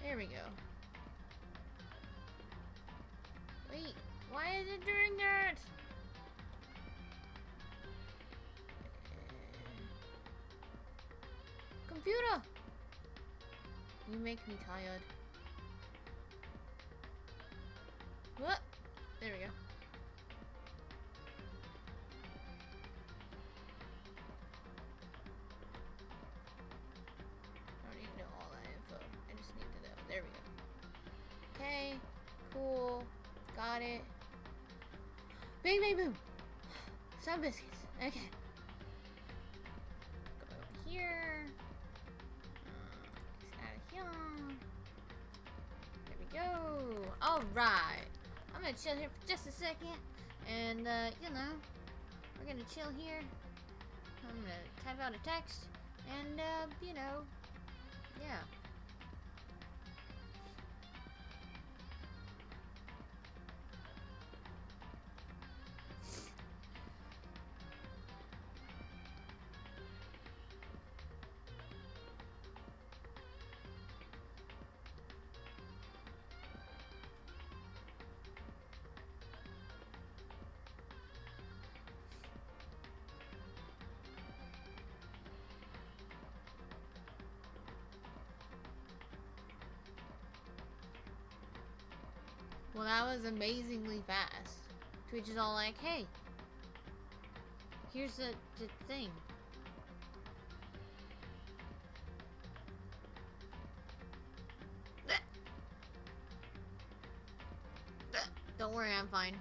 Here we go. Wait, why is it doing that? Computer! You make me tired. What? There we go. I don't even know all that info. I just need to know. There we go. Okay. Cool. Got it. Bang, bang, boom. Some biscuits. Okay. Go over here. Get out of here. There we go. Alright. I'm gonna chill here for just a second. And, you know, we're gonna chill here. I'm gonna type out a text. And, you know, yeah. Well, that was amazingly fast. Twitch is all like, hey, here's the thing. Don't worry, I'm fine.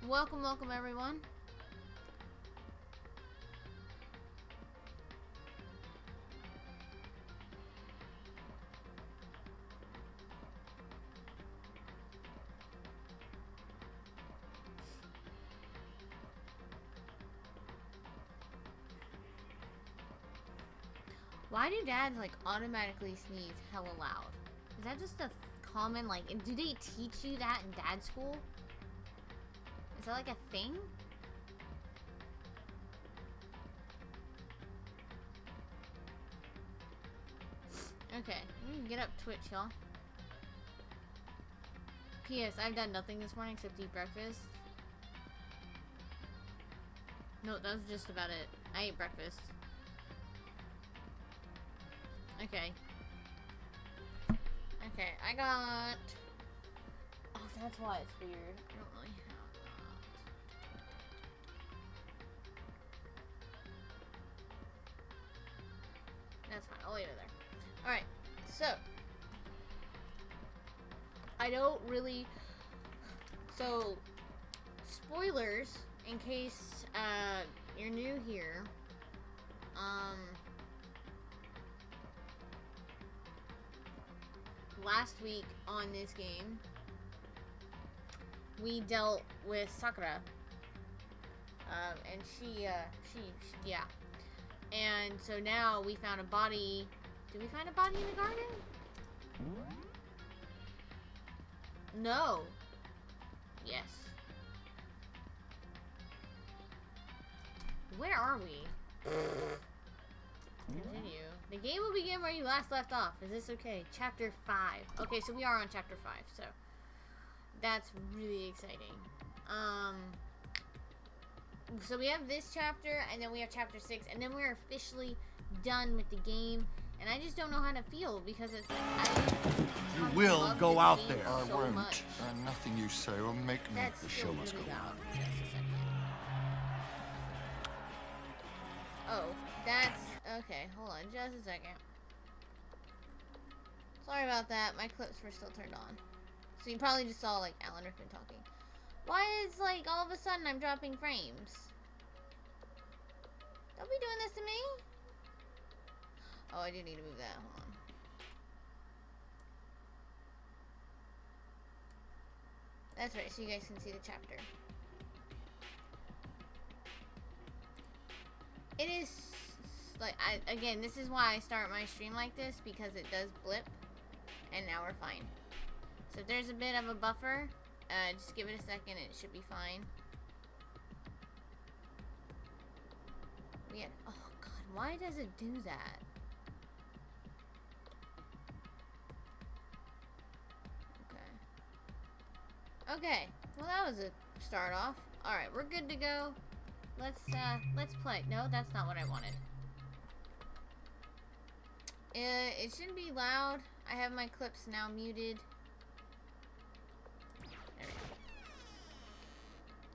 Welcome, welcome everyone. Why do dads like automatically sneeze hella loud? Is that just a common, like, do they teach you that in dad school? Is that like a thing? Okay, we can get up Twitch, y'all. P.S. I've done nothing this morning except eat breakfast. No, that was just about it. I ate breakfast. Okay. Okay, I got... Oh, that's why it's weird. I don't really have that. That's fine. I'll leave it there. Alright, so... I don't really... So, spoilers, in case you're new here. Last week on this game, we dealt with Sakura, and she, yeah. And so now we found a body. Did we find a body in the garden? No. Yes. Where are we? Continue. The game will begin where you last left off. Is this okay? Chapter 5. Okay, so we are on chapter 5, so that's really exciting. So we have this chapter, and then we have chapter 6, and then we're officially done with the game. And I just don't know how to feel because it's like You will go out there. I so won't. much. Nothing you say will make me. That's The still show must really go loud. on. Just a second. Oh, that's okay. Hold on, just a second. Sorry about that. My clips were still turned on, so you probably just saw like Alan Rickman talking. Why is like all of a sudden I'm dropping frames? Don't be doing this to me. Oh, I do need to move that. Hold on. That's right, so you guys can see the chapter. It is, like, again, this is why I start my stream like this, because it does blip, and now we're fine. So if there's a bit of a buffer, just give it a second, it should be fine. Oh god, why does it do that? Okay, well that was a start off. Alright, we're good to go. Let's play. No, that's not what I wanted. It shouldn't be loud. I have my clips now muted. There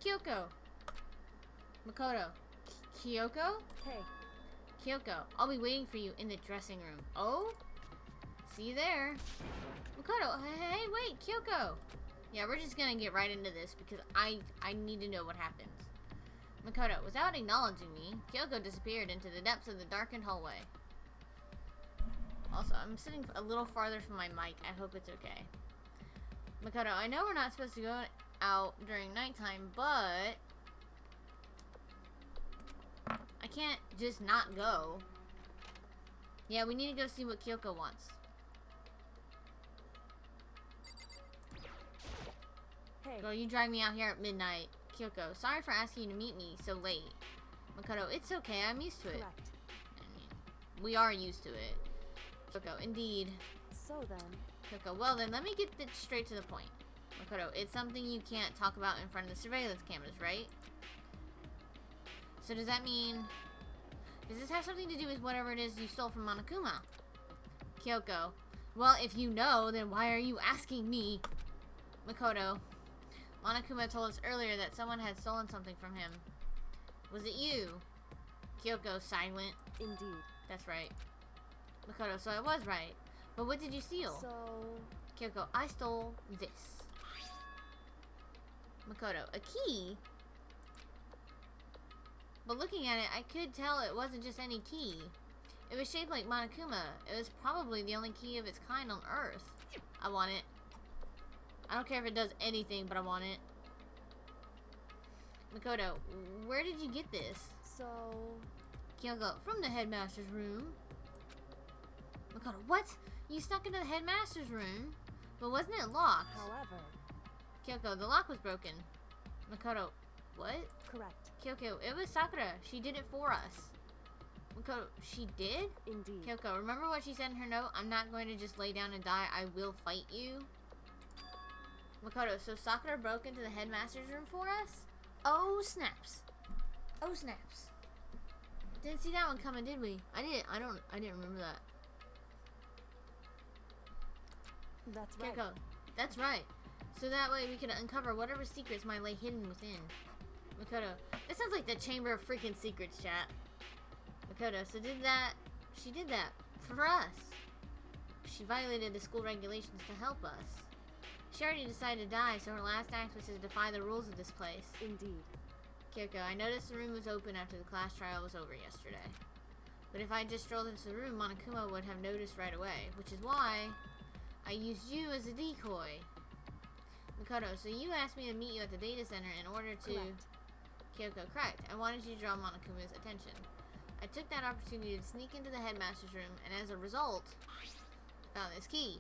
we go. Kyoko. Makoto. Kyoko? Hey. Kyoko, I'll be waiting for you in the dressing room. Oh? See you there. Makoto, hey, wait, Kyoko. Yeah, we're just gonna get right into this because I need to know what happens. Makoto, without acknowledging me, Kyoko disappeared into the depths of the darkened hallway. Also, I'm sitting a little farther from my mic. I hope it's okay. Makoto, I know we're not supposed to go out during nighttime, but I can't just not go. Yeah, we need to go see what Kyoko wants. Hey. Girl, you drag me out here at midnight. Kyoko, sorry for asking you to meet me so late. Makoto, it's okay, I'm used to it. Correct. I mean, we are used to it. Kyoko, indeed. So then. Kyoko, well then, let me get this straight to the point. Makoto, it's something you can't talk about in front of the surveillance cameras, right? So does that mean... Does this have something to do with whatever it is you stole from Monokuma? Kyoko, well, if you know, then why are you asking me? Makoto, Monokuma told us earlier that someone had stolen something from him. Was it you? Kyoko, silent. Indeed. That's right. Makoto, so I was right. But what did you steal? So... Kyoko, I stole this. Makoto, a key? But looking at it, I could tell it wasn't just any key. It was shaped like Monokuma. It was probably the only key of its kind on Earth. I want it. I don't care if it does anything, but I want it. Makoto, where did you get this? So... Kyoko, from the headmaster's room. Makoto, what? You snuck into the headmaster's room? But wasn't it locked? However... Kyoko, the lock was broken. Makoto, what? Correct. Kyoko, it was Sakura. She did it for us. Makoto, she did? Indeed. Kyoko, remember what she said in her note? I'm not going to just lay down and die. I will fight you. Makoto, so Sakura broke into the headmaster's room for us? Oh, snaps. Oh, snaps. Didn't see that one coming, did we? I didn't remember that. That's right. Kyoko, that's right. So that way we can uncover whatever secrets might lay hidden within. Makoto, that sounds like the Chamber of Freaking Secrets, chat. Makoto, so she did that for us. She violated the school regulations to help us. She already decided to die, so her last act was to defy the rules of this place. Indeed. Kyoko, I noticed the room was open after the class trial was over yesterday. But if I just strolled into the room, Monokuma would have noticed right away, which is why I used you as a decoy. Makoto, so you asked me to meet you at the data center in order to... Correct. Kyoko, correct. I wanted you to draw Monokuma's attention. I took that opportunity to sneak into the headmaster's room, and as a result, I found this key.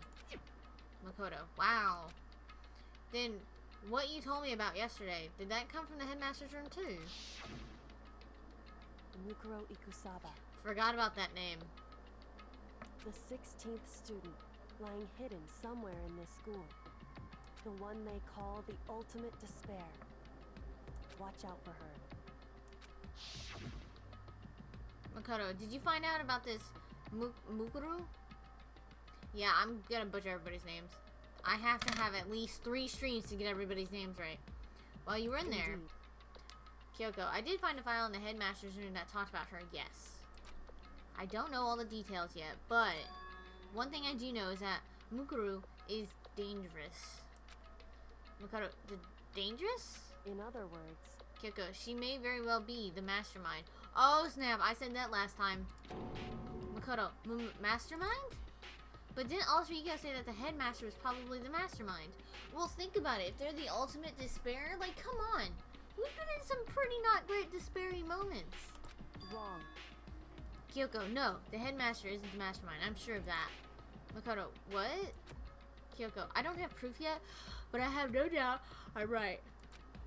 Makoto, wow. Then, what you told me about yesterday, did that come from the headmaster's room too? Mukuro Ikusaba. Forgot about that name. The 16th student, lying hidden somewhere in this school. The one they call the ultimate despair. Watch out for her. Makoto, did you find out about this Mukuru? Yeah, I'm gonna butcher everybody's names. I have to have at least 3 streams to get everybody's names right. While you were in there, Indeed. Kyoko, I did find a file in the headmaster's room that talked about her, yes. I don't know all the details yet, but one thing I do know is that Mukuru is dangerous. Makoto, dangerous? In other words, Kyoko, she may very well be the mastermind. Oh snap, I said that last time. Makoto, mastermind? But didn't also you guys say that the headmaster was probably the mastermind? Well, think about it. If they're the ultimate despair, like, come on. We've been in some pretty not great despairing moments. Wrong. Kyoko, no. The headmaster isn't the mastermind. I'm sure of that. Makoto, what? Kyoko, I don't have proof yet, but I have no doubt I'm right.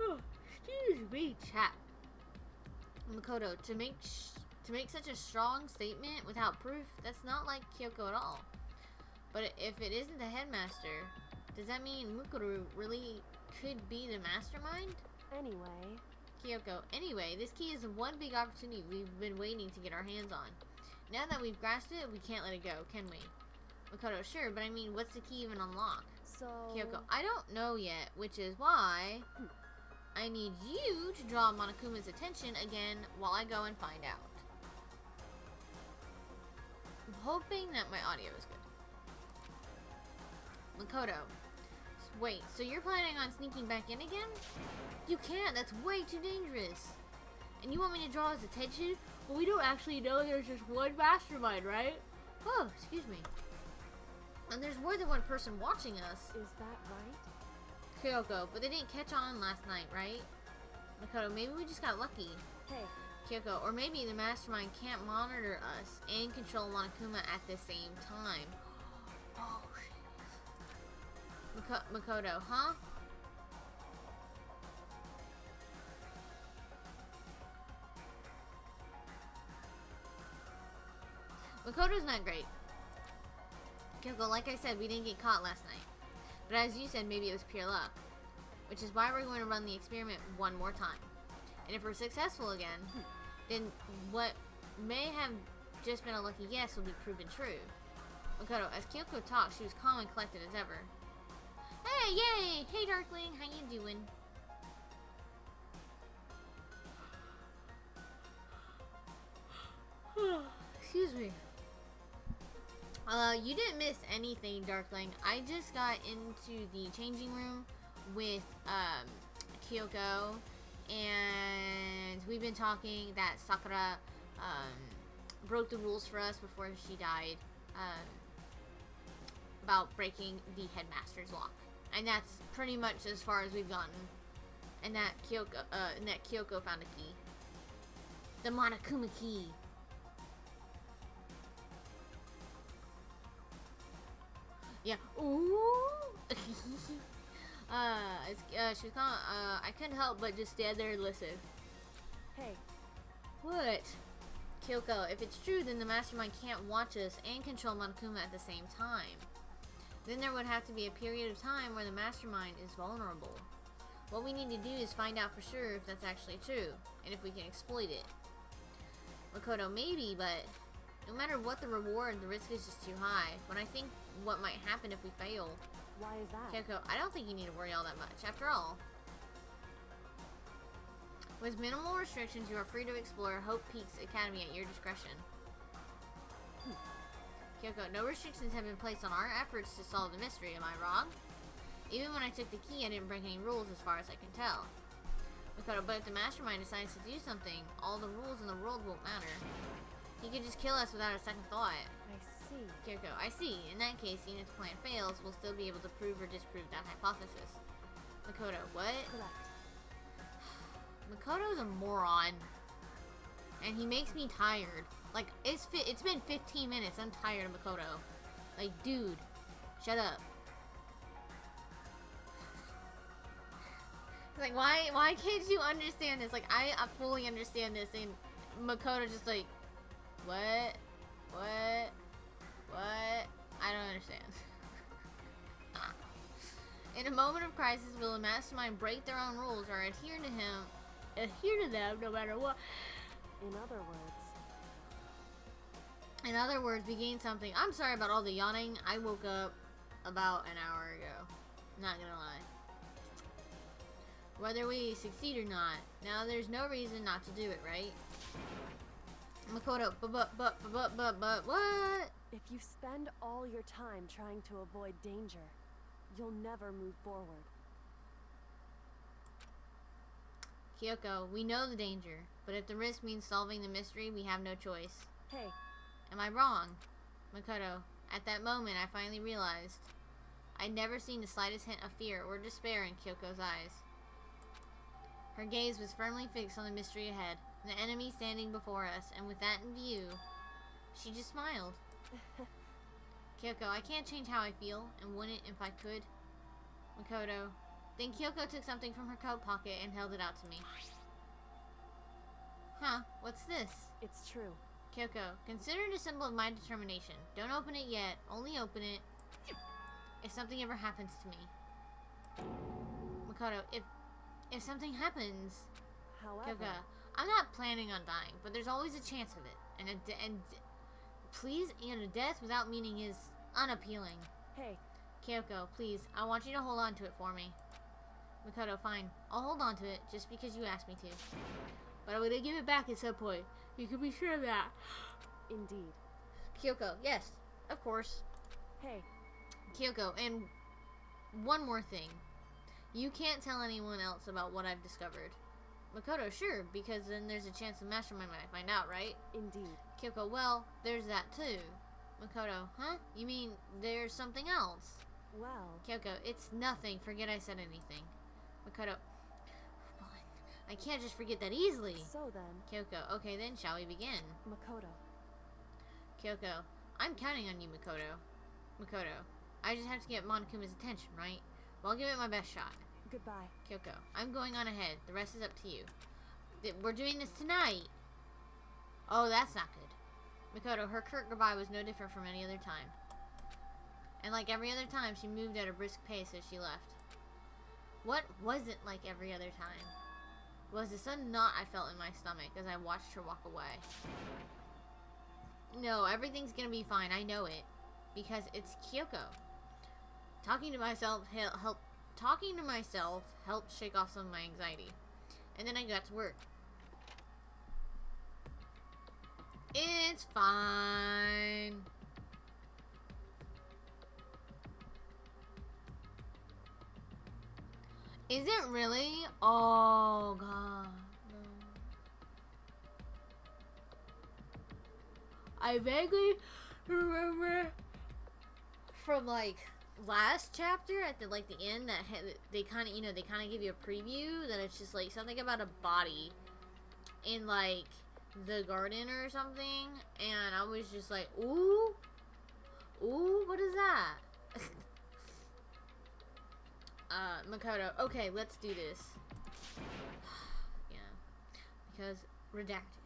Oh, excuse me, chat. Makoto, to make such a strong statement without proof, that's not like Kyoko at all. But if it isn't the headmaster, does that mean Mukuru really could be the mastermind? Anyway. Kyoko, anyway, this key is one big opportunity we've been waiting to get our hands on. Now that we've grasped it, we can't let it go, can we? Makoto, sure, but I mean, what's the key even unlock? So... Kyoko, I don't know yet, which is why I need you to draw Monokuma's attention again while I go and find out. I'm hoping that my audio is good. Makoto, wait, so you're planning on sneaking back in again? You can't, that's way too dangerous. And you want me to draw his attention? Well, we don't actually know there's just one mastermind, right? Oh, excuse me. And there's more than one person watching us. Is that right? Kyoko, but they didn't catch on last night, right? Makoto, maybe we just got lucky. Hey. Kyoko, or maybe the mastermind can't monitor us and control Monokuma at the same time. Oh, shit. Makoto, huh? Makoto's not great. Kyoko, like I said, we didn't get caught last night. But as you said, maybe it was pure luck. Which is why we're going to run the experiment one more time. And if we're successful again, then what may have just been a lucky guess will be proven true. Makoto, as Kyoko talked, she was calm and collected as ever. Hey, yay! Hey, Darkling, how you doing? Excuse me. You didn't miss anything, Darkling. I just got into the changing room with, Kyoko, and we've been talking that Sakura, broke the rules for us before she died, about breaking the headmaster's lock. And that's pretty much as far as we've gotten. And that Kyoko found a key. The Monokuma key. Yeah. Ooh. She was calling, I couldn't help but just stand there and listen. Hey. What? Kyoko, if it's true, then the mastermind can't watch us and control Monokuma at the same time. Then there would have to be a period of time where the mastermind is vulnerable. What we need to do is find out for sure if that's actually true, and if we can exploit it. Makoto, maybe, but no matter what the reward, the risk is just too high. When I think what might happen if we fail. Why is that? Kyoko, I don't think you need to worry all that much. After all, with minimal restrictions, you are free to explore Hope Peaks Academy at your discretion. Kyoko, no restrictions have been placed on our efforts to solve the mystery, am I wrong? Even when I took the key, I didn't break any rules as far as I can tell. Makoto, but if the mastermind decides to do something, all the rules in the world won't matter. He could just kill us without a second thought. I see. Kyoko, I see. In that case, even if the plan fails, we'll still be able to prove or disprove that hypothesis. Makoto, what? Correct. Makoto's a moron. And he makes me tired. Like, it's been 15 minutes. I'm tired of Makoto. Like, dude, shut up. Like, why can't you understand this? Like, I fully understand this, and Makoto just like, what? I don't understand. In a moment of crisis, will the mastermind break their own rules or adhere to them no matter what? In other words, we gain something. I'm sorry about all the yawning. I woke up about an hour ago. Not gonna lie. Whether we succeed or not, now there's no reason not to do it, right? Makoto, but what? If you spend all your time trying to avoid danger, you'll never move forward. Kyoko, we know the danger, but if the risk means solving the mystery, we have no choice. Hey. Am I wrong? Makoto, At that moment, I finally realized I'd never seen the slightest hint of fear or despair in Kyoko's eyes. Her gaze was firmly fixed on the mystery ahead, the enemy standing before us, and with that in view, she just smiled. Kyoko, I can't change how I feel, and wouldn't if I could. Makoto. Then Kyoko took something from her coat pocket and held it out to me. Huh, what's this? It's true. Kyoko, consider it a symbol of my determination. Don't open it yet, only open it if something ever happens to me. Makoto, if something happens... However, Kyoko, I'm not planning on dying, but there's always a chance of it. Please, a death without meaning is unappealing. hey, Kyoko, please, I want you to hold on to it for me. Makoto, fine. I'll hold on to it just because you asked me to. But I'm gonna give it back at some point. You can be sure of that. indeed. Kyoko, yes, of course. Hey, Kyoko, and one more thing. You can't tell anyone else about what I've discovered. Makoto, sure, because then there's a chance the mastermind might find out, right? indeed. Kyoko, well, there's that too. Makoto, huh? You mean there's something else? Well, Kyoko, it's nothing. Forget I said anything. Makoto, I can't just forget that easily. so then, Kyoko, okay then, shall we begin? Makoto. Kyoko, I'm counting on you, Makoto. Makoto, I just have to get Monokuma's attention, right? Well, I'll give it my best shot. Goodbye. Kyoko, I'm going on ahead. The rest is up to you. We're doing this tonight. Oh, that's not good. Makoto, her curt goodbye was no different from any other time. And like every other time, she moved at a brisk pace as she left. What wasn't like every other time? Was the sudden knot I felt in my stomach as I watched her walk away. No, everything's gonna be fine. I know it. Because it's Kyoko. Talking to myself helped shake off some of my anxiety. And then I got to work. It's fine. Is it really? Oh, God. No. I vaguely remember from, like, last chapter at the, like, the end that they kind of, they kind of give you a preview that it's just, like, something about a body in, like, the garden or something. And I was just like, ooh, what is that? Makoto, okay, let's do this. Yeah, because redacted.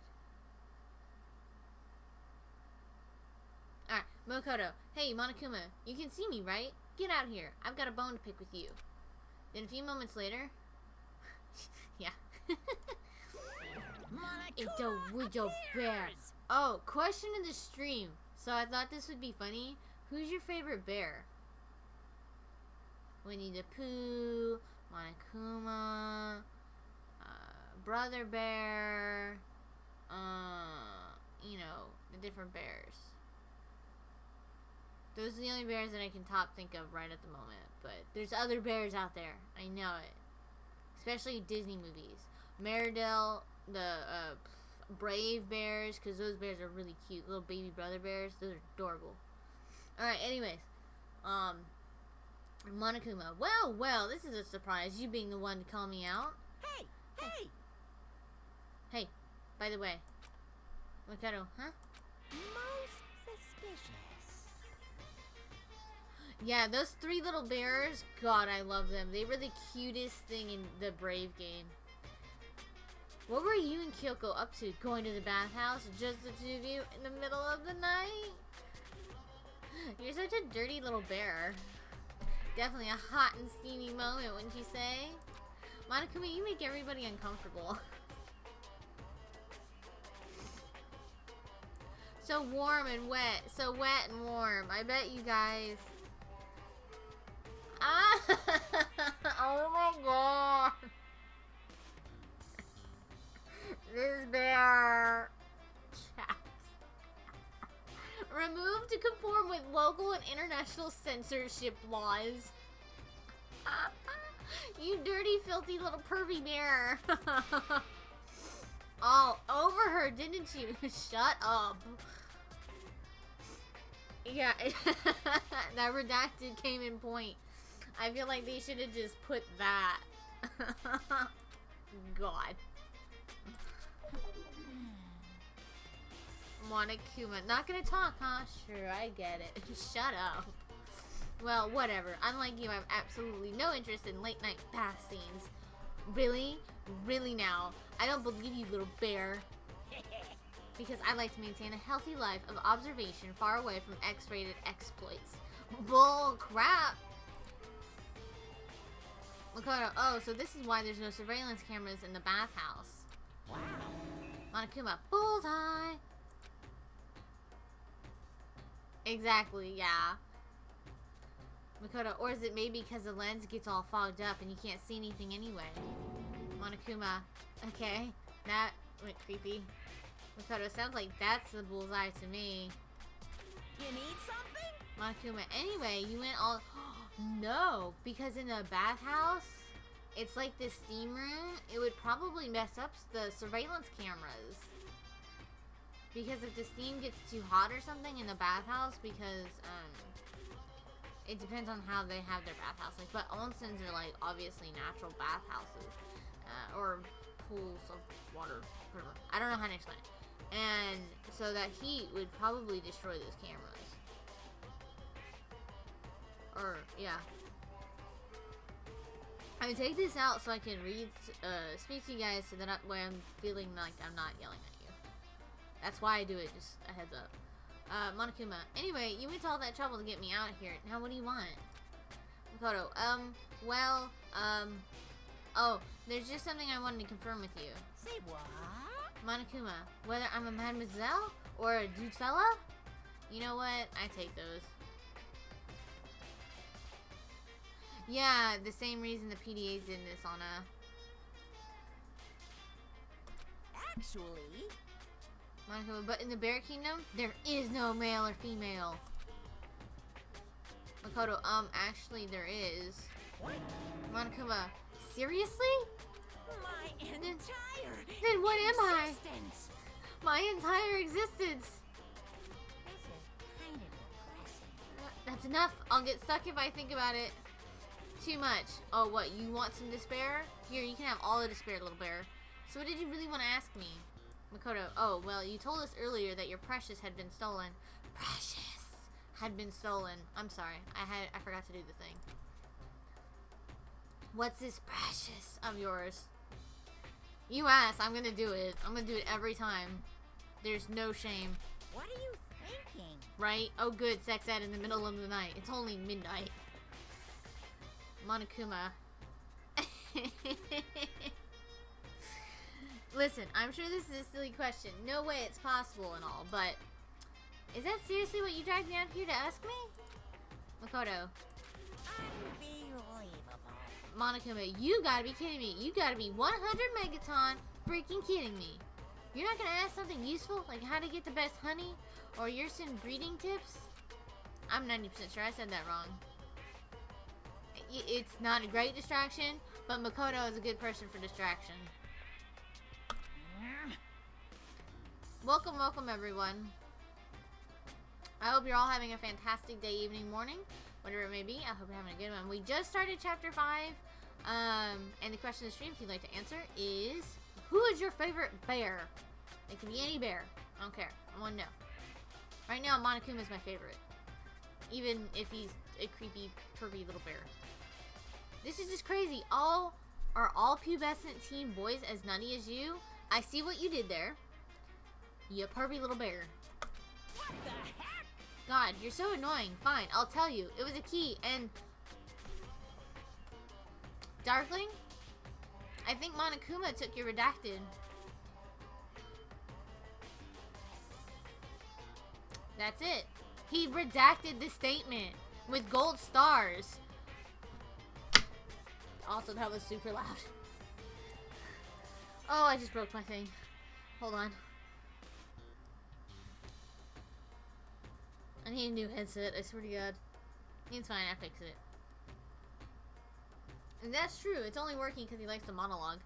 Alright, Makoto, hey, Monokuma, you can see me, right? Get out here, I've got a bone to pick with you. Then a few moments later, yeah. It's a widow bear. Oh, question in the stream. So I thought this would be funny. Who's your favorite bear? Winnie the Pooh, Monokuma, Brother Bear, the different bears. Those are the only bears that I can think of right at the moment. But there's other bears out there. I know it. Especially Disney movies. Meridell, the Brave Bears, because those bears are really cute. Little baby brother bears. Those are adorable. Alright, anyways. Monokuma. Well, this is a surprise. You being the one to call me out. Hey, by the way. Makoto, huh? Most suspicious. Yeah, those three little bears, God, I love them. They were the cutest thing in the Brave game. What were you and Kyoko up to? Going to the bathhouse? Just the two of you in the middle of the night? You're such a dirty little bear. Definitely a hot and steamy moment, wouldn't you say? Monokuma, you make everybody uncomfortable. So warm and wet. So wet and warm. I bet you guys... Ah! Oh my god! This bear... Removed to conform with local and international censorship laws. You dirty, filthy little pervy bear. All over her, didn't you? Shut up. Yeah, that redacted came in point. I feel like they should have just put that. God. Monokuma. Not gonna talk, huh? Sure, I get it. Shut up. Well, whatever. Unlike you, I have absolutely no interest in late night bath scenes. Really? Really now? I don't believe you, little bear. Because I like to maintain a healthy life of observation far away from X-rated exploits. Bull crap! Makoto, oh, so this is why there's no surveillance cameras in the bathhouse. Wow. Monokuma, bullseye! Exactly, yeah. Makoto, or is it maybe because the lens gets all fogged up and you can't see anything anyway? Monokuma, okay, that went creepy. Makoto, sounds like that's the bullseye to me. You need something? Monokuma, anyway, you went all... No, because in a bathhouse, it's like this steam room. It would probably mess up the surveillance cameras. Because if the steam gets too hot or something in the bathhouse, because, it depends on how they have their bathhouse. Like, but onsens are, like, obviously natural bathhouses. Or pools of water, whatever. I don't know how to explain it. And so that heat would probably destroy those cameras. Or, yeah. I would take this out so I can speak to you guys so that way I'm feeling like I'm not yelling at you. That's why I do it, just a heads up. Monokuma, anyway, you went to all that trouble to get me out of here. Now what do you want? Makoto, oh, there's just something I wanted to confirm with you. Say what? Monokuma, whether I'm a mademoiselle or a dude fella? You know what? I take those. Yeah, the same reason the PDA's in this on Actually, Monokuma, but in the Bear Kingdom, there is no male or female. Makoto, actually there is. what? Monokuma, seriously? My entire Then what am I? existence. My entire existence. This is kind of depressing. That's enough. I'll get stuck if I think about it too much. Oh, what? You want some despair? Here, you can have all the despair, little bear. So what did you really want to ask me? Makoto, oh, well, you told us earlier that your precious had been stolen. Precious had been stolen. I'm sorry. I forgot to do the thing. What's this precious of yours? You asked. I'm gonna do it. I'm gonna do it every time. There's no shame. What are you thinking? Right? Oh, good. Sex ed in the middle of the night. It's only midnight. Monokuma. Listen, I'm sure this is a silly question. No way it's possible and all, but is that seriously what you dragged me out here to ask me? Makoto. Unbelievable. Monokuma, you gotta be kidding me. You gotta be 100 megaton freaking kidding me. You're not gonna ask something useful, like how to get the best honey? Or you're some breeding tips? I'm 90% sure I said that wrong. It's not a great distraction, but Makoto is a good person for distraction. Welcome, welcome everyone. I hope you're all having a fantastic day, evening, morning, whatever it may be. I hope you're having a good one. We just started chapter 5, and the question of the stream, if you'd like to answer, is who is your favorite bear? It can be any bear. I don't care. I want to know. Right now, Monokuma is my favorite, even if he's a creepy, pervy little bear. This is just crazy. Are all pubescent teen boys as nutty as you? I see what you did there. You pervy little bear. What the heck? God, you're so annoying. Fine, I'll tell you. It was a key, and... Darkling? I think Monokuma took your redacted. That's it. He redacted the statement with gold stars. Also, that was super loud. Oh, I just broke my thing. Hold on. I need a new headset, I swear to God. It's fine, I fix it. And that's true, it's only working because he likes the monologue.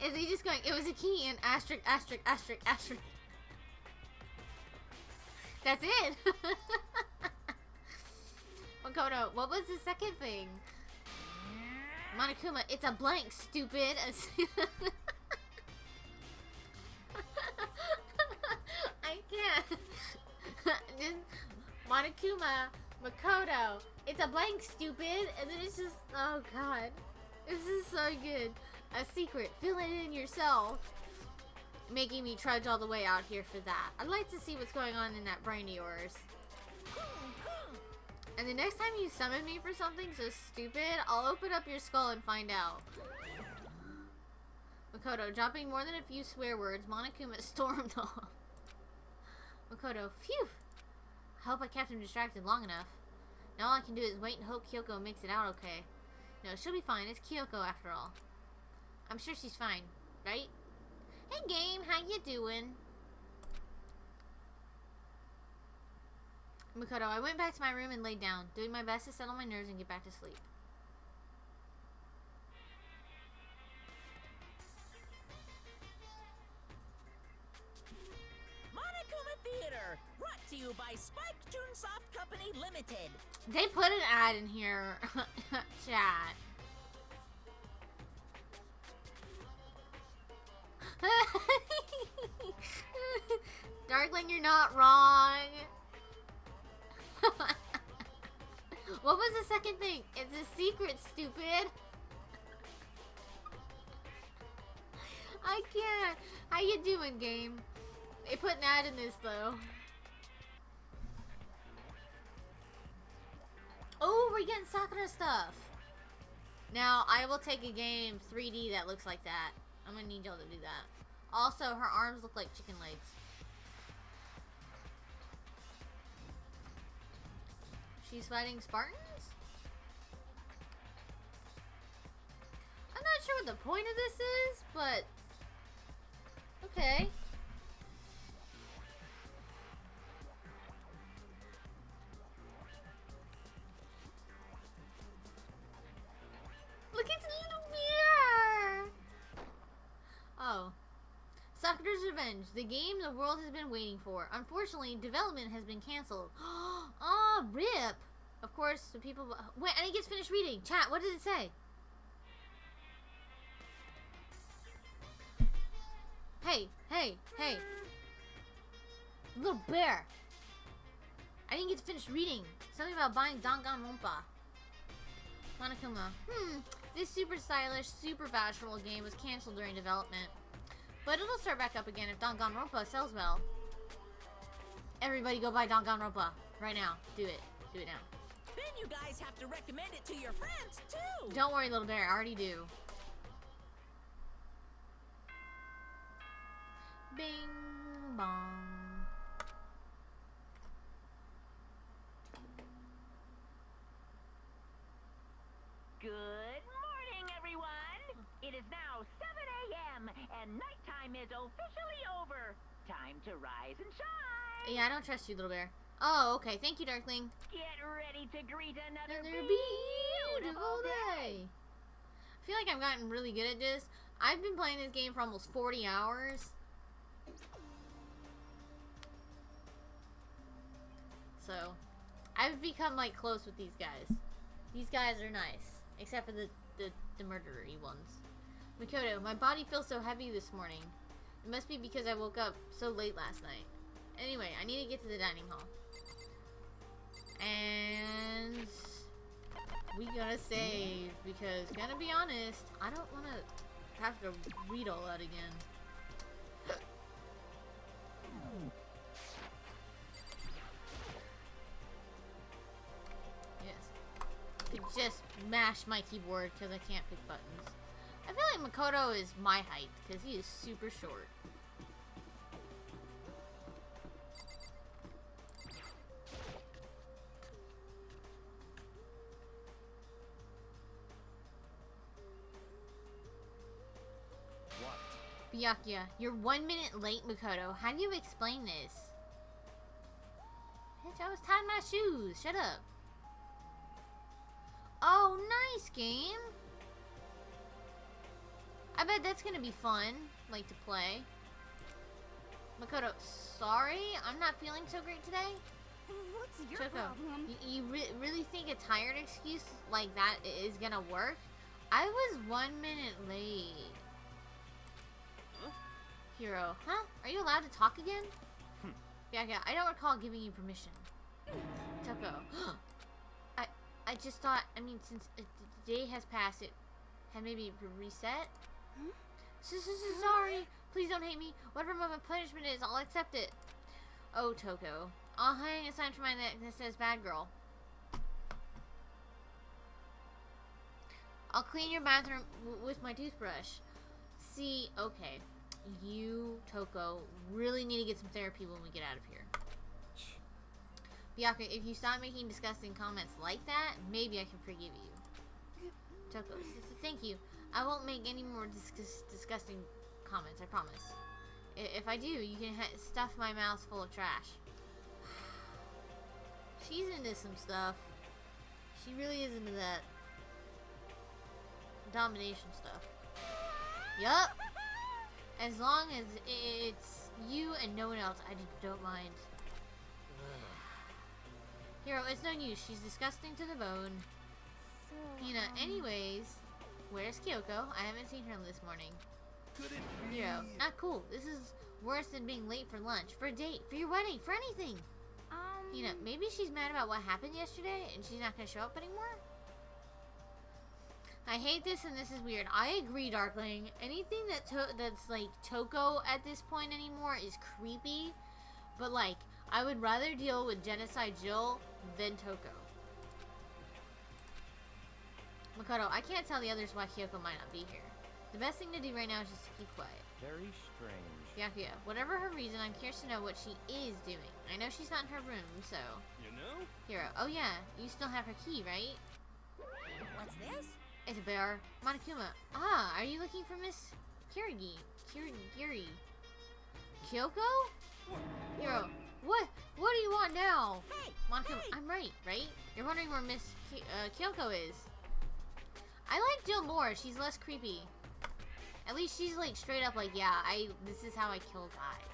Is he just going, it was a key and asterisk, asterisk, asterisk, asterisk. That's it. Makoto, what was the second thing? Monokuma, it's a blank, stupid. I can't. Just Monokuma, Makoto, it's a blank, stupid. And then it's just, oh god. This is so good. A secret, fill it in yourself. Making me trudge all the way out here for that. I'd like to see what's going on in that brain of yours. And the next time you summon me for something so stupid, I'll open up your skull and find out. Makoto, dropping more than a few swear words, Monokuma stormed off. Makoto, phew! I hope I kept him distracted long enough. Now all I can do is wait and hope Kyoko makes it out okay. No, she'll be fine. It's Kyoko after all. I'm sure she's fine, right? Hey game, how you doing? Makoto, I went back to my room and laid down, doing my best to settle my nerves and get back to sleep. Monokuma Theater, brought to you by Spike Toonsoft Company Limited. They put an ad in here, chat. Darkling, you're not wrong. What was the second thing? It's a secret, stupid. I can't. How you doing, game? They put an ad in this, though. Oh, we're getting Sakura stuff. Now, I will take a game 3D that looks like that. I'm gonna need y'all to do that. Also, her arms look like chicken legs. She's fighting Spartans? I'm not sure what the point of this is, but... okay. Look at the little bear! Oh. Sakura's Revenge, the game the world has been waiting for. Unfortunately, development has been cancelled. Oh, rip! Of course, the people... wait, I didn't get to finish reading. Chat, what did it say? Hey, hey, hey. Little bear. I didn't get to finish reading. Something about buying Danganronpa. Monokuma. This super stylish, super fashionable game was cancelled during development. But it'll start back up again if Danganronpa sells well. Everybody go buy Danganronpa. Right now. Do it. Do it now. Then you guys have to recommend it to your friends, too. Don't worry, little bear. I already do. Bing bong. Good morning, everyone. It is now 7 a.m. and nighttime is officially over. Time to rise and shine. Yeah, I don't trust you, little bear. Oh, okay. Thank you, Darkling. Get ready to greet another beautiful day. I feel like I've gotten really good at this. I've been playing this game for almost 40 hours. So, I've become, like, close with these guys. These guys are nice. Except for the murdery ones. Makoto, my body feels so heavy this morning. It must be because I woke up so late last night. Anyway, I need to get to the dining hall. And... we gonna save. Because, gonna be honest, I don't want to have to read all that again. Just mash my keyboard because I can't pick buttons. I feel like Makoto is my height because he is super short. What? Byakuya, you're 1 minute late, Makoto. How do you explain this? Bitch, I was tying my shoes. Shut up. Oh, nice game. I bet that's gonna be fun, like, to play. Makoto, sorry, I'm not feeling so great today. What's your Choco, problem? you really think a tired excuse like that is gonna work? I was 1 minute late. Huh? Hero, huh? Are you allowed to talk again? Yeah, I don't recall giving you permission. Toko, I just thought, I mean, since the day has passed, it had maybe reset? Huh? Sorry, please don't hate me. Whatever my punishment is, I'll accept it. Oh, Toko, I'll hang a sign for my neck that says bad girl. I'll clean your bathroom with my toothbrush. See, okay, you, Toko, really need to get some therapy when we get out of here. Byakuya, if you stop making disgusting comments like that, maybe I can forgive you. Toko, thank you. I won't make any more disgusting comments, I promise. If I do, you can stuff my mouth full of trash. She's into some stuff. She really is into that domination stuff. Yup. As long as it's you and no one else, I don't mind. Hero, it's no use. She's disgusting to the bone. So, Anyways, where's Kyoko? I haven't seen her this morning. Hero, not cool. This is worse than being late for lunch, for a date, for your wedding, for anything. Maybe she's mad about what happened yesterday and she's not gonna show up anymore? I hate this and this is weird. I agree, Darkling. Anything that's like Toko at this point anymore is creepy. But like, I would rather deal with Genocide Jill than Toko. Makoto, I can't tell the others why Kyoko might not be here. The best thing to do right now is just to keep quiet. Very strange. Byakuya, whatever her reason, I'm curious to know what she is doing. I know she's not in her room, so... You know? Hero, oh yeah, you still have her key, right? What's this? It's a bear. Monokuma. Ah, are you looking for Miss Kirigi? Kiri. Kyoko? Hero, what do you want now? Hey! Monokuma, Hey! I'm right? You're wondering where Miss Kyoko is. I like Jill more. She's less creepy. At least she's like straight up like, yeah, this is how I kill guys.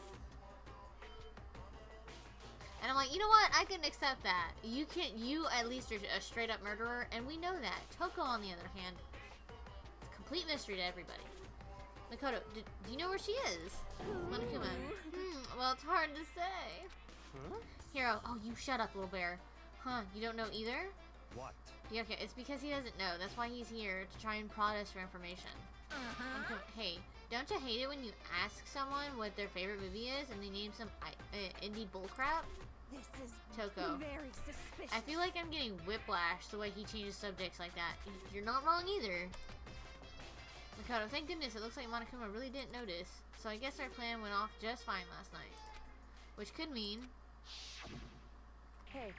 And I'm like, you know what? I can accept that. You at least are a straight up murderer, and we know that. Toko, on the other hand, it's a complete mystery to everybody. Makoto, do you know where she is? Monokuma. Well, it's hard to say. Huh? Hero, oh, you shut up, little bear. Huh, you don't know either? What? Yeah, okay, it's because he doesn't know. That's why he's here, to try and prod us for information. Hey, don't you hate it when you ask someone what their favorite movie is and they name some indie bullcrap? This is Toko. very suspicious. I feel like I'm getting whiplash the way he changes subjects like that. You're not wrong either. Makoto, thank goodness it looks like Monokuma really didn't notice. So I guess our plan went off just fine last night. Which could mean... Hey,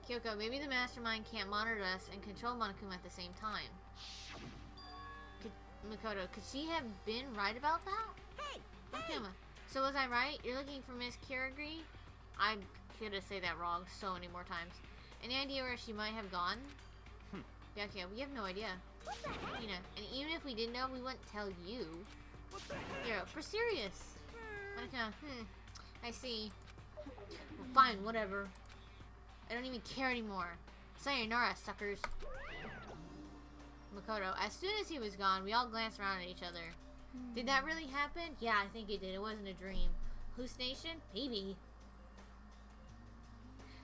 Kyoko, maybe the mastermind can't monitor us and control Monokuma at the same time. Makoto, could she have been right about that? Hey! Monokuma, so was I right? You're looking for Miss Kirigi? I could have said that wrong so many more times. Any idea where she might have gone? Yeah, we have no idea. What the heck? And even if we did know, we wouldn't tell you. What the heck? Hero, for serious. Monokuma, I see. Well, fine, whatever. I don't even care anymore. Sayonara, suckers. Makoto, as soon as he was gone, we all glanced around at each other. Did that really happen? Yeah, I think it did. It wasn't a dream. Hallucination? Maybe.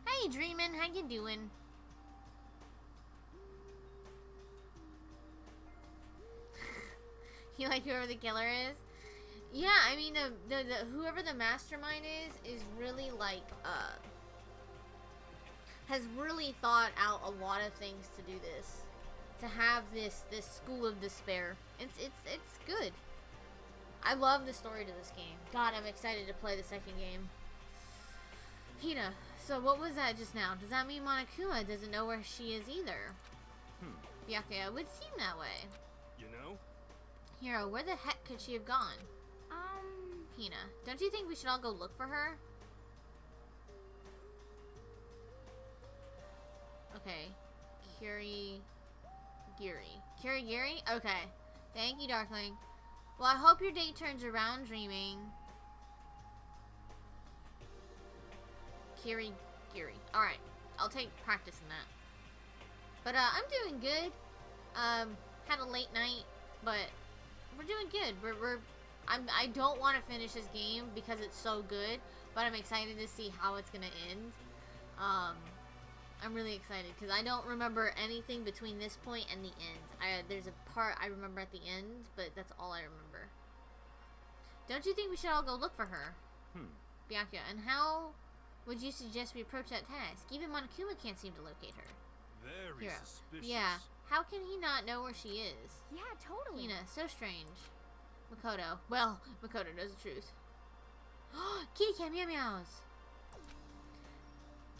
Hey, dreamin', how you doing? You like whoever the killer is? Yeah, I mean, the whoever the mastermind is really like, has really thought out a lot of things to do this. To have this school of despair. It's good. I love the story to this game. God, I'm excited to play the second game. Hina, so what was that just now? Does that mean Monokuma doesn't know where she is either? Byakuya, it would seem that way. You know? Hiro, where the heck could she have gone? Hina, don't you think we should all go look for her? Okay. Kirigiri. Okay. Thank you, Darkling. Well, I hope your day turns around, Dreaming. Kiri. Alright, I'll take practice in that. But, I'm doing good. Had a late night, but we're doing good. I don't want to finish this game because it's so good, but I'm excited to see how it's gonna end. I'm really excited because I don't remember anything between this point and the end. There's a part I remember at the end, but that's all I remember. Don't you think we should all go look for her? Byakuya, and how would you suggest we approach that task? Even Monokuma can't seem to locate her. Very Hero. suspicious. Yeah, how can he not know where she is? Yeah, totally. Hina, so strange. Makoto. Well, Makoto knows the truth. Key meow meows!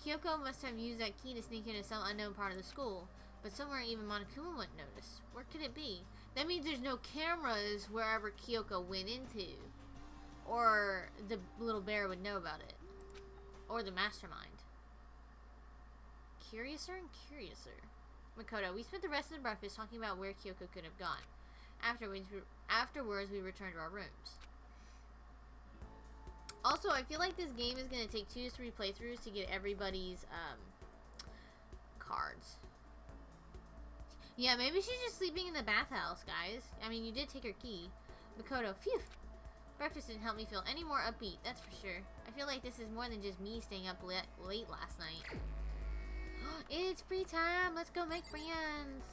Kyoko must have used that key to sneak into some unknown part of the school, but somewhere even Monokuma wouldn't notice. Where could it be? That means there's no cameras wherever Kyoko went into. Or the little bear would know about it. Or the mastermind. Curiouser and curiouser. Makoto, we spent the rest of the breakfast talking about where Kyoko could have gone. Afterwards, we returned to our rooms. Also, I feel like this game is going to take 2 to 3 playthroughs to get everybody's cards. Yeah, maybe she's just sleeping in the bathhouse, guys. I mean, you did take her key. Makoto, phew. Breakfast didn't help me feel any more upbeat, that's for sure. I feel like this is more than just me staying up late last night. It's free time. Let's go make friends.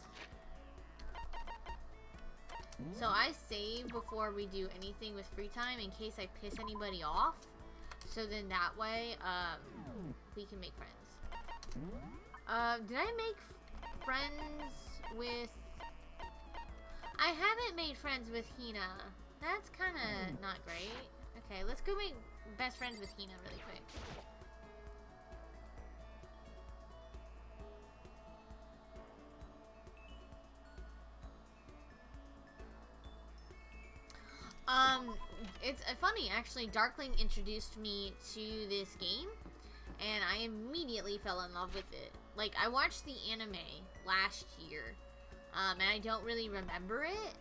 So I save before we do anything with free time in case I piss anybody off. So then that way, we can make friends. Did I make friends with... I haven't made friends with Hina. That's kind of not great. Okay, let's go make best friends with Hina really quick. It's funny actually. Darkling introduced me to this game, and I immediately fell in love with it. Like, I watched the anime last year, and I don't really remember it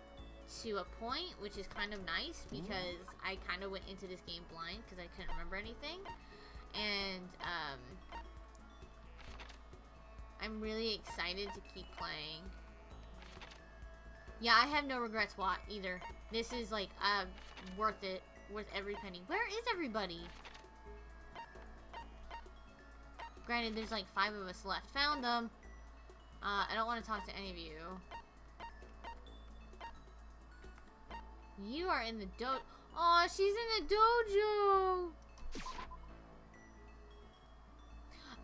to a point, which is kind of nice because I kind of went into this game blind because I couldn't remember anything, and I'm really excited to keep playing. Yeah, I have no regrets either. This is like worth it, worth every penny. Where is everybody? Granted, there's like 5 of us left. Found them. I don't want to talk to any of you. You are in the dojo. Oh, she's in the dojo.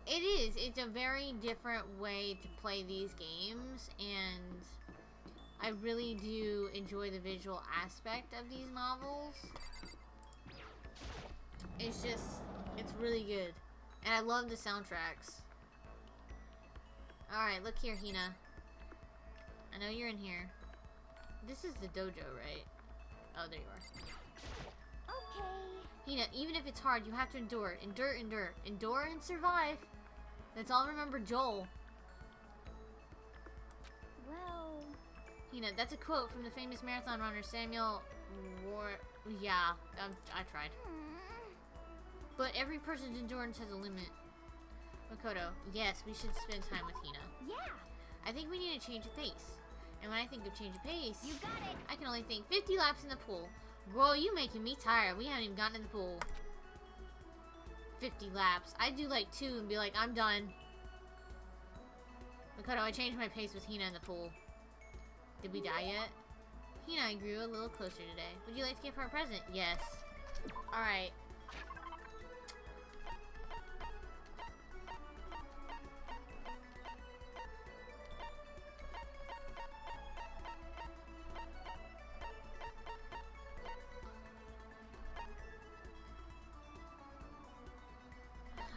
It is. It's a very different way to play these games, and I really do enjoy the visual aspect of these novels. It's really good. And I love the soundtracks. Alright, look here, Hina. I know you're in here. This is the dojo, right? Oh, there you are. Okay. Hina, even if it's hard, you have to endure. Endure, endure. Endure and survive. That's all remember Joel. Well... Hina, that's a quote from the famous marathon runner Samuel Yeah, I tried. But every person's endurance has a limit. Makoto, yes, we should spend time with Hina. Yeah! I think we need to change of pace. And when I think of change of pace, You got it! I can only think 50 laps in the pool. Girl, you making me tired. We haven't even gotten in the pool. 50 laps. I'd do like 2 and be like, I'm done. Makoto, I changed my pace with Hina in the pool. Did we die yet? Hina, I grew a little closer today. Would you like to give her a present? Yes. Alright.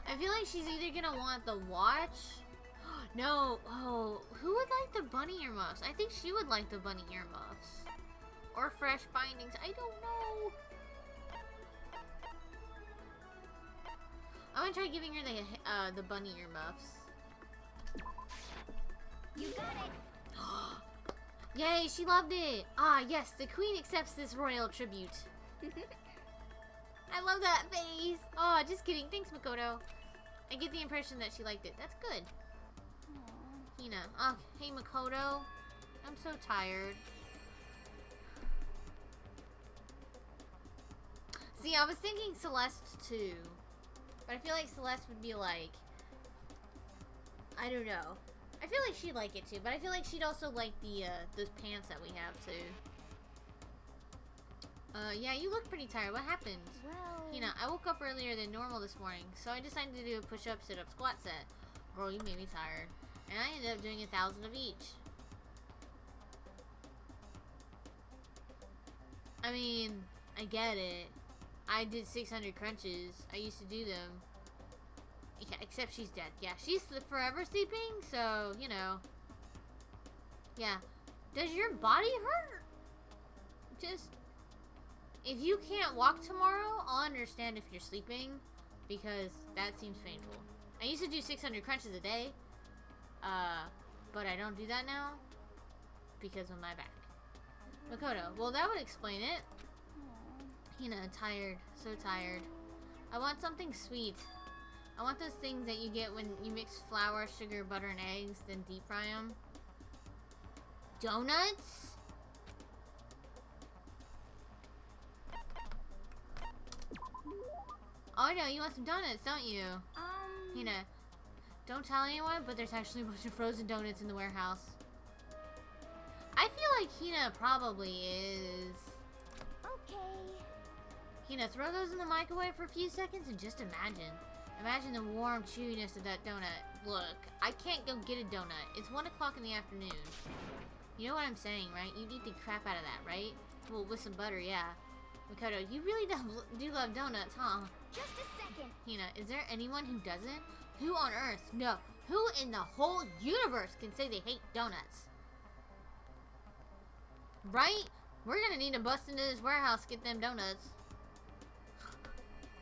I feel like she's either gonna want the watch. No. Oh, who would like the bunny earmuffs? I think she would like the bunny earmuffs. Or fresh bindings. I don't know. I'm gonna try giving her the bunny earmuffs. You got it! Yay, she loved it. Ah, yes, the queen accepts this royal tribute. I love that face. Oh, just kidding. Thanks, Makoto. I get the impression that she liked it. That's good. Hina. Oh, hey, Makoto. I'm so tired. See, I was thinking Celeste too. But I feel like Celeste would be like... I don't know. I feel like she'd like it too, but I feel like she'd also like the those pants that we have too. Yeah, you look pretty tired. What happened? Well... You know, I woke up earlier than normal this morning, so I decided to do a push-up, sit-up, squat set. Girl, you made me tired. And I ended up doing 1,000 of each. I mean, I get it. I did 600 crunches. I used to do them. Yeah, except she's dead. Yeah, she's forever sleeping, so, you know. Yeah. Does your body hurt? Just... If you can't walk tomorrow, I'll understand if you're sleeping, because that seems painful. I used to do 600 crunches a day, but I don't do that now, because of my back. Makoto, well that would explain it. Hina, tired, so tired. I want something sweet. I want those things that you get when you mix flour, sugar, butter, and eggs, then deep fry them. Donuts? Oh, I know, you want some donuts, don't you? Hina, don't tell anyone, but there's actually a bunch of frozen donuts in the warehouse. I feel like Hina probably is. Okay. Hina, throw those in the microwave for a few seconds and just imagine. Imagine the warm chewiness of that donut. Look, I can't go get a donut. It's 1 o'clock in the afternoon. You know what I'm saying, right? You eat the crap out of that, right? Well, with some butter, yeah. Makoto, you really do love donuts, huh? Just a second. Hina, is there anyone who doesn't? Who on earth? No. Who in the whole universe can say they hate donuts? Right? We're gonna need to bust into this warehouse to get them donuts.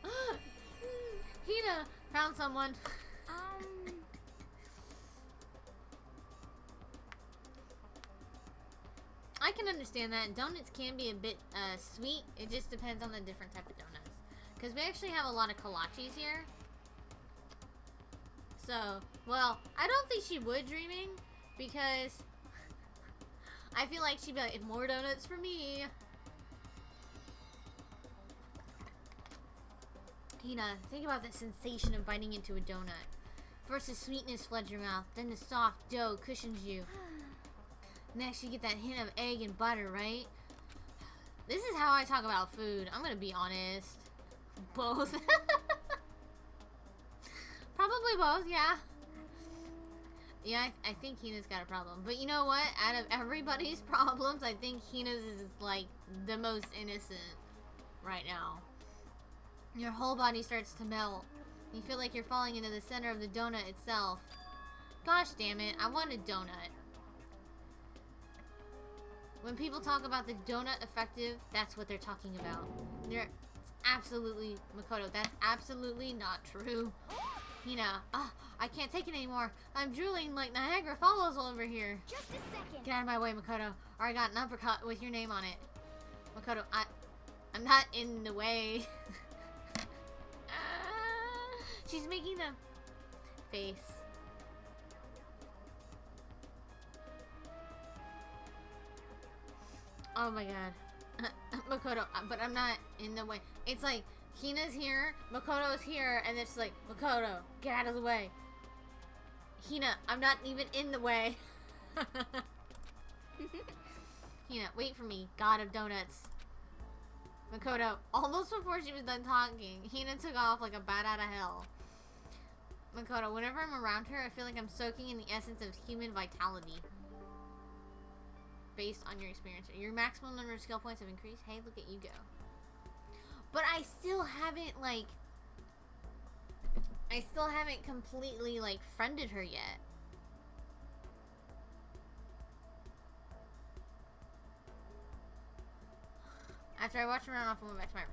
Hina found someone. I can understand that. Donuts can be a bit sweet. It just depends on the different type of donuts. Because we actually have a lot of kolaches here. So, well, I don't think she would, Dreaming. Because I feel like she'd be like, more donuts for me. Hina, think about the sensation of biting into a donut. First the sweetness floods your mouth, then the soft dough cushions you. Next you get that hint of egg and butter, right? This is how I talk about food. I'm gonna be honest. Both. Probably both, yeah. Yeah, I think Hina's got a problem. But you know what? Out of everybody's problems, I think Hina's is like the most innocent right now. Your whole body starts to melt. You feel like you're falling into the center of the donut itself. Gosh damn it, I want a donut. When people talk about the donut effective, that's what they're talking about. It's absolutely, Makoto, that's absolutely not true. Hina, I can't take it anymore. I'm drooling like Niagara Falls all over here. Just a second. Get out of my way, Makoto, or I got an uppercut with your name on it. Makoto, I'm not in the way. She's making the face. Oh my god. Makoto, but I'm not in the way. It's like, Hina's here, Makoto's here, and it's like, Makoto, get out of the way. Hina, I'm not even in the way. Hina, wait for me, god of donuts. Makoto, almost before she was done talking, Hina took off like a bat out of hell. Makoto, whenever I'm around her, I feel like I'm soaking in the essence of human vitality. Based on your experience. Your maximum number of skill points have increased. Hey, look at you go. But I still haven't, like... I still haven't completely, like, friended her yet. After I watched her run off, I went back to my room.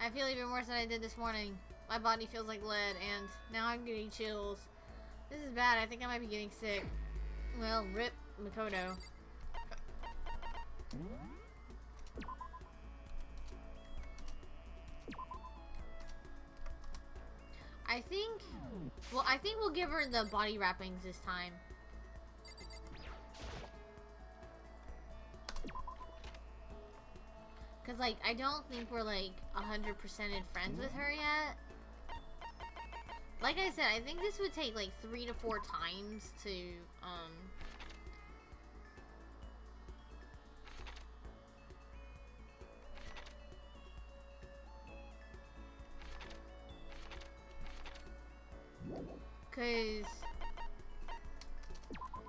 I feel even worse than I did this morning. My body feels like lead, and now I'm getting chills. This is bad. I think I might be getting sick. Well, rip Makoto. I think we'll give her the body wrappings this time. Cause like, I don't think we're like 100%ed friends with her yet. Like I said, I think this would take like 3 to 4 times to, cause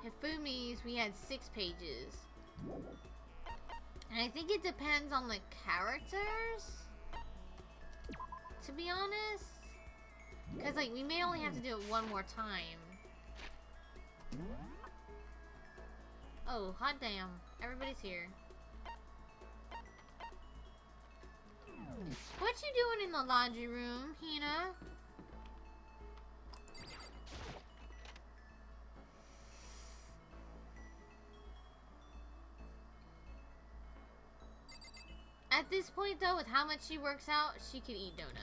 Hifumi's, we had 6 pages. And I think it depends on the characters, to be honest. Because, like, we may only have to do it one more time. Oh, hot damn. Everybody's here. What you doing in the laundry room, Hina? At this point, though, with how much she works out, she could eat donuts.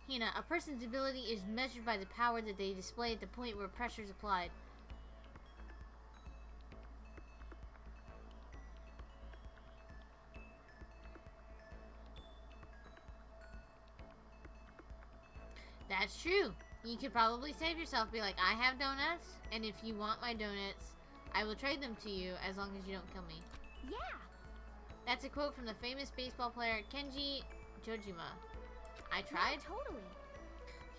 Hina, a person's ability is measured by the power that they display at the point where pressure is applied. That's true. You could probably save yourself, be like, I have donuts, and if you want my donuts, I will trade them to you as long as you don't kill me. Yeah. That's a quote from the famous baseball player Kenji Jojima. I tried? Yeah, totally.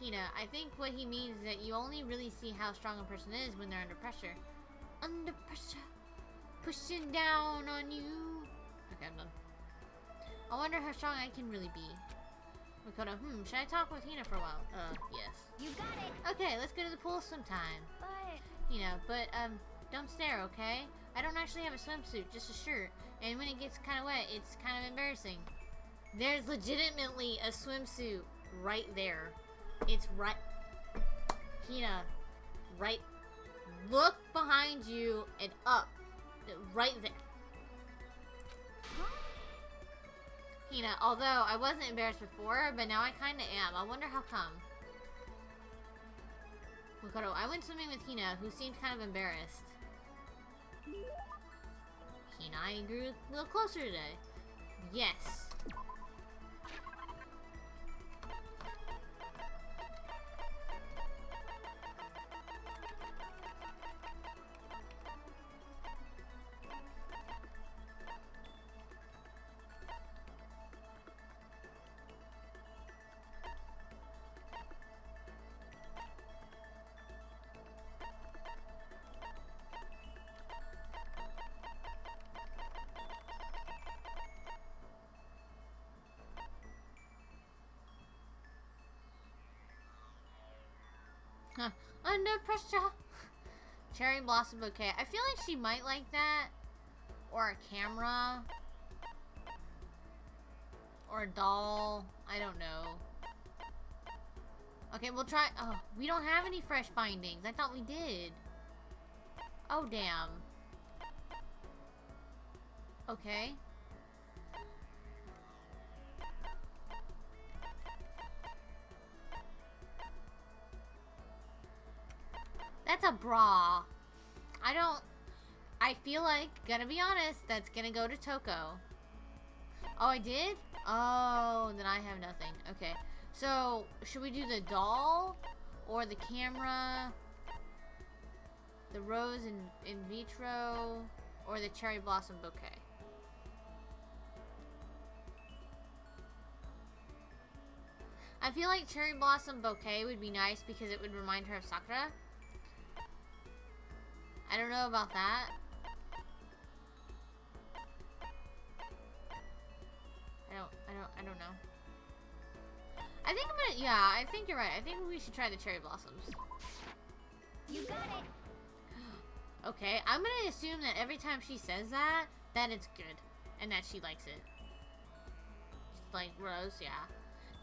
Hina, I think what he means is that you only really see how strong a person is when they're under pressure. Under pressure. Pushing down on you. Okay, I'm done. I wonder how strong I can really be. Makoto, should I talk with Hina for a while? Yes. You got it. Okay, let's go to the pool sometime. But Don't stare, okay? I don't actually have a swimsuit, just a shirt. And when it gets kind of wet, it's kind of embarrassing. There's legitimately a swimsuit right there. It's right... Hina, right... Look behind you and up. Right there. Hina, although I wasn't embarrassed before, but now I kind of am. I wonder how come. Makoto, I went swimming with Hina, who seemed kind of embarrassed. Hina, I grew a little closer today. Yes. Under pressure. Cherry blossom bouquet. I feel like she might like that. Or a camera. Or a doll. I don't know. Okay, we'll try. Oh, we don't have any fresh bindings. I thought we did. Oh, damn. Okay. That's a bra. I feel like, gonna be honest, that's gonna go to Toko. Oh, I did? Oh, then I have nothing. Okay. So, should we do the doll? Or the camera? The rose in vitro? Or the cherry blossom bouquet? I feel like cherry blossom bouquet would be nice because it would remind her of Sakura. I don't know about that. I don't know. I think I'm gonna, yeah, I think you're right. I think we should try the cherry blossoms. you got it. Okay, I'm gonna assume that every time she says that it's good. And that she likes it. Like, Rose, yeah.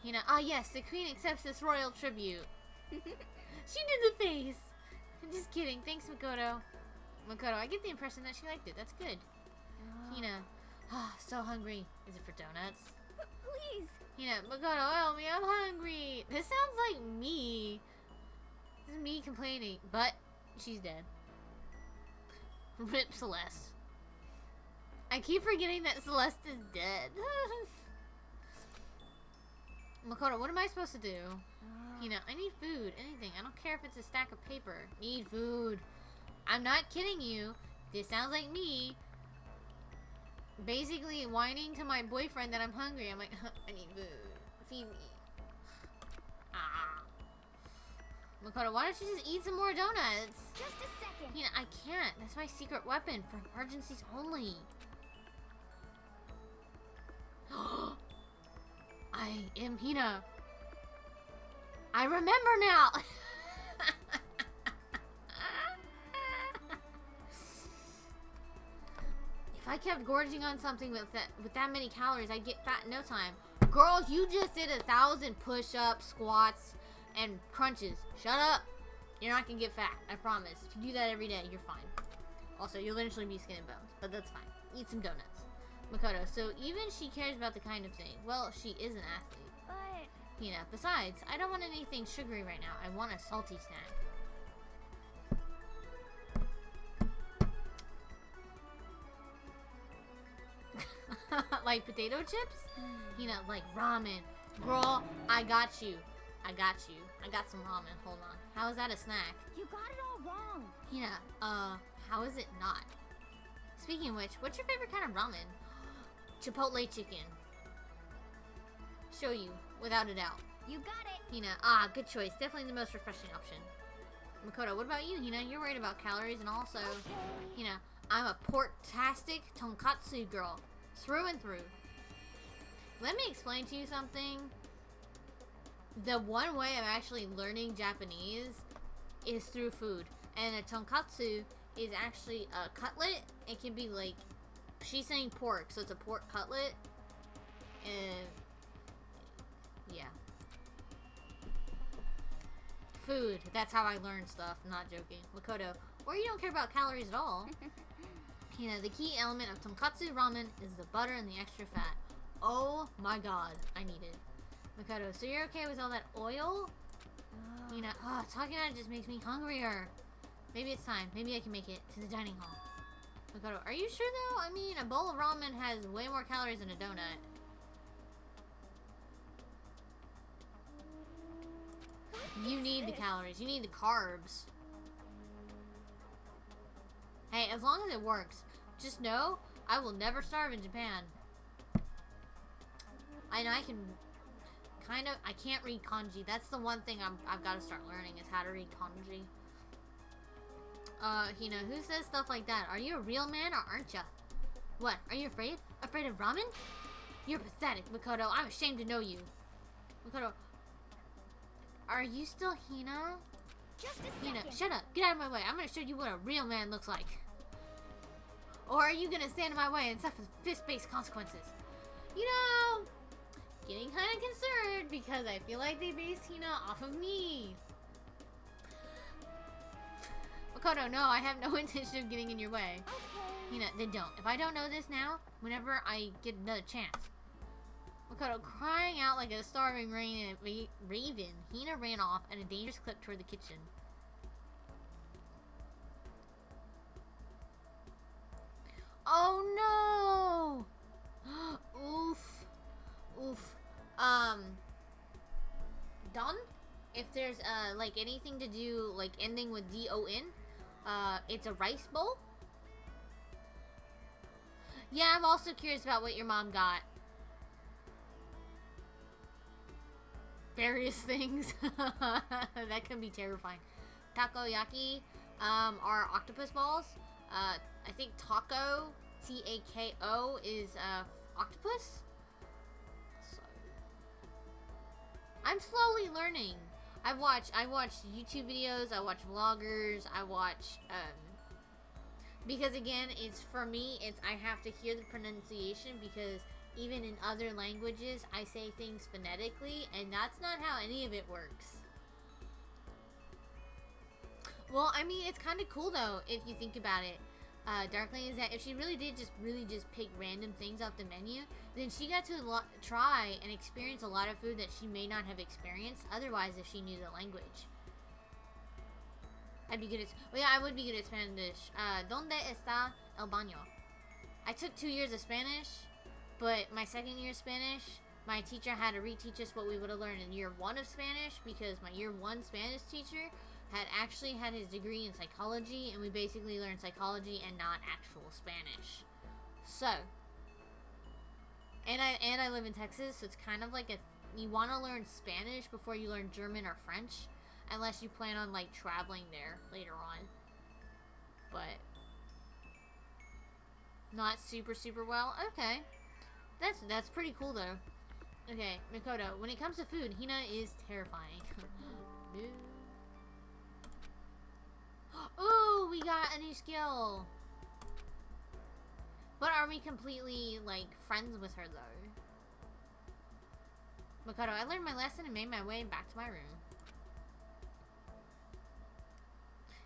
Oh yes, the queen accepts this royal tribute. She did the face. I'm just kidding. Thanks, Makoto. Makoto, I get the impression that she liked it. That's good. So hungry. Is it for donuts? Please. Makoto, help me. I'm hungry. This sounds like me. This is me complaining. But she's dead. Rip Celeste. I keep forgetting that Celeste is dead. Makoto, what am I supposed to do? I need food. Anything. I don't care if it's a stack of paper. Need food. I'm not kidding you. This sounds like me basically whining to my boyfriend that I'm hungry. I'm like, I need food. Feed me. Makoto, why don't you just eat some more donuts? Just a second. I can't. That's my secret weapon for emergencies only. I am Hina. I remember now. If I kept gorging on something with that many calories, I'd get fat in no time. Girl, you just did 1,000 push-ups, squats, and crunches. Shut up. You're not gonna get fat. I promise. If you do that every day, you're fine. Also, you'll eventually be skin and bones, but that's fine. Eat some donuts. Makoto, so even she cares about the kind of thing. Well, she is an athlete. But... Besides, I don't want anything sugary right now. I want a salty snack. Like potato chips? Like ramen. Girl, I got you. I got some ramen. Hold on. How is that a snack? You got it all wrong. How is it not? Speaking of which, what's your favorite kind of ramen? Chipotle chicken. Show you, without a doubt. You got it. Good choice. Definitely the most refreshing option. Makoto, what about you, You're worried about calories and also, I'm a pork-tastic tonkatsu girl. Through and through. Let me explain to you something. The one way I'm actually learning Japanese is through food. And a tonkatsu is actually a cutlet. It can be like, she's saying pork, so it's a pork cutlet. And yeah. Food. That's how I learn stuff. I'm not joking. Makoto, or you don't care about calories at all. The key element of tonkatsu ramen is the butter and the extra fat. Oh my god, I need it. Makoto, so you're okay with all that oil? Talking about it just makes me hungrier. Maybe it's time. Maybe I can make it to the dining hall. Makoto, are you sure though? A bowl of ramen has way more calories than a donut. You need the calories. You need the carbs. Hey, as long as it works, just know I will never starve in Japan. I can I can't read kanji. That's the one thing I've got to start learning is how to read kanji. Who says stuff like that? Are you a real man or aren't ya? What? Are you afraid? Afraid of ramen? You're pathetic, Makoto. I'm ashamed to know you. Makoto, are you still Hina? Just a second. Shut up. Get out of my way. I'm gonna show you what a real man looks like. Or are you gonna stand in my way and suffer fist-based consequences? Getting kind of concerned because I feel like they based Hina off of me. Makoto, no, I have no intention of getting in your way. Okay. Then don't. If I don't know this now, whenever I get another chance. Makoto, crying out like a starving raven, Hina ran off at a dangerous clip toward the kitchen. Oh no! Oof. Oof. Don? If there's, like anything to do, like ending with D-O-N, it's a rice bowl? Yeah, I'm also curious about what your mom got. Various things. That can be terrifying. Takoyaki, are octopus balls. I think taco, T-A-K-O, is, octopus? So, I'm slowly learning. I watch YouTube videos, I watch vloggers, I watch, because again, it's, for me, it's, I have to hear the pronunciation because even in other languages, I say things phonetically, and that's not how any of it works. Well, I mean, it's kind of cool though if you think about it. Darkling is that if she really did just pick random things off the menu, then she got to try and experience a lot of food that she may not have experienced otherwise if she knew the language. I'd be good at. Well, yeah, I would be good at Spanish. ¿Dónde está el baño? I took 2 years of Spanish, but my second year of Spanish, my teacher had to reteach us what we would have learned in year 1 of Spanish because my year 1 Spanish teacher had actually had his degree in psychology, and we basically learned psychology and not actual Spanish. So, and I live in Texas, so it's kind of like you want to learn Spanish before you learn German or French, unless you plan on like traveling there later on. But not super well. Okay, that's pretty cool though. Okay, Mikoto, when it comes to food, Hina is terrifying. Ooh, we got a new skill. But are we completely, like, friends with her, though? Mikoto, I learned my lesson and made my way back to my room.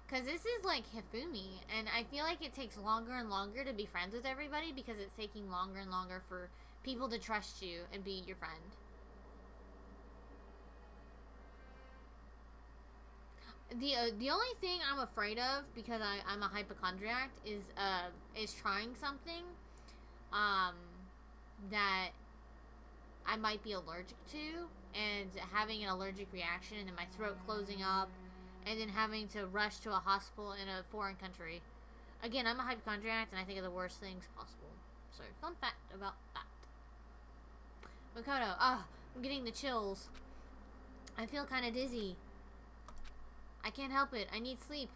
Because this is, like, Hifumi, and I feel like it takes longer and longer to be friends with everybody because it's taking longer and longer for people to trust you and be your friend. The only thing I'm afraid of, because I'm a hypochondriac, is trying something that I might be allergic to, and having an allergic reaction, and then my throat closing up, and then having to rush to a hospital in a foreign country. Again, I'm a hypochondriac, and I think of the worst things possible. So, fun fact about that. Mikoto, I'm getting the chills. I feel kind of dizzy. I can't help it. I need sleep.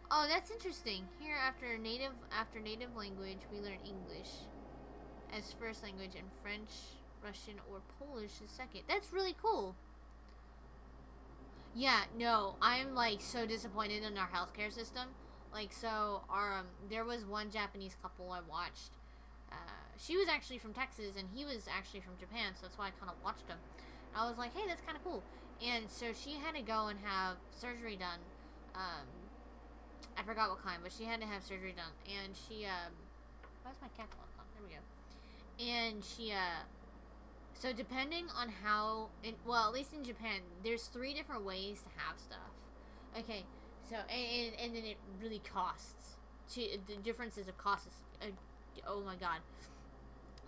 Oh, that's interesting. Here, after native language, we learn English as first language, and French, Russian, or Polish as second. That's really cool. Yeah, no, I'm like so disappointed in our healthcare system. Like, so our there was one Japanese couple I watched. She was actually from Texas, and he was actually from Japan, so that's why I kind of watched him. I was like, hey, that's kind of cool. And so she had to go and have surgery done. I forgot what kind, but she had to have surgery done. And she, why's my cat clock on? There we go. And she, so depending on how, well, at least in Japan, there's 3 different ways to have stuff. Okay, so, and then it really costs. The differences of cost is, oh my god.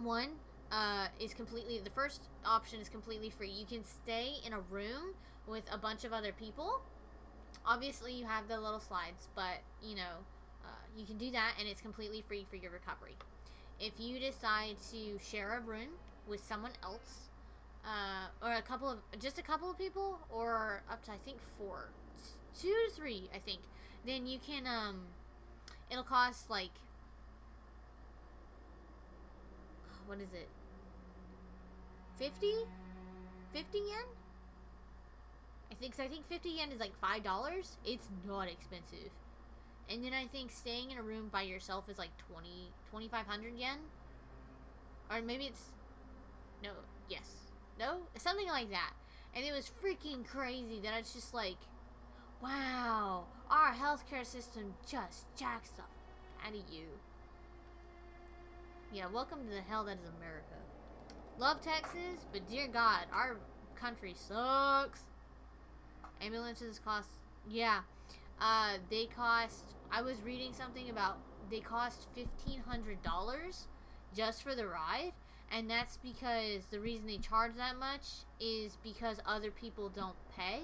One is completely, the first option is completely free. You can stay in a room with a bunch of other people. Obviously, you have the little slides, but, you know, you can do that, and it's completely free for your recovery. If you decide to share a room with someone else, or just a couple of people, or up to, I think, 4, 2 to 3, I think, then you can, it'll cost, like, what is it? 50? 50 yen? I think 50 yen is like $5. It's not expensive. And then I think staying in a room by yourself is like 2,500 yen. Or maybe it's, no, yes. No? Something like that. And it was freaking crazy that it's just like, wow, our healthcare system just jacks stuff out of you. Yeah, welcome to the hell that is America. Love Texas, but dear God, our country sucks. Ambulances cost, yeah, they cost, I was reading something about, they cost $1,500 just for the ride, and that's because the reason they charge that much is because other people don't pay.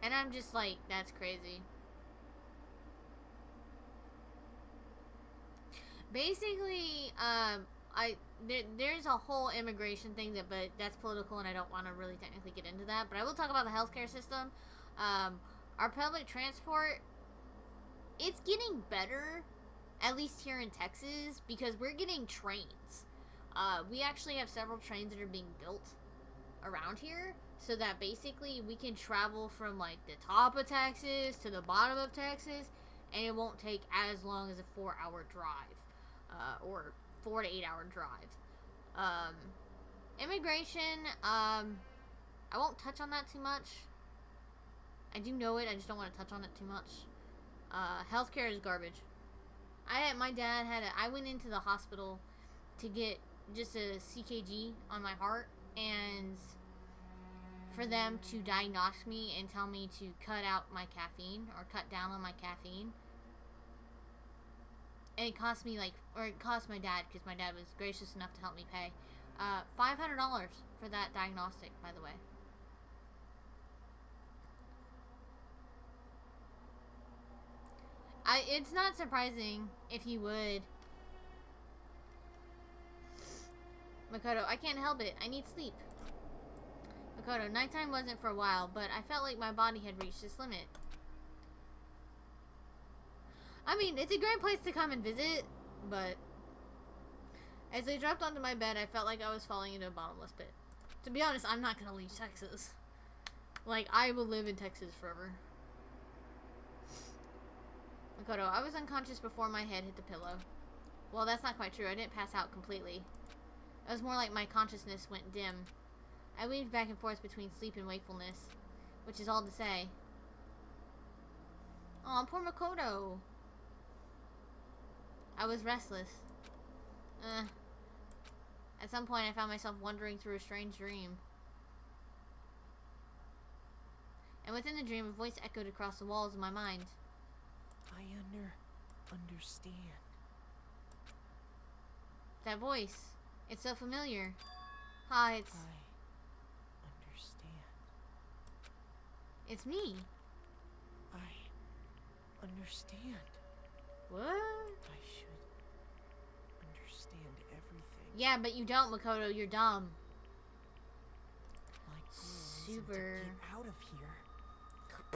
And I'm just like, that's crazy. Basically, there's a whole immigration thing but that's political, and I don't want to really technically get into that. But I will talk about the healthcare system. Our public transport, it's getting better, at least here in Texas, because we're getting trains. We actually have several trains that are being built around here so that basically we can travel from like the top of Texas to the bottom of Texas, and it won't take as long as a 4-hour drive, or 4 to 8 hour drive. Immigration, I won't touch on that too much. I do know it, I just don't want to touch on it too much. Healthcare is garbage. My dad I went into the hospital to get just a CKG on my heart, and for them to diagnose me and tell me to cut out my caffeine, or cut down on my caffeine. And it cost me it cost my dad, because my dad was gracious enough to help me pay, $500 for that diagnostic, by the way. It's not surprising if you would. Makoto, I can't help it. I need sleep. Makoto, nighttime wasn't for a while, but I felt like my body had reached its limit. I mean, it's a great place to come and visit, but as I dropped onto my bed, I felt like I was falling into a bottomless pit. To be honest, I'm not gonna leave Texas. Like, I will live in Texas forever. Makoto, I was unconscious before my head hit the pillow. Well, that's not quite true. I didn't pass out completely. It was more like my consciousness went dim. I weaved back and forth between sleep and wakefulness, which is all to say. Aw, poor Makoto. I was restless. At some point, I found myself wandering through a strange dream. And within the dream, a voice echoed across the walls of my mind. I understand. That voice. It's so familiar. Hi, it's... I understand. It's me. I understand. What? I should understand everything. Yeah, but you don't, Makoto. You're dumb. My goal Super. isn't to get out of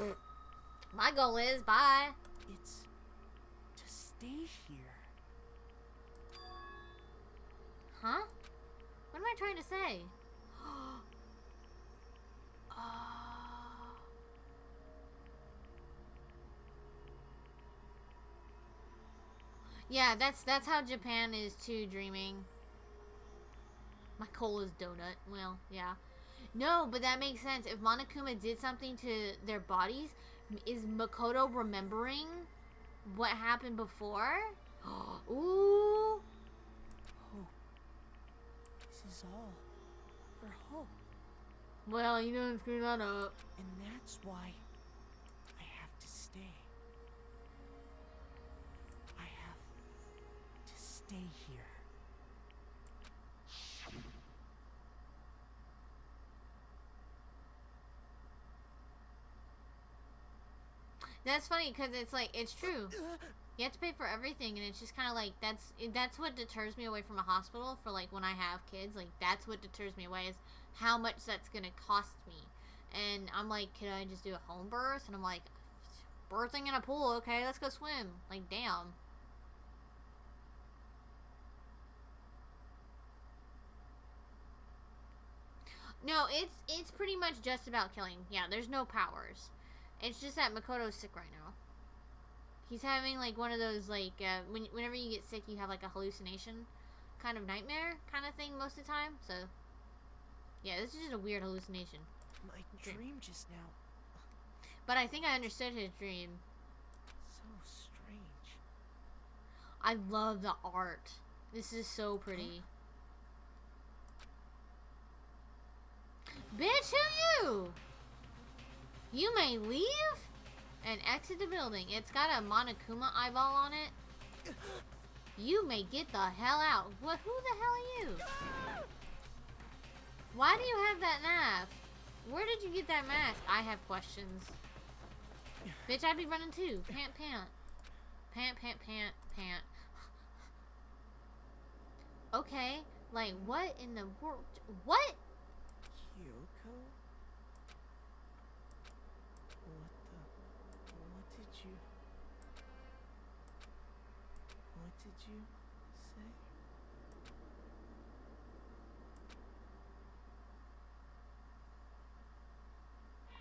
here. My goal is, bye. It's to stay here. Huh? What am I trying to say? Yeah, that's how Japan is too, dreaming. My goal is donut. Well, yeah. No, but that makes sense. If Monokuma did something to their bodies, is Makoto remembering what happened before? Ooh. Hope. This is all for hope. Well, you don't screw that up. And that's why I have to stay. I have to stay here. That's funny, because it's like, it's true. You have to pay for everything, and it's just kind of like, that's what deters me away from a hospital for, like, when I have kids. Like, that's what deters me away, is how much that's going to cost me. And I'm like, can I just do a home birth? And I'm like, birthing in a pool, okay, let's go swim. Like, damn. No, it's pretty much just about killing. Yeah, there's no powers. It's just that Makoto's sick right now. He's having, like, one of those, like, whenever you get sick, you have, like, a hallucination kind of nightmare kind of thing most of the time. So, yeah, this is just a weird hallucination. My dream just now. But I think I understood his dream. So strange. I love the art. This is so pretty. Bitch, who you? You may leave and exit the building. It's got a Monokuma eyeball on it. You may get the hell out. What? Who the hell are you? Why do you have that knife? Where did you get that mask? I have questions. Bitch, I'd be running too. Pant, pant. Pant, pant, pant, pant. Okay, like, what in the world? What? Kyoko? What did you say?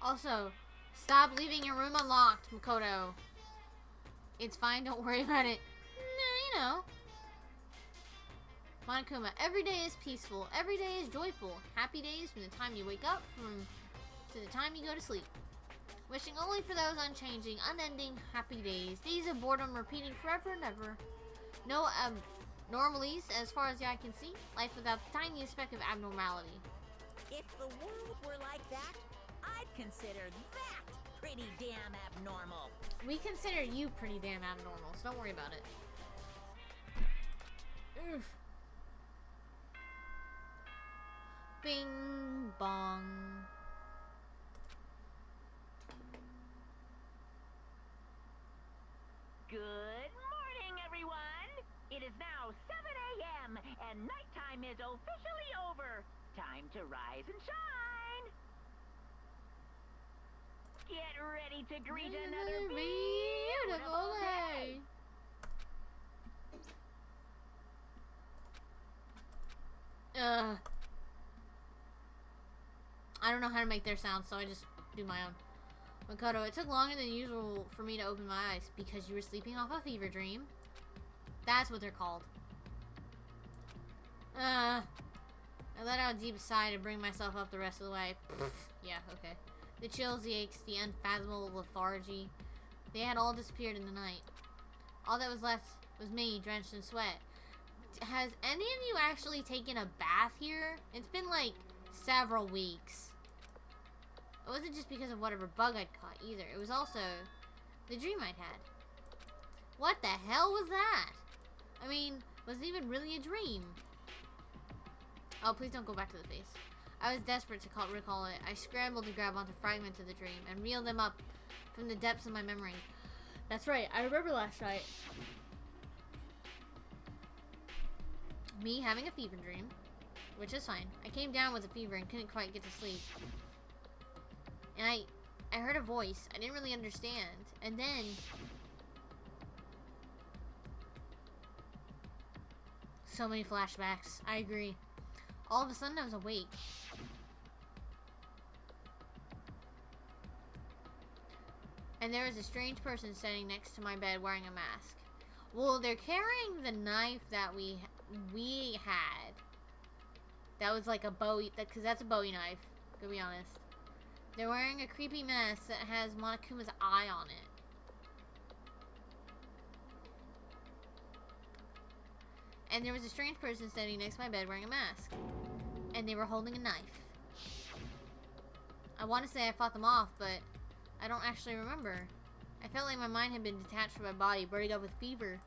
Also, stop leaving your room unlocked, Makoto. It's fine, don't worry about it. Nah, you know. Monokuma, every day is peaceful. Every day is joyful. Happy days from the time you wake up to the time you go to sleep. Wishing only for those unchanging, unending, happy days. Days of boredom repeating forever and ever. No abnormalities as far as the eye can see. Life without the tiniest speck of abnormality. If the world were like that, I'd consider that pretty damn abnormal. We consider you pretty damn abnormal, so don't worry about it. Oof. Bing bong. Good morning, everyone! It is now 7 a.m. and nighttime is officially over. Time to rise and shine! Get ready to greet another beautiful day! I don't know how to make their sound, so I just do my own. Makoto, it took longer than usual for me to open my eyes because you were sleeping off a fever dream. That's what they're called. I let out a deep sigh to bring myself up the rest of the way. Yeah, okay. The chills, the aches, the unfathomable lethargy, they had all disappeared in the night. All that was left was me, drenched in sweat. Has any of you actually taken a bath here? It's been like several weeks. It wasn't just because of whatever bug I'd caught either. It was also the dream I'd had. What the hell was that? I mean, was it even really a dream? Oh, please don't go back to the face. I was desperate to recall it. I scrambled to grab onto fragments of the dream and reel them up from the depths of my memory. That's right, I remember last night. Me having a fever dream, which is fine. I came down with a fever and couldn't quite get to sleep. And I heard a voice. I didn't really understand. And then so many flashbacks. I agree. All of a sudden I was awake. And there was a strange person standing next to my bed wearing a mask. Well, they're carrying the knife that we had. That was like a Bowie, because that's a Bowie knife, to be honest. They're wearing a creepy mask that has Monokuma's eye on it. And there was a strange person standing next to my bed wearing a mask. And they were holding a knife. I want to say I fought them off, but I don't actually remember. I felt like my mind had been detached from my body, burning up with fever.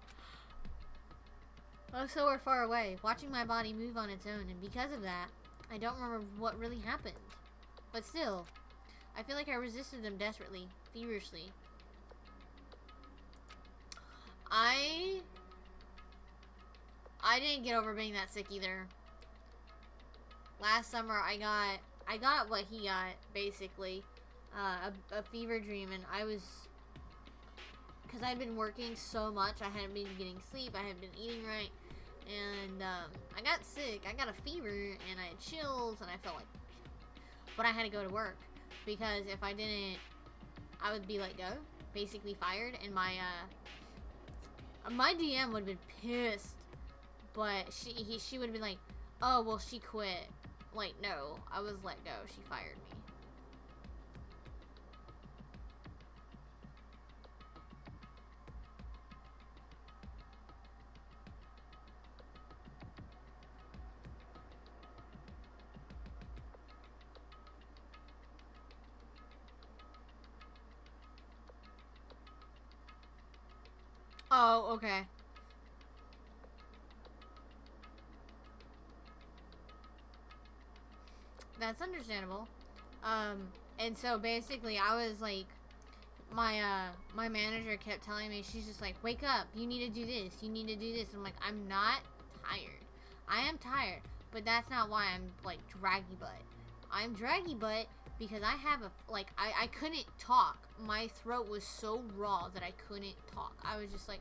I was so far away, watching my body move on its own, and because of that, I don't remember what really happened. But still, I feel like I resisted them desperately, feverishly. I didn't get over being that sick either. Last summer, I got what he got, basically. A fever dream, and I was, because I'd been working so much, I hadn't been getting sleep, I hadn't been eating right, and I got sick, I got a fever, and I had chills, and I felt like, but I had to go to work, because if I didn't, I would be let go, basically fired, and my DM would have been pissed, but she would have been like, oh, well, she quit. Like, no, I was let go, she fired me. Oh, okay. That's understandable. And so basically I was like, my manager kept telling me, she's just like, wake up, you need to do this, you need to do this. I'm like, I'm not tired. I am tired, but that's not why I'm like draggy butt. I'm draggy butt because I have I couldn't talk. My throat was so raw that I couldn't talk. I was just like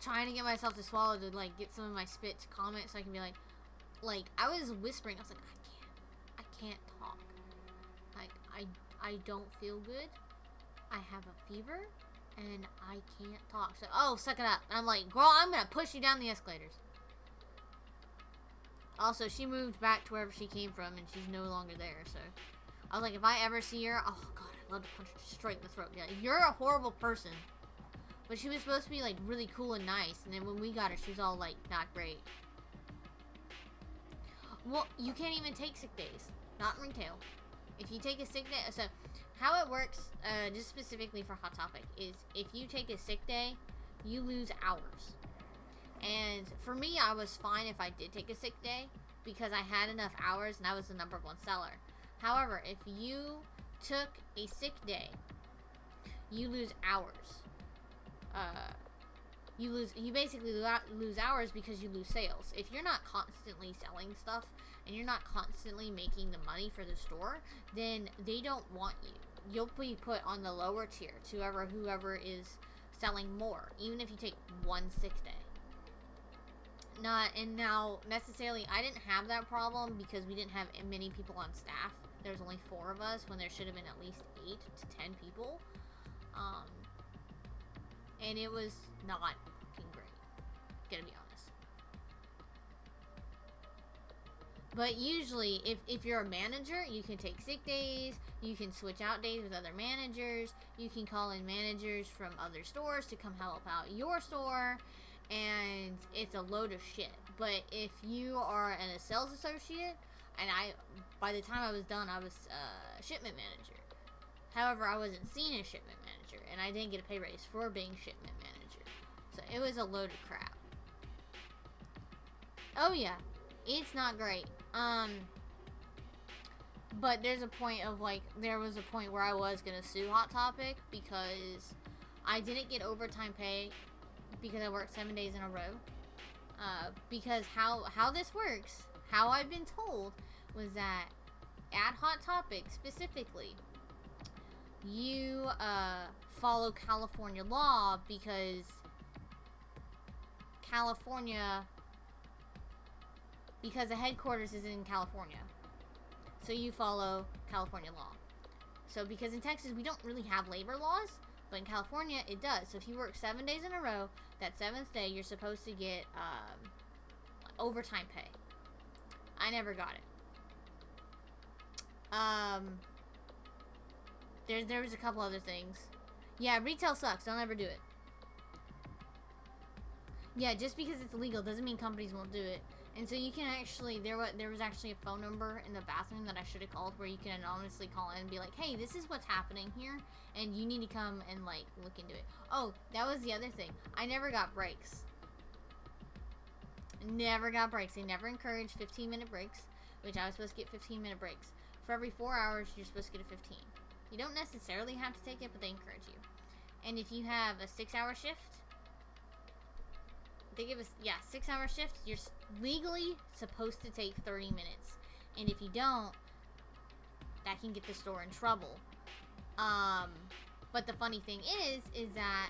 trying to get myself to swallow to like get some of my spit to calm it so I can be like I was whispering. I was like, I can't talk. Like, I don't feel good. I have a fever. And I can't talk. So, oh, suck it up. And I'm like, girl, I'm gonna push you down the escalators. Also, she moved back to wherever she came from, and she's no longer there, so. I was like, if I ever see her, oh god, I'd love to punch her straight in the throat. Yeah, you're a horrible person. But she was supposed to be, like, really cool and nice, and then when we got her, she was all, like, not great. Well, you can't even take sick days. Not in retail. If you take a sick day, so how it works, just specifically for Hot Topic, is if you take a sick day, you lose hours. And for me, I was fine if I did take a sick day, because I had enough hours and I was the #1 seller. However, if you took a sick day, you lose hours. You basically lose hours because you lose sales. If you're not constantly selling stuff and you're not constantly making the money for the store, then they don't want you. You'll be put on the lower tier to whoever is selling more, even if you take one sick day. Now necessarily I didn't have that problem because we didn't have many people on staff. There's only 4 of us when there should have been at least 8 to 10 people. And it was not fucking great, gonna be honest. But usually, if you're a manager, you can take sick days, you can switch out days with other managers, you can call in managers from other stores to come help out your store, and it's a load of shit. But if you are a sales associate, and by the time I was done, I was a shipment manager. However, I wasn't seen as shipment manager, and I didn't get a pay raise for being shipment manager. So it was a load of crap. Oh yeah, it's not great. But there's a point of there was a point where I was gonna sue Hot Topic because I didn't get overtime pay because I worked 7 days in a row. Because how this works, how I've been told, was that at Hot Topic specifically, you follow California law because the headquarters is in California. So you follow California law. So because in Texas we don't really have labor laws, but in California it does. So if you work 7 days in a row, that 7th day you're supposed to get overtime pay. I never got it. There was a couple other things. Yeah, retail sucks. Don't ever do it. Yeah, just because it's illegal doesn't mean companies won't do it. And so you can actually, there was actually a phone number in the bathroom that I should have called where you can anonymously call in and be like, hey, this is what's happening here, and you need to come and look into it. Oh, that was the other thing. I never got breaks. Never got breaks. They never encouraged 15-minute breaks, which I was supposed to get 15-minute breaks. For every 4 hours, you're supposed to get a 15. You don't necessarily have to take it, but they encourage you. And if you have a 6-hour shift, they give us, 6-hour shifts, you're legally supposed to take 30 minutes. And if you don't, that can get the store in trouble. But the funny thing is that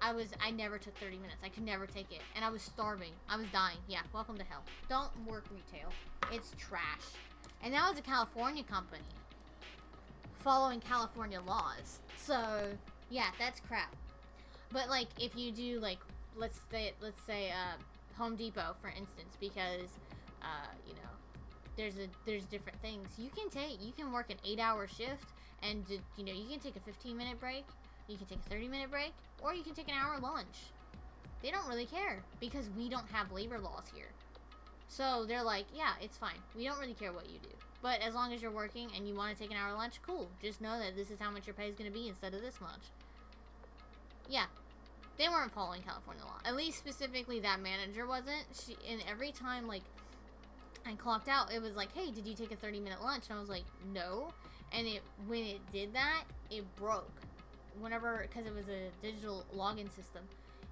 I never took 30 minutes. I could never take it. And I was starving. I was dying. Yeah, welcome to hell. Don't work retail. It's trash. And that was a California company following California laws. So, yeah, that's crap. But, if you do, let's say Home Depot, for instance, because, there's different things. You can work an 8-hour shift, and, you can take a 15-minute break, you can take a 30-minute break, or you can take an hour lunch. They don't really care, because we don't have labor laws here. So they're like, yeah, it's fine. We don't really care what you do. But as long as you're working and you want to take an hour lunch, cool. Just know that this is how much your pay is going to be instead of this much. Yeah. They weren't following California law. At least specifically that manager wasn't. And every time, I clocked out, it was like, hey, did you take a 30-minute lunch? And I was like, no. And when it did that, it broke. Because it was a digital login system,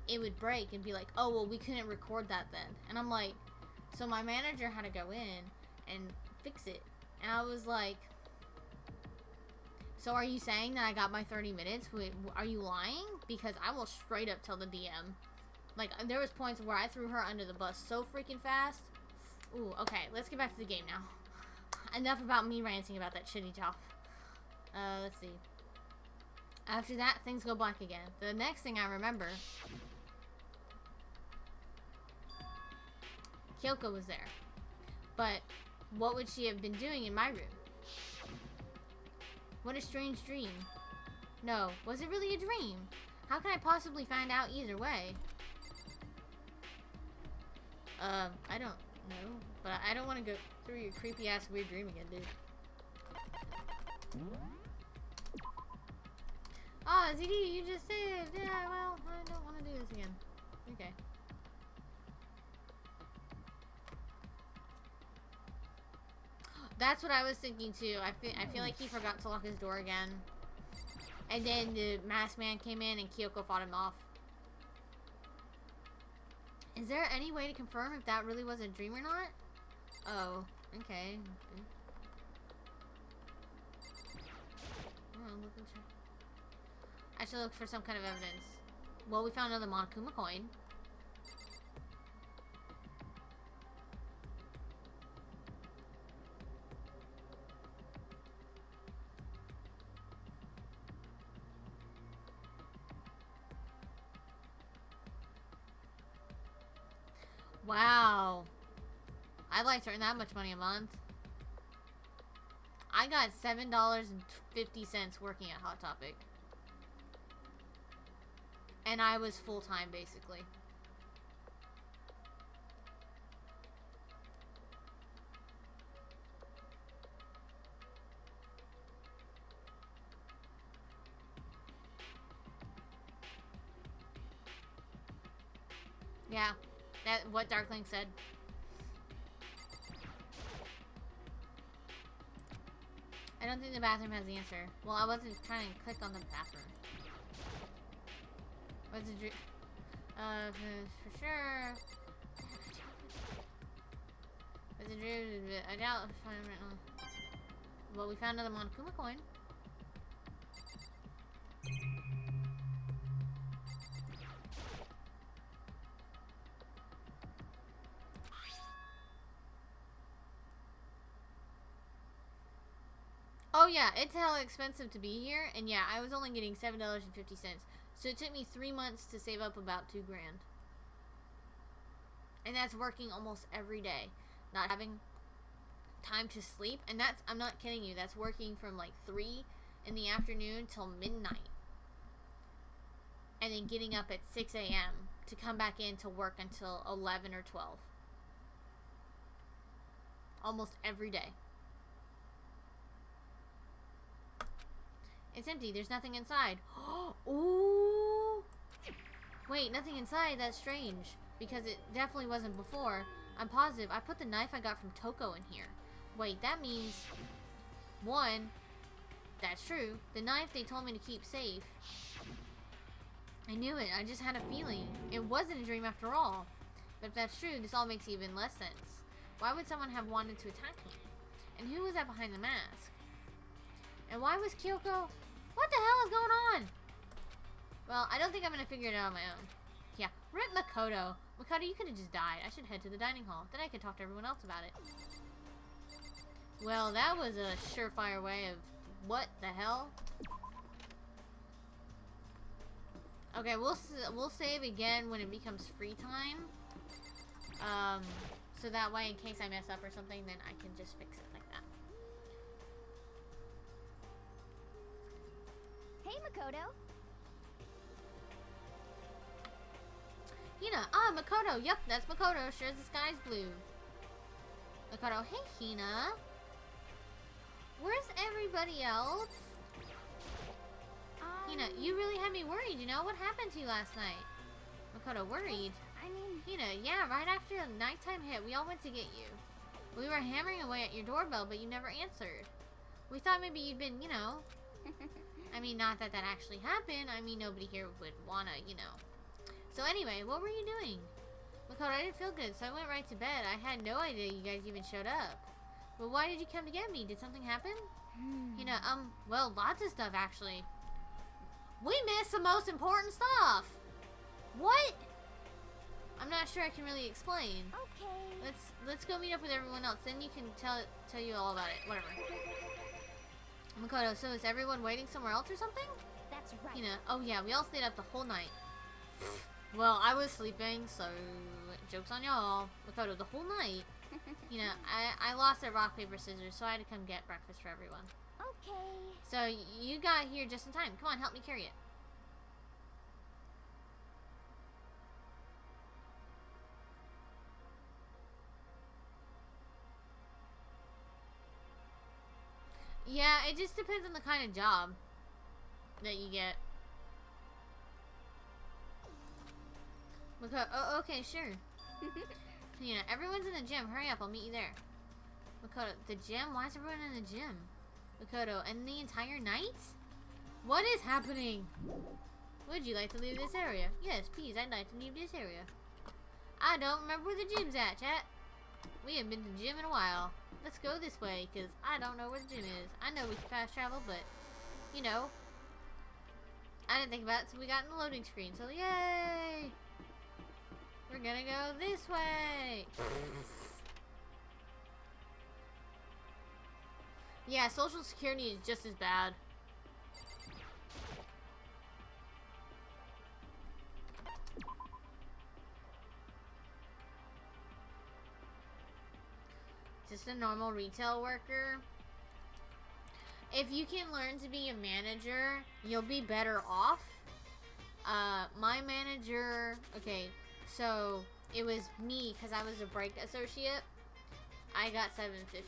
it would break and be like, oh, well, we couldn't record that then. And I'm like, so my manager had to go in and fix it. And I was like, so are you saying that I got my 30 minutes? Are you lying? Because I will straight up tell the DM. There was points where I threw her under the bus so freaking fast. Ooh, okay, let's get back to the game now. Enough about me ranting about that shitty job. Let's see. After that, things go black again. The next thing I remember, Kyoko was there. But what would she have been doing in my room? What a strange dream. No, was it really a dream? How can I possibly find out either way? I don't know. But I don't want to go through your creepy ass weird dream again, dude. Oh, ZD, you just saved. Yeah, well, I don't want to do this again. Okay. That's what I was thinking too. I feel like he forgot to lock his door again. And then the masked man came in and Kyoko fought him off. Is there any way to confirm if that really was a dream or not? Oh, okay. I should look for some kind of evidence. Well, we found another Monokuma coin. Wow. I'd like to earn that much money a month. I got $7.50 working at Hot Topic. And I was full-time, basically. Yeah, that's what Darkling said. I don't think the bathroom has the answer. Well, I wasn't trying to click on the bathroom. What's the dream? For sure. What's the dream? I doubt if I'm right now. Well, we found another Monokuma coin. Oh yeah, it's hella expensive to be here, and yeah, I was only getting $7.50. So it took me 3 months to save up about $2 grand. And that's working almost every day. Not having time to sleep. And that's, I'm not kidding you, that's working from like 3 in the afternoon till midnight. And then getting up at 6 a.m. to come back in to work until 11 or 12. Almost every day. It's empty. There's nothing inside. Ooh. Wait, nothing inside? That's strange. Because it definitely wasn't before. I'm positive. I put the knife I got from Toko in here. Wait, that means... One, that's true. The knife they told me to keep safe. I knew it. I just had a feeling. It wasn't a dream after all. But if that's true, this all makes even less sense. Why would someone have wanted to attack me? And who was that behind the mask? And why was Kyoko... What the hell is going on? Well, I don't think I'm going to figure it out on my own. Yeah, rip Makoto. Makoto, you could have just died. I should head to the dining hall. Then I could talk to everyone else about it. Well, that was a surefire way of... What the hell? Okay, we'll save again when it becomes free time. So that way, in case I mess up or something, then I can just fix it like that. Hey, Makoto. Hina. Ah, Makoto. Yep, that's Makoto. Sure as the sky's blue. Makoto. Hey, Hina. Where's everybody else? Hina, you really had me worried, you know? What happened to you last night? Makoto, worried? I mean... Hina, yeah, right after nighttime hit, we all went to get you. We were hammering away at your doorbell, but you never answered. We thought maybe you'd been, you know... I mean, not that that actually happened. I mean, nobody here would wanna, you know. So anyway, what were you doing? Makoto, I didn't feel good, so I went right to bed. I had no idea you guys even showed up. Well, why did you come to get me? Did something happen? Hina, well, lots of stuff, actually. We missed the most important stuff! What? I'm not sure I can really explain. Okay. Let's go meet up with everyone else. Then you can tell you all about it. Whatever. Makoto, so is everyone waiting somewhere else or something? That's right. Hina, oh yeah, we all stayed up the whole night. Well, I was sleeping, so joke's on y'all. Makoto, the whole night. I lost at rock, paper, scissors, so I had to come get breakfast for everyone. Okay. So you got here just in time. Come on, help me carry it. Yeah, it just depends on the kind of job that you get. Makoto, oh, okay, sure. Everyone's in the gym. Hurry up, I'll meet you there. Makoto, the gym? Why is everyone in the gym? Makoto, and the entire night? What is happening? Would you like to leave this area? Yes, please, I'd like to leave this area. I don't remember where the gym's at, chat. We haven't been to the gym in a while. Let's go this way, because I don't know where the gym is. I know we can fast travel, but, I didn't think about it until we got in the loading screen, so yay! We're gonna go this way! Yeah, Social Security is just as bad. Just a normal retail worker. If you can learn to be a manager, you'll be better off. My manager, okay, so it was me because I was a break associate. I got $7.50.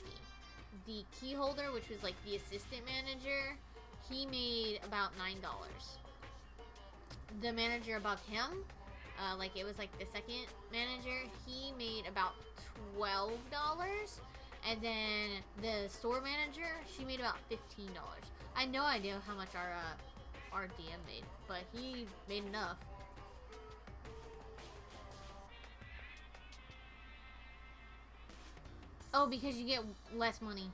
The key holder, which was like the assistant manager, he made about $9. The manager above him, like it was like the second manager, he made about $12. And then the store manager, she made about $15. I had no idea how much our DM made, but he made enough. Oh, because you get less money.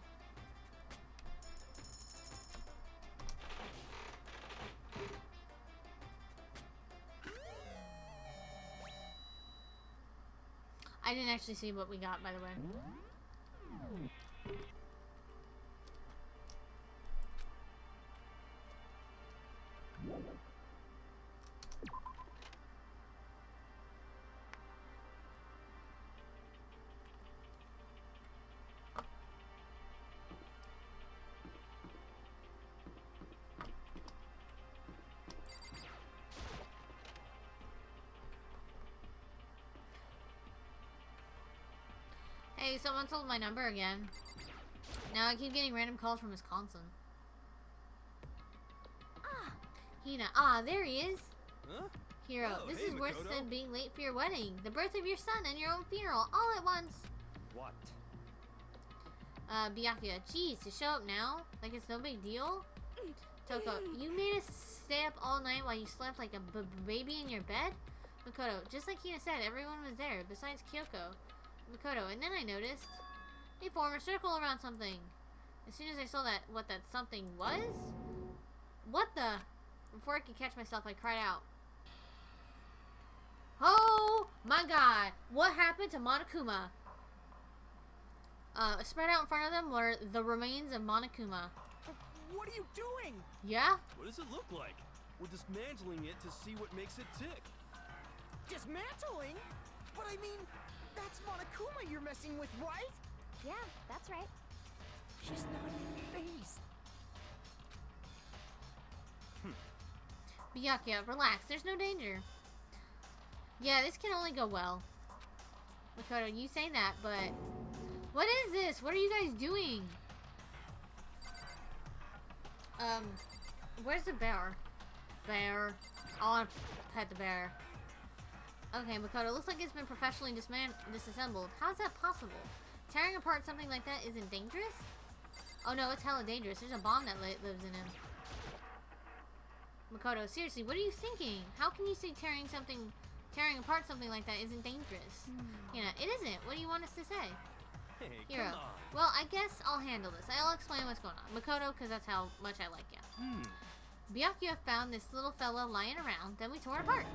I didn't actually see what we got, by the way. Hey, someone told my number again. Now I keep getting random calls from Wisconsin. Hina, there he is. Huh? Hero, Oh, this hey, is worse Makoto. than being late for your wedding. The birth of your son and your own funeral, all at once. What? Byakuya, geez, to show up now? Like it's no big deal? Toko, you made us stay up all night while you slept like a baby in your bed? Makoto, just like Hina said, everyone was there, besides Kyoko. Makoto, and then I noticed they formed a circle around something. As soon as I saw what that something was, what the? Before I could catch myself, I cried out. Oh my god, what happened to Monokuma? Spread out in front of them were the remains of Monokuma. What are you doing? Yeah? What does it look like? We're dismantling it to see what makes it tick. Dismantling? But I mean, that's Monokuma you're messing with, right? Yeah, that's right. She's not even phased. Byakuya, relax, there's no danger. Yeah, this can only go well. Makoto, you say that, but... What is this? What are you guys doing? Where's the bear? Bear. I want to pet the bear. Okay, Makoto, looks like it's been professionally disassembled. How is that possible? Tearing apart something like that isn't dangerous? Oh no, it's hella dangerous. There's a bomb that lives in him. Makoto, seriously, what are you thinking? How can you say tearing apart something like that isn't dangerous? It isn't. What do you want us to say? Hey, Hero. come on. Well, I guess I'll handle this. I'll explain what's going on. Makoto, because that's how much I like you. Byakuya found this little fella lying around, then we tore it apart.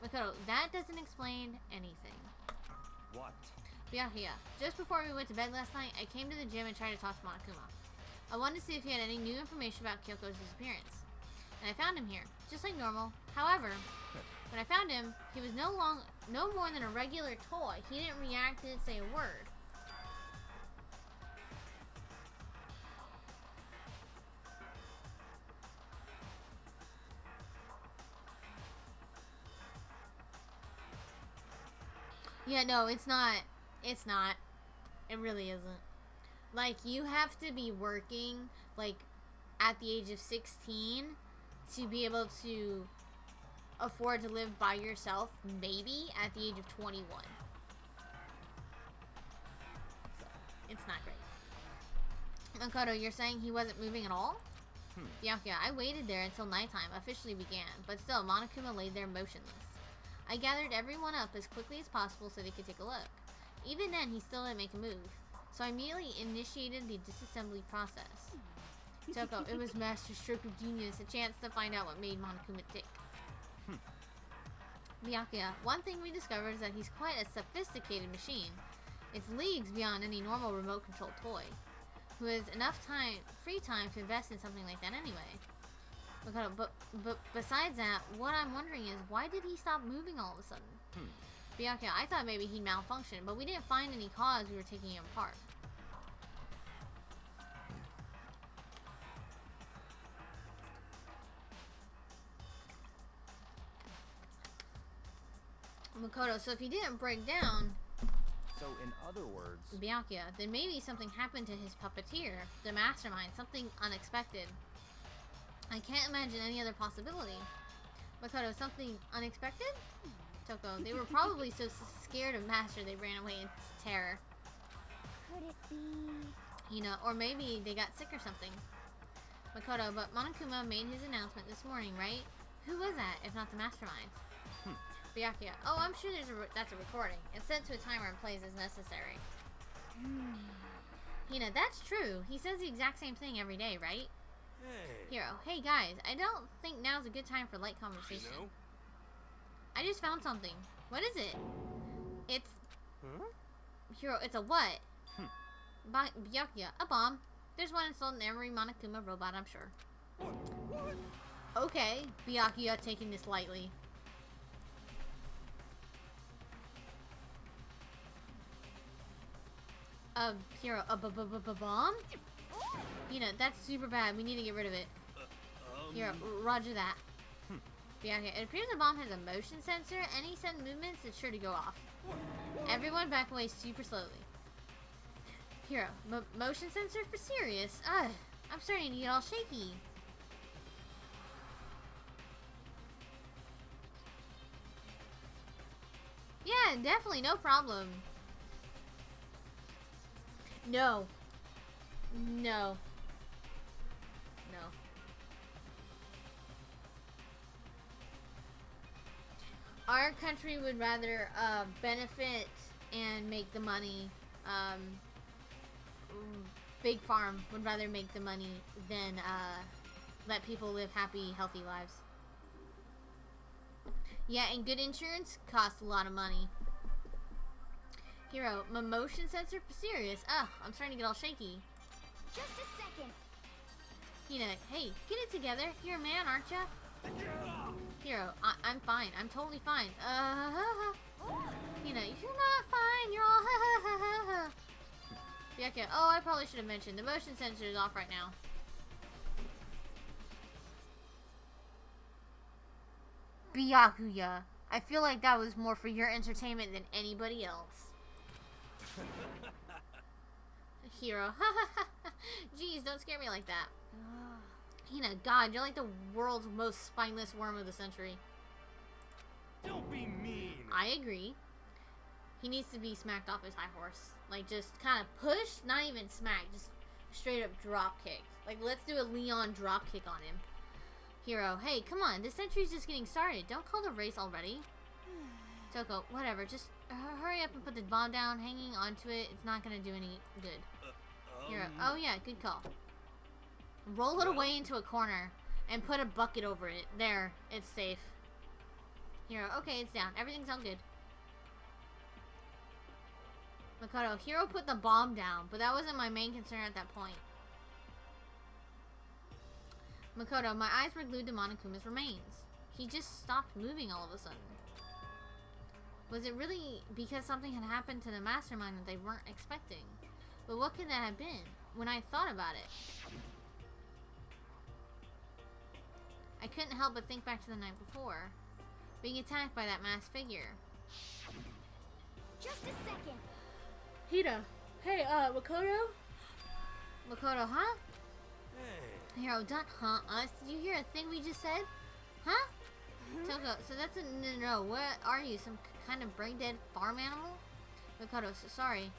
Makoto, that doesn't explain anything. What? Byakuya, just before we went to bed last night, I came to the gym and tried to talk to Monokuma. I wanted to see if he had any new information about Kyoko's disappearance. And I found him here, just like normal. However, when I found him, he was no more than a regular toy. He didn't react, didn't say a word. Yeah, no, it's not. It's not. It really isn't. Like, you have to be working, like, at the age of 16 to be able to afford to live by yourself, maybe, at the age of 21. So, it's not great. Makoto, you're saying he wasn't moving at all? Yeah, I waited there until nighttime officially began, but still, Monokuma lay there motionless. I gathered everyone up as quickly as possible so they could take a look. Even then, he still didn't make a move, so I immediately initiated the disassembly process. Toko, it was master stroke of genius, a chance to find out what made Monokuma tick. Byakuya, one thing we discovered is that he's quite a sophisticated machine. It's leagues beyond any normal remote-controlled toy, who has enough free time to invest in something like that anyway. But besides that, what I'm wondering is, why did he stop moving all of a sudden? Byakuya, I thought maybe he'd malfunctioned, but we didn't find any cause we were taking him apart. Makoto, so if he didn't break down... So, in other words... Byakuya, then maybe something happened to his puppeteer, the mastermind, something unexpected. I can't imagine any other possibility. Makoto, something unexpected? Toko, they were probably so scared of Master they ran away in terror. Could it be... You know, or maybe they got sick or something. Makoto, but Monokuma made his announcement this morning, right? Who was that, if not the mastermind? Byakuya, oh, I'm sure that's a recording. It's sent to a timer and plays as necessary. Hina, that's true. He says the exact same thing every day, right? Hey. Hiro, hey guys, I don't think now's a good time for light conversation. You know? I just found something. What is it? It's... Huh? Hiro, it's a what? Byakuya, a bomb. There's one installed in every Monokuma robot, I'm sure. What? Okay, Byakuya taking this lightly. Hiro, a bomb? You know, that's super bad. We need to get rid of it. Hiro, roger that. Byakuya, it appears the bomb has a motion sensor. Any sudden movements, it's sure to go off. Everyone back away super slowly. Hiro, motion sensor for serious? Ugh, I'm starting to get all shaky. Yeah, definitely, no problem. No. No. No. Our country would rather benefit and make the money. Big Farm would rather make the money than let people live happy, healthy lives. Yeah, and good insurance costs a lot of money. Hiro, my motion sensor for serious. Ugh, I'm starting to get all shaky. Just a second. Hina, hey, get it together. You're a man, aren't ya? Hiro, I'm fine. I'm totally fine. Hina, you're not fine. You're all Byakuya, oh, I probably should have mentioned. The motion sensor is off right now. Byakuya, I feel like that was more for your entertainment than anybody else. Hiro, jeez, don't scare me like that. Hina, God, you're like the world's most spineless worm of the century. Don't be mean. I agree. He needs to be smacked off his high horse. Like, just kind of pushed, not even smacked, just straight up drop kicked. Like, let's do a Leon drop kick on him. Hiro, hey, come on, this century's just getting started. Don't call the race already. Toko, whatever, just hurry up and put the bomb down. Hanging onto it, it's not gonna do any good. Hiro, oh yeah, good call. Roll it away into a corner and put a bucket over it. There, it's safe. Hiro, okay, it's down. Everything's all good. Makoto, Hiro put the bomb down, but that wasn't my main concern at that point. Makoto, my eyes were glued to Monokuma's remains. He just stopped moving all of a sudden. Was it really because something had happened to the mastermind that they weren't expecting? But what could that have been? When I thought about it, I couldn't help but think back to the night before, being attacked by that masked figure. Just a second. Hida. Hey, Makoto? Makoto, huh? Hey. Hero, don't huh us. Did you hear a thing we just said? Huh? Toko, so that's a no. What are you? Some kind of brain-dead farm animal? Makoto, so sorry.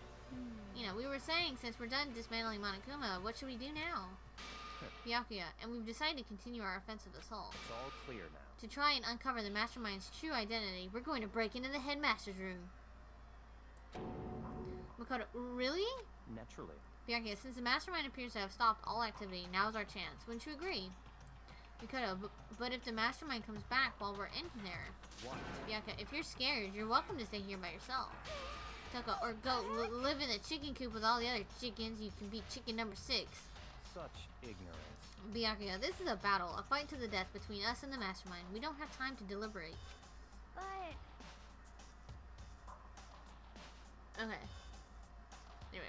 You know, we were saying since we're done dismantling Monokuma, what should we do now? Byakuya, and we've decided to continue our offensive assault. It's all clear now. To try and uncover the mastermind's true identity, we're going to break into the headmaster's room. Makoto, really? Naturally. Byakuya, since the mastermind appears to have stopped all activity, now's our chance. Wouldn't you agree? Makoto, but if the mastermind comes back while we're in there... What? Byakuya, if you're scared, you're welcome to stay here by yourself. Toko, or go live in a chicken coop with all the other chickens. You can be chicken number 6. Such ignorance. Byakuya, this is a battle, a fight to the death between us and the mastermind. We don't have time to deliberate. But Okay. Anyway.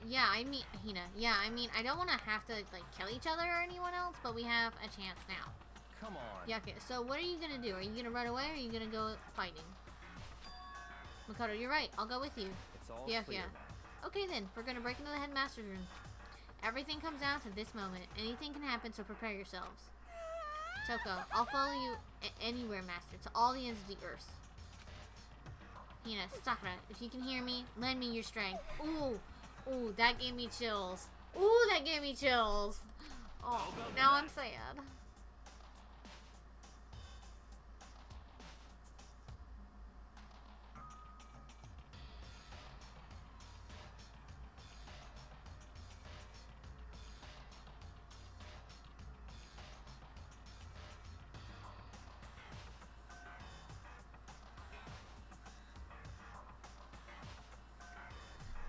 Yeah, I mean, Hina. Yeah, I mean, I don't want to have to, like, kill each other or anyone else, but we have a chance now. Come on. Yeah, okay, so what are you gonna do? Are you gonna run away or are you gonna go fighting? Makoto, you're right. I'll go with you. It's all Yeah, clear yeah. now. Okay then, we're gonna break into the headmaster's room. Everything comes down to this moment. Anything can happen, so prepare yourselves. Toko, I'll follow you anywhere, master, to all the ends of the earth. Hina, Sakura, if you can hear me, lend me your strength. Ooh, ooh, that gave me chills. Ooh, that gave me chills. Oh, now I'm sad.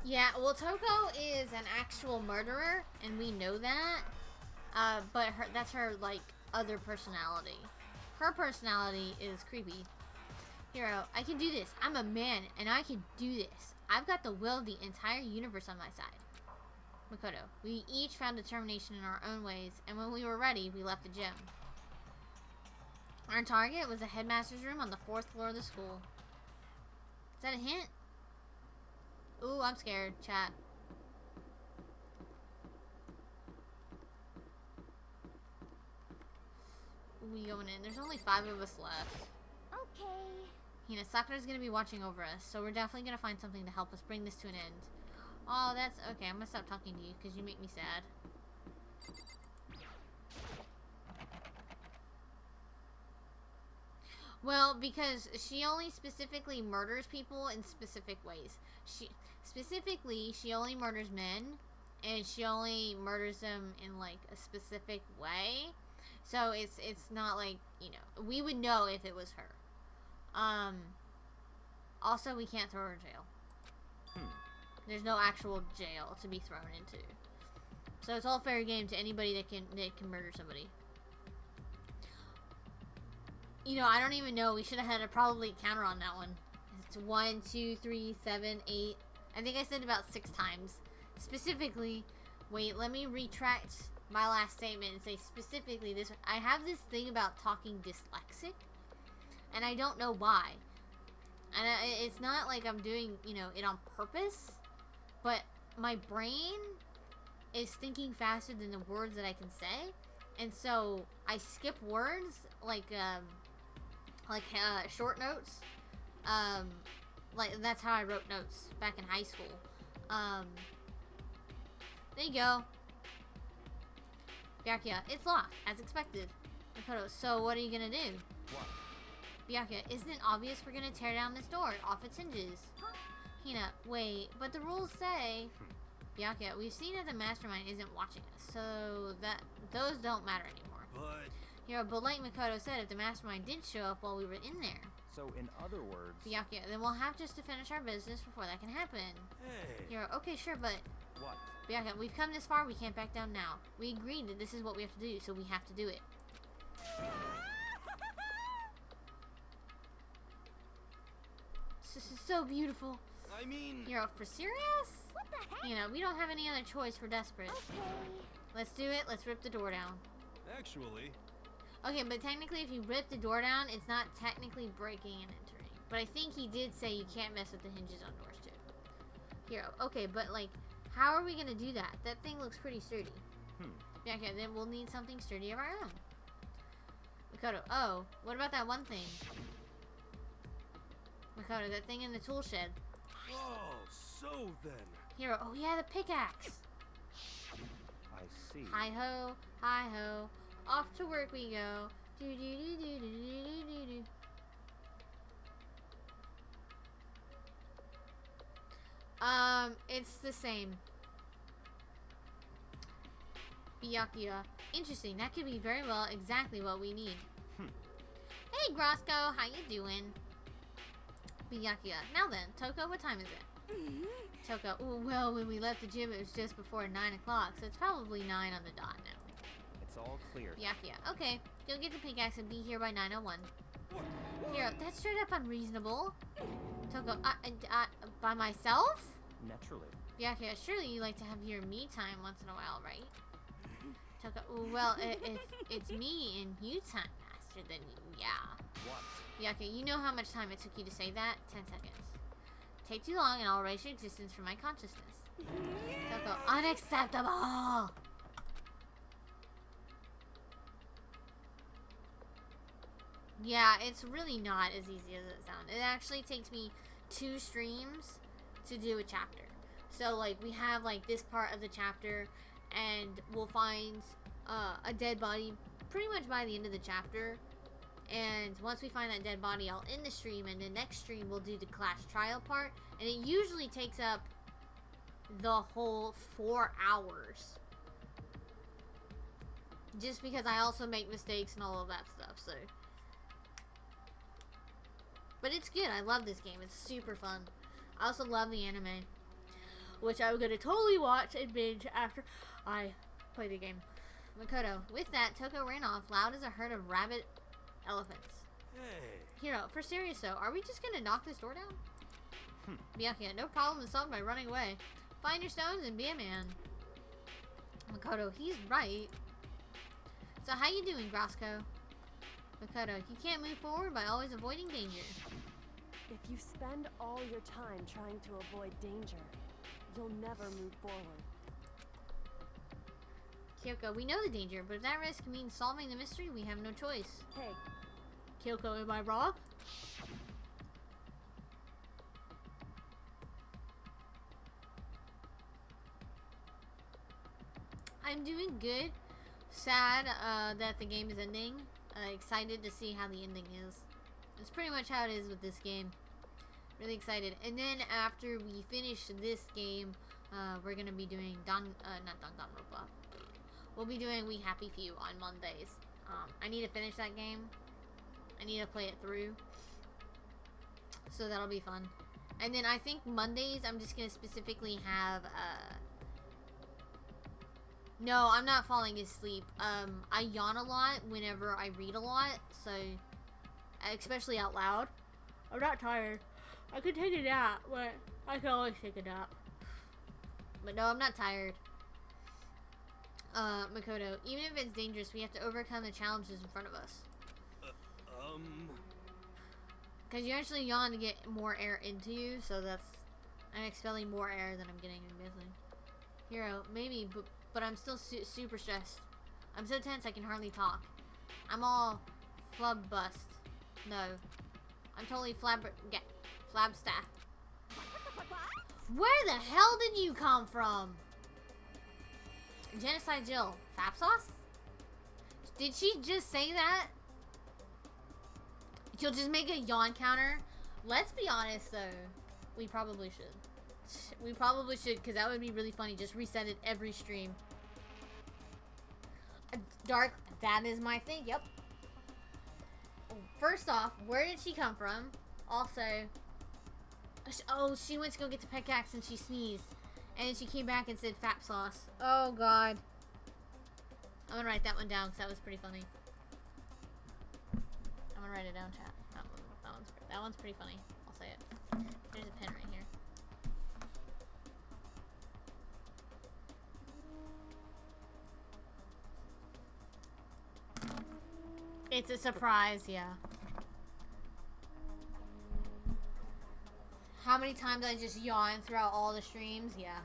Yeah, well, Toko is an actual murderer, and we know that. But that's her, like, other personality. Her personality is creepy. Hero, I can do this. I'm a man, and I can do this. I've got the will of the entire universe on my side. Makoto, we each found determination in our own ways, and when we were ready, we left the gym. Our target was the headmaster's room on the 4th floor of the school. Is that a hint? Ooh, I'm scared, chat. We going in. There's only 5 of us left. okay. Hina, Sakura's gonna be watching over us, so we're definitely gonna find something to help us bring this to an end. Oh, that's okay. I'm gonna stop talking to you because you make me sad. Well, because she only specifically murders people in specific ways. She only murders men, and she only murders them in, like, a specific way. So it's not like, you know, we would know if it was her. Also, we can't throw her in jail. There's no actual jail to be thrown into. So it's all fair game to anybody that can murder somebody. You know, I don't even know. We should have had a probably counter on that one. It's 1, 2, 3, 7, 8. I think I said about 6 times. Specifically, wait, let me retract my last statement and say specifically this. I have this thing about talking dyslexic, and I don't know why. And it's not like I'm doing, you know, it on purpose, but my brain is thinking faster than the words that I can say, and so I skip words like short notes. Like that's how I wrote notes back in high school. There you go. Byakuya, it's locked, as expected. Makoto, so what are you gonna do? What? Byakuya, isn't it obvious we're gonna tear down this door off its hinges? Hina, wait, but the rules say... Byakuya, we've seen that the mastermind isn't watching us, so those don't matter anymore. But Hiro, but like Makoto said, if the mastermind did show up while we were in there... So, in other words... Byakuya, then we'll have just to finish our business before that can happen. hey. Hiro, okay, sure, but... What? Bianca, we've come this far, we can't back down now. We agreed that this is what we have to do, so we have to do it. This is so beautiful. I mean... You're for serious? What the heck? You know, we don't have any other choice. We're desperate. Okay. Let's do it. Let's rip the door down. Actually... Okay, but technically if you rip the door down, it's not technically breaking and entering. But I think he did say you can't mess with the hinges on doors too. Hero. Okay, but like, how are we gonna do that? That thing looks pretty sturdy. Yeah, okay, then we'll need something sturdy of our own. Makoto, oh, what about that one thing? Makoto, that thing in the tool shed. Oh, so then... Hero, oh yeah, the pickaxe. I see. Hi ho, hi ho. Off to work we go. Do do do do do do do do. It's the same. Byakuya. Interesting. That could be very well exactly what we need. Hey, Grosco. How you doing? Byakuya. Now then, Toko, what time is it? Toko. Ooh, well, when we left the gym, it was just before 9 o'clock, so it's probably 9 on the dot now. It's all clear. Byakuya. Okay. Go get the pickaxe and be here by 9:01. Hero, that's straight up unreasonable. Toko, by myself? Naturally. Byakuya, surely you like to have your me time once in a while, right? Toko, well, if it's me and you time master, then yeah. What? Byakuya, you know how much time it took you to say that? 10 seconds. Take too long and I'll erase your existence from my consciousness. Toko, unacceptable! Yeah, it's really not as easy as it sounds. It actually takes me 2 streams to do a chapter. So, like, we have, like, this part of the chapter, and we'll find a dead body pretty much by the end of the chapter. And once we find that dead body, I'll end the stream, and the next stream we'll do the class trial part. And it usually takes up the whole 4 hours. Just because I also make mistakes and all of that stuff, so... But it's good. I love this game. It's super fun. I also love the anime, which I'm gonna totally watch and binge after I play the game. Makoto, with that, Toko ran off loud as a herd of rabbit elephants. Hey. Hero, for serious though, are we just gonna knock this door down? Byakuya, no problem is solved by running away. Find your stones and be a man. Makoto, he's right. So how you doing, Grosco? Makoto, you can't move forward by always avoiding danger. If you spend all your time trying to avoid danger, you'll never move forward. Kyoko, we know the danger, but if that risk means solving the mystery, we have no choice. Hey, Kyoko, am I wrong? I'm doing good. Sad that the game is ending. Excited to see how the ending is. It's pretty much how it is with this game. Really excited. And then after we finish this game, we're gonna be doing not Danganronpa. We'll be doing We Happy Few on Mondays. I need to finish that game. I need to play it through. So that'll be fun. And then I think Mondays I'm just gonna specifically have no, I'm not falling asleep. I yawn a lot whenever I read a lot, so especially out loud. I'm not tired. I could take a nap, but I can always take a nap. But no, I'm not tired. Makoto, even if it's dangerous, we have to overcome the challenges in front of us. Because you actually yawn to get more air into you, so that's... I'm expelling more air than I'm getting, basically. Hero, maybe, but I'm still super stressed. I'm so tense I can hardly talk. I'm all flub-bust. No. I'm totally flabstaff. Where the hell did you come from? Genocide Jill. Fap sauce? Did she just say that? She'll just make a yawn counter? Let's be honest, though. We probably should. We probably should, because that would be really funny. Just reset it every stream. Dark, that is my thing, yep. First off, where did she come from? Also, oh, she went to go get the pickaxe and she sneezed. And then she came back and said fat sauce. Oh god. I'm gonna write that one down because that was pretty funny. I'm gonna write it down, chat. That one's pretty funny. I'll say it. There's a pen right here. It's a surprise, yeah. How many times I just yawn throughout all the streams? Yeah.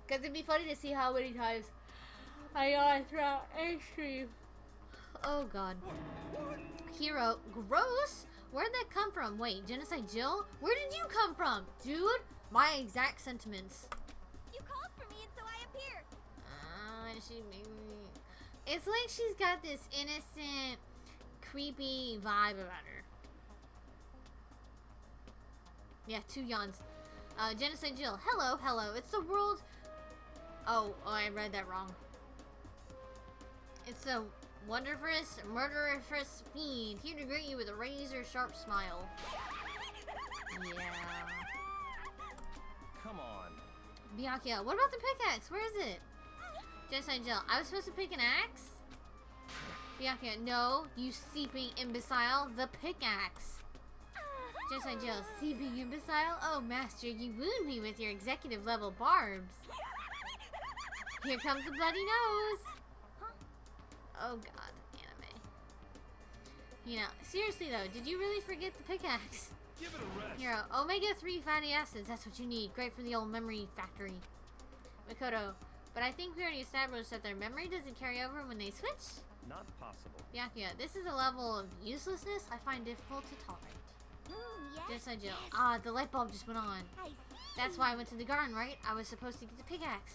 Because it'd be funny to see how many times I yawn throughout a stream. Oh god. Hero, gross! Where'd that come from? Wait, Genocide Jill? Where did you come from? Dude, my exact sentiments. You called for me and so I appeared. It's like she's got this innocent, creepy vibe about her. Yeah, 2 yawns. Genocide Jill. Hello, hello. It's the world... Oh, I read that wrong. It's the wonderful, murderous fiend, here to greet you with a razor-sharp smile. Yeah. Come on. Byakuya, what about the pickaxe? Where is it? Genocide Jill. I was supposed to pick an axe? Byakuya, no, you seeping imbecile. The pickaxe. Genocide Jill. Seeping imbecile? Oh, master, you wound me with your executive level barbs. Here comes the bloody nose. Oh god, anime. You know, seriously though, did you really forget the pickaxe? Give it a rest. Hero, omega-3 fatty acids, that's what you need. Great for the old memory factory. Makoto, but I think we already established that their memory doesn't carry over when they switch? Not possible. Byakuya, this is a level of uselessness I find difficult to tolerate. Yes. Genocide Jill. Ah, the light bulb just went on. I see. That's why I went to the garden, right? I was supposed to get the pickaxe.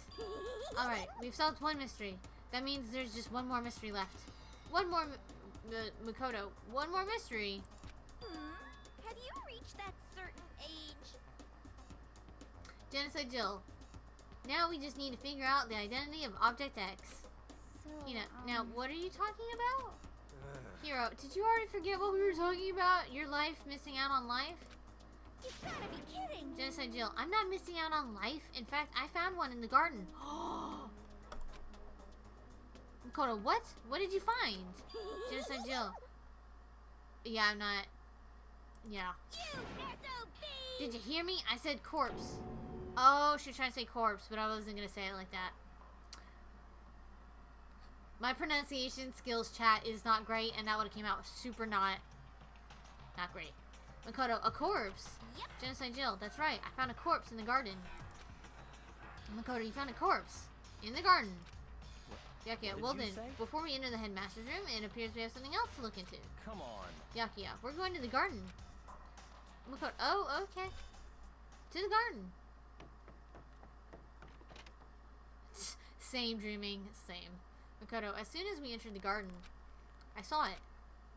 Alright, we've solved one mystery. That means there's just one more mystery left. One more, Makoto. One more mystery. Have you reached that certain age? Genocide Jill. Now we just need to figure out the identity of Object X. So, Now, what are you talking about? Hero, did you already forget what we were talking about? Your life, missing out on life? You gotta be kidding. Genocide Jill, I'm not missing out on life. In fact, I found one in the garden. Makoto, what? What did you find? Genocide Jill. Yeah, I'm not. Yeah. You SOB! Did you hear me? I said corpse. Oh, she was trying to say corpse, but I wasn't gonna say it like that. My pronunciation skills, chat, is not great, and that would have came out super not great. Makoto, a corpse? Yep. Genocide Jill, that's right. I found a corpse in the garden. Makoto, you found a corpse in the garden. Byakuya, What well did then, you say? before we enter the headmaster's room, it appears we have something else to look into. Come on. Byakuya, we're going to the garden. Makoto, oh, okay. To the garden. Same dreaming, same. Makoto, as soon as we entered the garden, I saw it.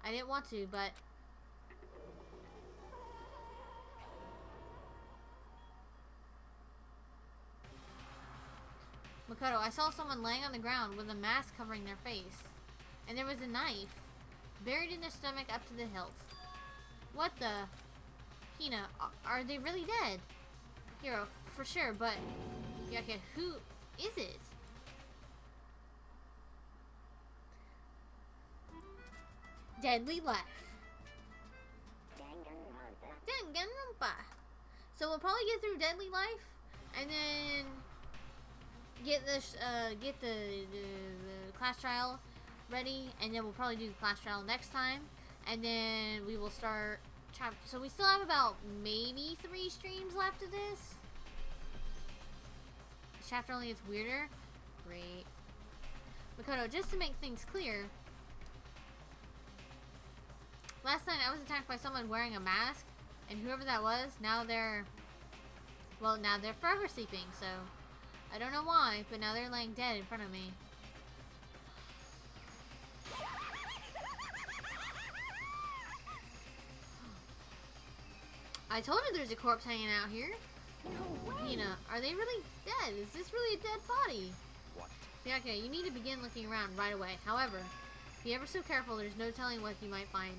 I didn't want to, but... Makoto, I saw someone laying on the ground with a mask covering their face. And there was a knife buried in their stomach up to the hilt. What the... Hina, are they really dead? Hero, for sure, but... Byakuya, who is it? Deadly Life. Danganronpa. So we'll probably get through Deadly Life, and then get the class trial ready, and then we'll probably do the class trial next time, and then we will start chapter. So we still have about maybe 3 streams left of this. This chapter only gets weirder. Great. Makoto, just to make things clear. Last night I was attacked by someone wearing a mask, and whoever that was, now they're forever sleeping, so I don't know why, but now they're laying dead in front of me. I told her there's a corpse hanging out here. No way. Hina, are they really dead? Is this really a dead body? What? Yeah, okay, you need to begin looking around right away. However, be ever so careful, there's no telling what you might find.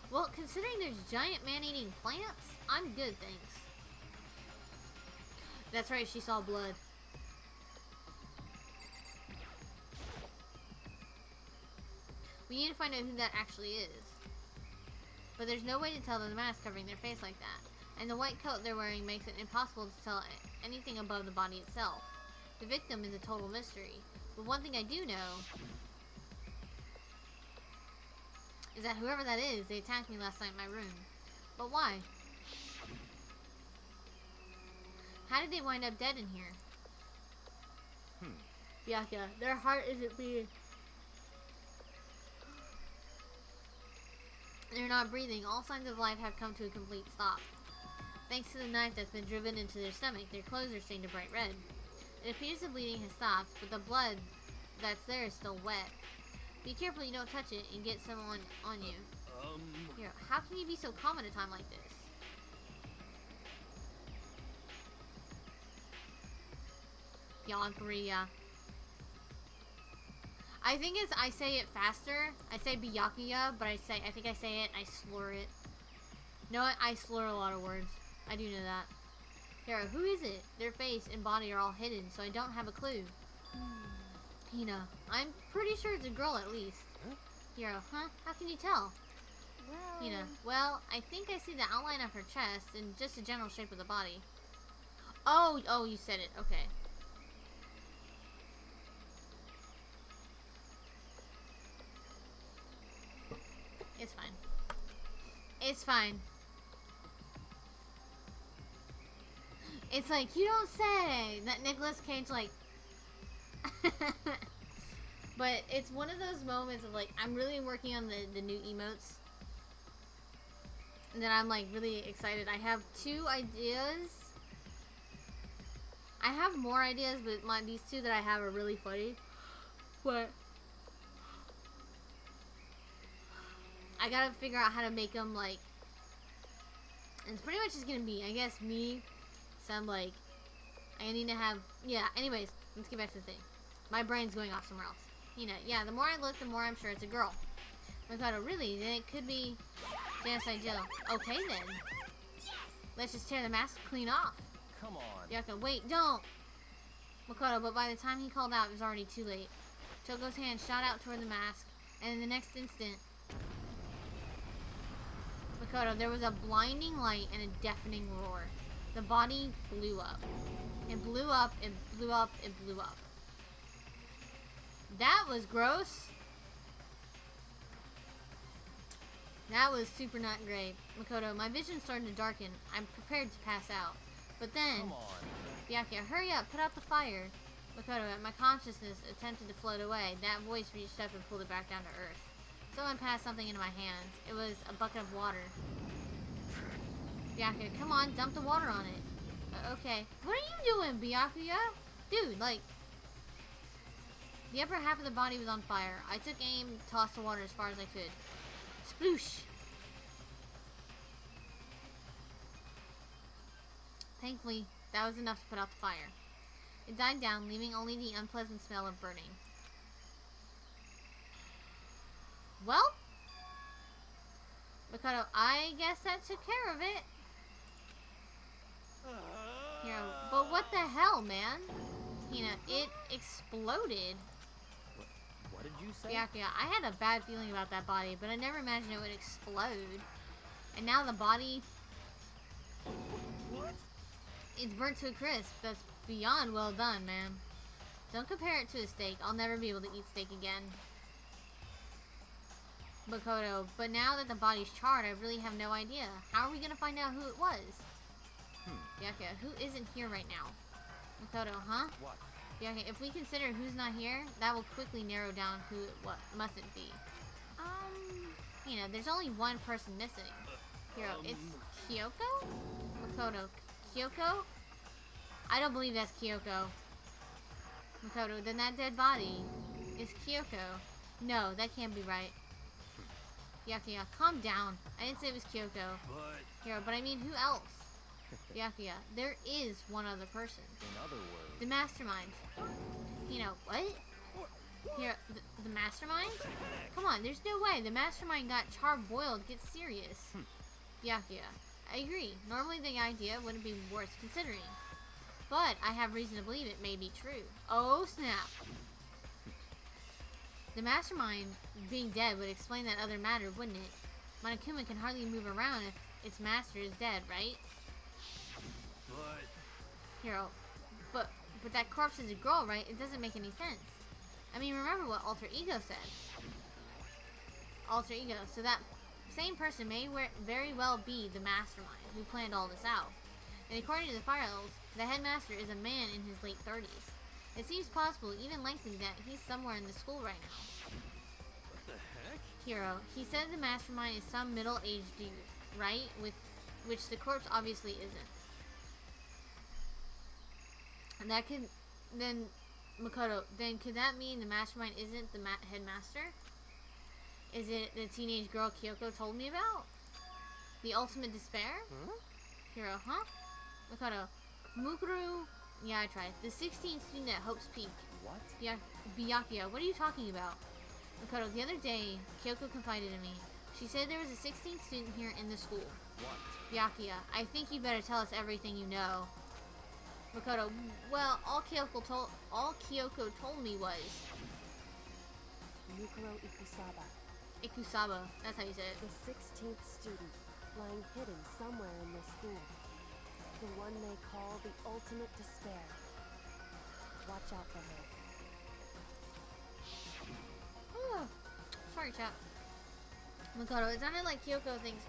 Well, considering there's giant man-eating plants, I'm good, thanks. That's right, she saw blood. We need to find out who that actually is. But there's no way to tell the mask covering their face like that. And the white coat they're wearing makes it impossible to tell anything above the body itself. The victim is a total mystery. But one thing I do know is that whoever that is, they attacked me last night in my room. But why? How did they wind up dead in here? Byakuya, their heart isn't beating. They're not breathing. All signs of life have come to a complete stop. Thanks to the knife that's been driven into their stomach, their clothes are stained a bright red. It appears the bleeding has stopped, but the blood that's there is still wet. Be careful you don't touch it and get someone on you. Here, how can you be so calm at a time like this? Byakuya. I think I say it faster. I say Byakuya, but I think I say it and I slur it. No, I slur a lot of words. I do know that. Here, who is it? Their face and body are all hidden, so I don't have a clue. Hina, I'm pretty sure it's a girl at least. Hiro, huh? How can you tell? Well... Hina, well, I think I see the outline of her chest and just the general shape of the body. Oh, you said it. Okay. It's fine. It's fine. It's like, you don't say! That Nicolas Cage, like... But it's one of those moments of, like, I'm really working on the new emotes. And then I'm, like, really excited. I have 2 ideas. I have more ideas, but these 2 that I have are really funny. But... I gotta figure out how to make them, like... And it's pretty much just gonna be, I guess, me... Some, like... I need to have... Yeah, anyways, let's get back to the thing. My brain's going off somewhere else. Yeah, the more I look, the more I'm sure it's a girl. Makoto, really? Then it could be... Genocide Jill. Okay, then. Let's just tear the mask clean off. Come on. Byakuya, wait, don't! Makoto, but by the time he called out, it was already too late. Togo's hand shot out toward the mask, and in the next instant... Makoto, there was a blinding light and a deafening roar. The body blew up. It blew up, it blew up, it blew up. That was gross. That was super not great. Makoto, my vision started to darken. I'm prepared to pass out. But then... Come on. Byakuya, hurry up, put out the fire. Makoto, my consciousness attempted to float away. That voice reached up and pulled it back down to earth. Someone passed something into my hands. It was a bucket of water. Byakuya, come on, dump the water on it. Okay. What are you doing, Byakuya? Dude, like... The upper half of the body was on fire. I took aim, tossed the water as far as I could. Sploosh! Thankfully, that was enough to put out the fire. It died down, leaving only the unpleasant smell of burning. Well, Makoto, I guess that took care of it. Here, but what the hell, man? Hina, it exploded. What did you say? Byakuya, I had a bad feeling about that body, but I never imagined it would explode. And now the body... What? It's burnt to a crisp. That's beyond well done, man. Don't compare it to a steak. I'll never be able to eat steak again. Makoto, but now that the body's charred, I really have no idea. How are we gonna find out who it was? Byakuya, who isn't here right now? Makoto, huh? What? Byakuya, if we consider who's not here, that will quickly narrow down who it mustn't be. There's only one person missing. Hiro, it's Kyoko? Makoto, Kyoko? I don't believe that's Kyoko. Makoto, then that dead body is Kyoko. No, that can't be right. Byakuya, calm down. I didn't say it was Kyoko. Hiro, but I mean, who else? Byakuya, there is one other person. In other words... The mastermind. What? Hiro, the mastermind? Come on, there's no way. The mastermind got char-boiled. Get serious. Byakuya, I agree. Normally the idea wouldn't be worth considering. But I have reason to believe it may be true. Oh, snap. The mastermind being dead would explain that other matter, wouldn't it? Monokuma can hardly move around if its master is dead, right? But Hero, but that corpse is a girl, right? It doesn't make any sense. I mean, remember what Alter Ego said. Alter Ego. So that same person may very well be the mastermind who planned all this out. And according to the files, the headmaster is a man in his late 30s. It seems possible, even likely, that he's somewhere in the school right now. what the heck? Hero, he said the mastermind is some middle-aged dude, right? Which the corpse obviously isn't. And that could, then, Makoto, then could that mean the mastermind isn't the headmaster? Is it the teenage girl Kyoko told me about? The ultimate despair? Huh? Hero, huh? Makoto, Mukuru, yeah, I tried. The 16th student at Hope's Peak. What? Byakuya, what are you talking about? Makoto, the other day, Kyoko confided in me. She said there was a 16th student here in the school. What? Byakuya, I think you better tell us everything you know. Makoto, well, all Kyoko told me was Mukuro Ikusaba, Ikusaba. That's how you say it. the 16th student, lying hidden somewhere in this school. The one they call the ultimate despair. Watch out for her. Oh, sorry, chat. Makoto, it sounded like Kyoko thinks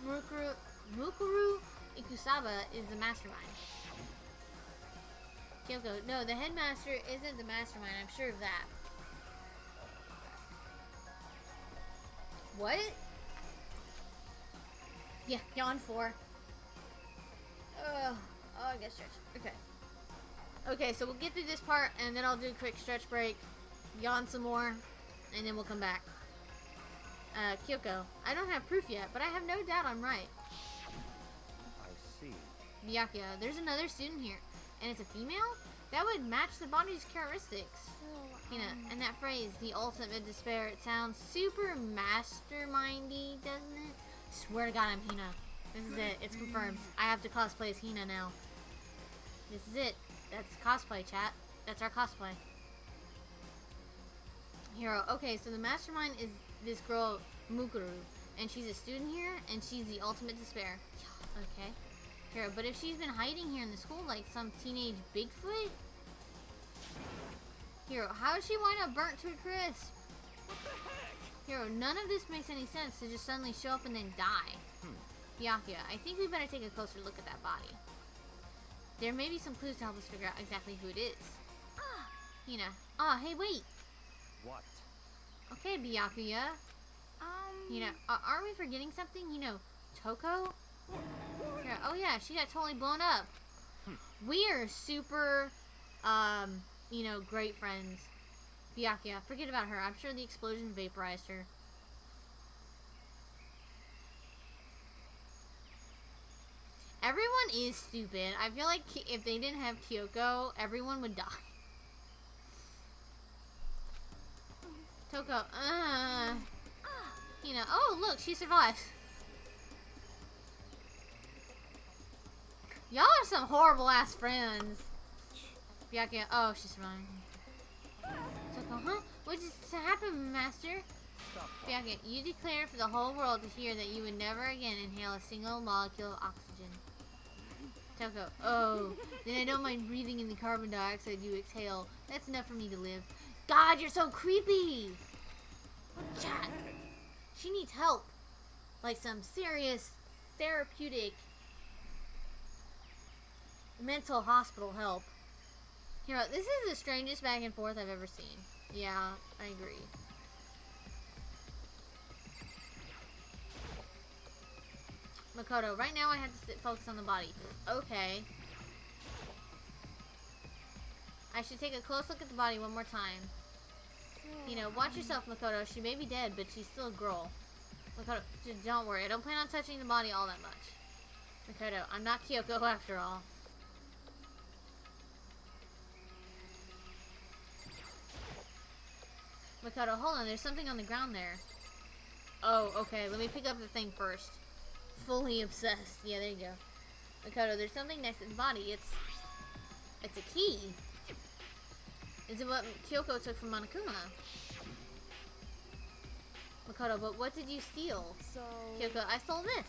Mukuru Ikusaba is the mastermind. Kyoko, no, the headmaster isn't the mastermind. I'm sure of that. What? Yeah, yawn 4. Oh, I guess stretch. Okay. Okay, so we'll get through this part, and then I'll do a quick stretch break, yawn some more, and then we'll come back. Kyoko, I don't have proof yet, but I have no doubt I'm right. I see. Byakuya, there's another student here, and it's a female? That would match the body's characteristics. And that phrase, the ultimate despair, it sounds super mastermindy, doesn't it? Swear to God, I'm Hina. This is it. It's confirmed. I have to cosplay as Hina now. This is it. That's cosplay, chat. That's our cosplay. Hero. Okay, so the mastermind is this girl, Mukuru. And she's a student here, and she's the ultimate despair. Okay. Hero, but if she's been hiding here in the school like some teenage Bigfoot? Hero, how did she wind up burnt to a crisp? What the heck? Hero, none of this makes any sense to just suddenly show up and then die. Byakuya, I think we better take a closer look at that body. There may be some clues to help us figure out exactly who it is. Hina. Hey, wait. What? Okay, Byakuya. Hina, aren't we forgetting something? You know, Toko? Hina, oh yeah, she got totally blown up. We are super, you know, great friends. Byakuya, forget about her. I'm sure the explosion vaporized her. Everyone is stupid. I feel like if they didn't have Kyoko, everyone would die. Toko, you know, oh look, she survived. Y'all are some horrible ass friends. Byakuya, oh, she survived. Toko, huh? What just happened, Master? Byakuya, you declared for the whole world to hear that you would never again inhale a single molecule of oxygen. Toko, oh, then I don't mind breathing in the carbon dioxide you exhale. That's enough for me to live. God, you're so creepy! Chat. She needs help. Like some serious, therapeutic, mental hospital help. Hero, this is the strangest back and forth I've ever seen. Yeah, I agree. Makoto, right now I have to focus on the body. Okay. I should take a close look at the body one more time. You know, watch yourself, Makoto. She may be dead, but she's still a girl. Makoto, don't worry. I don't plan on touching the body all that much. Makoto, I'm not Kyoko after all. Makoto, hold on. There's something on the ground there. Oh, okay. Let me pick up the thing first. Fully obsessed. Yeah, there you go. Makoto, there's something next to the body. It's a key. Is it what Kyoko took from Monokuma? Makoto, but what did you steal? So... Kyoko, I stole this.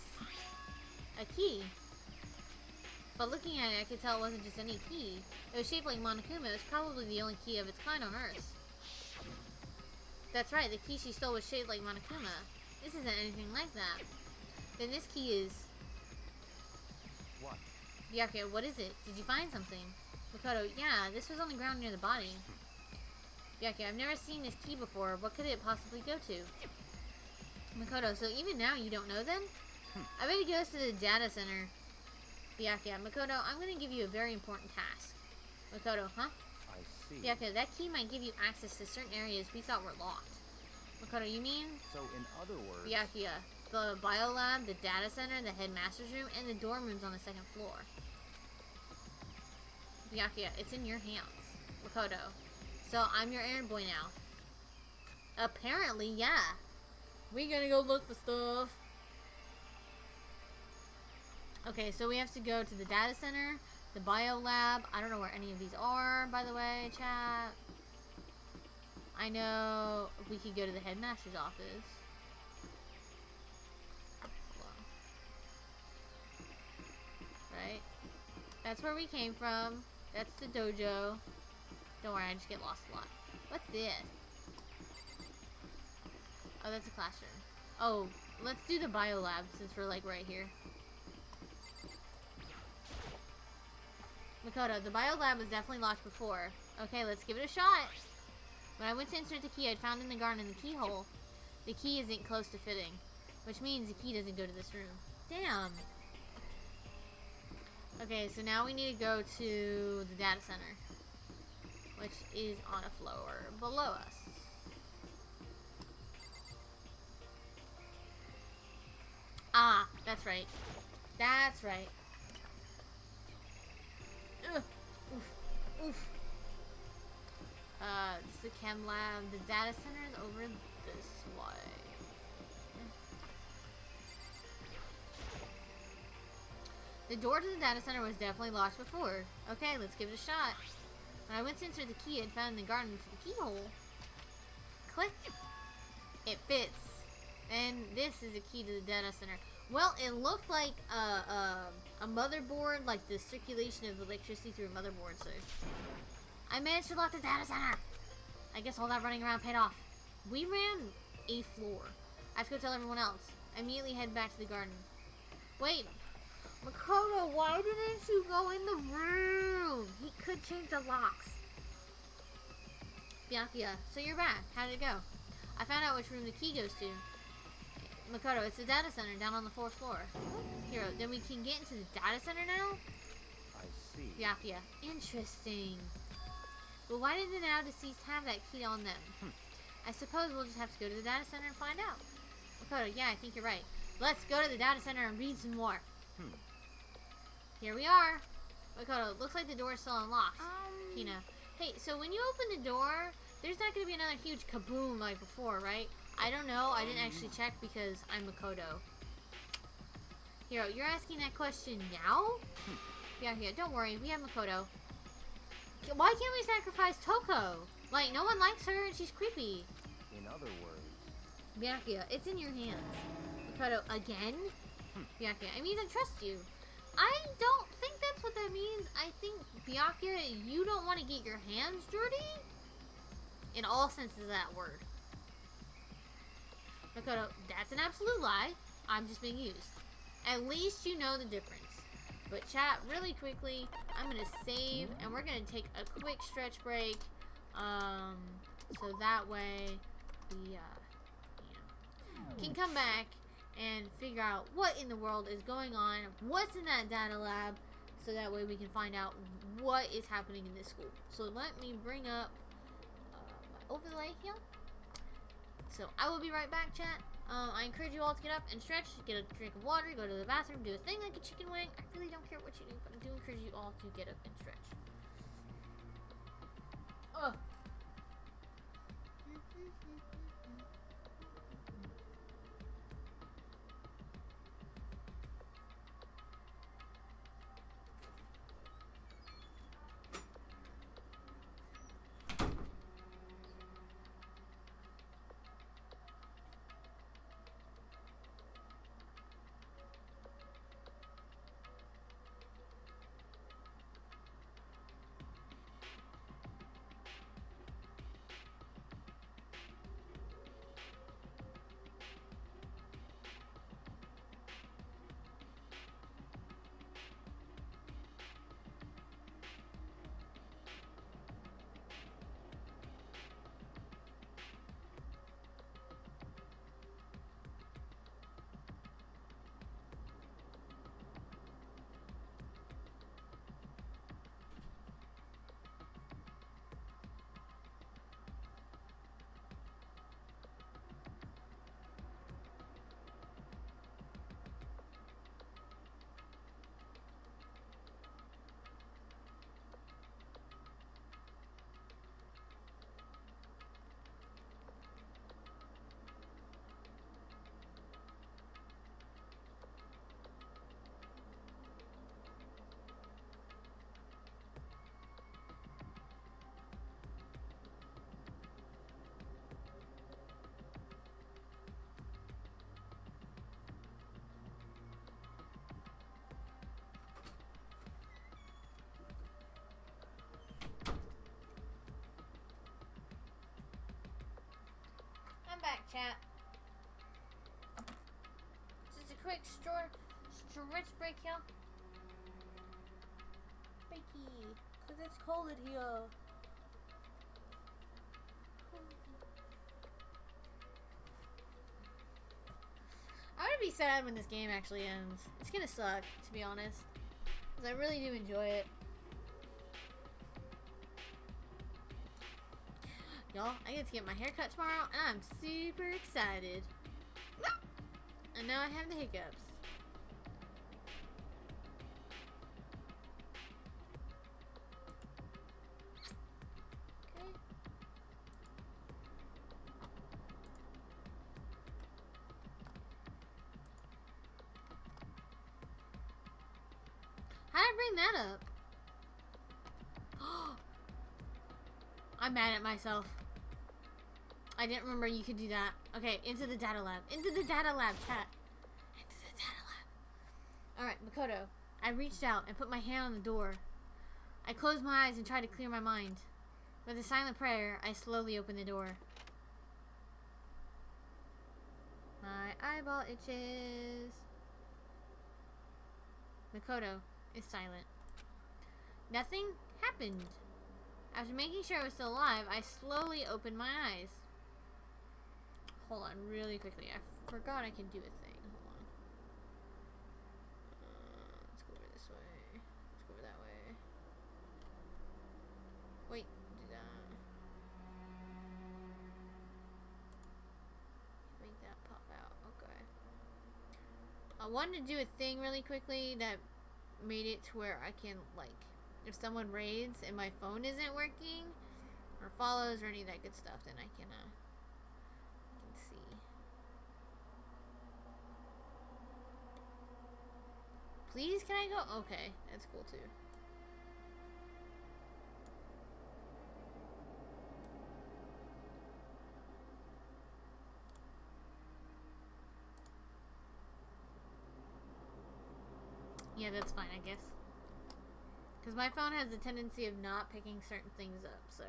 A key. But looking at it, I could tell it wasn't just any key. It was shaped like Monokuma. It was probably the only key of its kind on Earth. That's right, the key she stole was shaped like Monokuma. This isn't anything like that. Then this key is... What? Byakuya, what is it? Did you find something? Makoto, yeah, this was on the ground near the body. Byakuya, I've never seen this key before. What could it possibly go to? Makoto, so even now you don't know then? I bet it goes to the data center. Byakuya, Makoto, I'm going to give you a very important task. Makoto, huh? I see. Byakuya, that key might give you access to certain areas we thought were locked. Makoto, you mean? So in other words... Byakuya, the biolab, the data center, the headmaster's room, and the dorm rooms on the second floor. Byakuya, it's in your hands. Makoto, so I'm your errand boy now. Apparently, yeah. We gonna go look for stuff. Okay, so we have to go to the data center, the bio lab. I don't know where any of these are, by the way, chat. I know we could go to the headmaster's office. Hold on. Right? That's where we came from. That's the dojo. Don't worry, I just get lost a lot. What's this? Oh, that's a classroom. Oh, let's do the bio lab since we're like right here. Makoto, the bio lab was definitely locked before. Okay, let's give it a shot. When I went to insert the key I'd found in the garden in the keyhole, the key isn't close to fitting, which means the key doesn't go to this room. Damn. Okay, so now we need to go to the data center, which is on a floor below us. Ah, that's right. That's right. Ugh. Oof. Oof. It's the chem lab. The data center is over this way. The door to the data center was definitely locked before. Okay, let's give it a shot. When I went to insert the key I'd found in the garden into the keyhole, click. It fits. And this is a key to the data center. Well, it looked like a motherboard, like the circulation of electricity through a motherboard, so... I managed to lock the data center! I guess all that running around paid off. We ran a floor. I have to go tell everyone else. I immediately head back to the garden. Wait! Makoto, why didn't you go in the room? He could change the locks. Byakuya, so you're back. How did it go? I found out which room the key goes to. Makoto, it's the data center down on the 4th floor. Hiro, then we can get into the data center now? I see. Byakuya, interesting. But why did the now deceased have that key on them? I suppose we'll just have to go to the data center and find out. Makoto, yeah, I think you're right. Let's go to the data center and read some more. Here we are. Makoto, looks like the door is still unlocked. Hina, hey, so when you open the door, there's not going to be another huge kaboom like before, right? I don't know. I didn't actually check because I'm Makoto. Hiro, you're asking that question now? Byakuya, don't worry. We have Makoto. Why can't we sacrifice Toko? Like, no one likes her and she's creepy. In other words... Byakuya, it's in your hands. Makoto, again? Byakuya, it means I trust you. I don't think that's what that means. I think, Byakuya, you don't want to get your hands dirty? In all senses of that word. Makoto, that's an absolute lie. I'm just being used. At least you know the difference. But chat, really quickly, I'm going to save, and we're going to take a quick stretch break. So that way, we, can come back and figure out what in the world is going on, what's in that data lab, so that way we can find out what is happening in this school. So let me bring up my overlay here. So I will be right back, chat. I encourage you all to get up and stretch, get a drink of water, go to the bathroom, do a thing like a chicken wing. I really don't care what you do, but I do encourage you all to get up and stretch. Oh. chat. Just a quick stretch break, y'all. Breaky, cause it's cold in here. I'm gonna be sad when this game actually ends. It's gonna suck, to be honest, cause I really do enjoy it. Y'all, I get to get my hair cut tomorrow, and I'm super excited. And now I have the hiccups. Okay. How did I bring that up? I'm mad at myself. I didn't remember you could do that. Okay, into the data lab. Into the data lab, chat. Into the data lab. Alright, Makoto. I reached out and put my hand on the door. I closed my eyes and tried to clear my mind. With a silent prayer, I slowly opened the door. My eyeball itches. Makoto is silent. Nothing happened. After making sure I was still alive, I slowly opened my eyes. Hold on, really quickly. I forgot I can do a thing. Hold on. Let's go over this way. Let's go over that way. Wait, do that. Make that pop out. Okay. I wanted to do a thing really quickly that made it to where I can, like, if someone raids and my phone isn't working or follows or any of that good stuff, then I can see. Please, can I go? Okay, that's cool too. Yeah, that's fine, I guess. Because my phone has a tendency of not picking certain things up, so.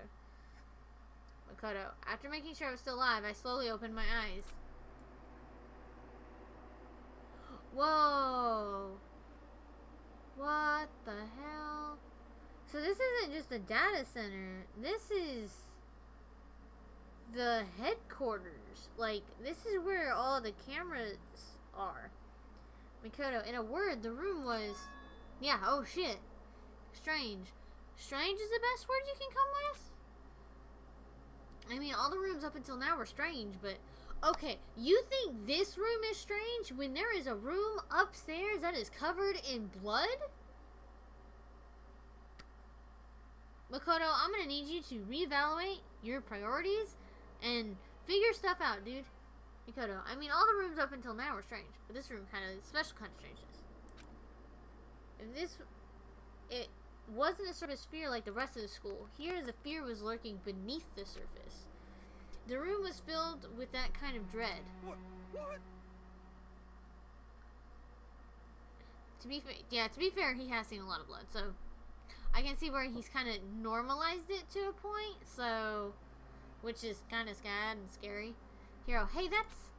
Makoto. After making sure I was still alive, I slowly opened my eyes. Whoa! What the hell? So this isn't just a data center. This is the headquarters. Like, this is where all the cameras are. Makoto, in a word, the room was... Yeah, oh shit. Strange. Strange is the best word you can come with? I mean, all the rooms up until now were strange, but... Okay, you think this room is strange when there is a room upstairs that is covered in blood? Makoto, I'm gonna need you to reevaluate your priorities and figure stuff out, dude. Makoto, I mean, all the rooms up until now were strange, but this room had a special kind of strangeness. It wasn't a surface fear like the rest of the school. Here, the fear was lurking beneath the surface. The room was filled with that kind of dread. What? To be fair, he has seen a lot of blood, so I can see where he's kind of normalized it to a point, so, which is kind of sad and scary. Hiro, hey, that's...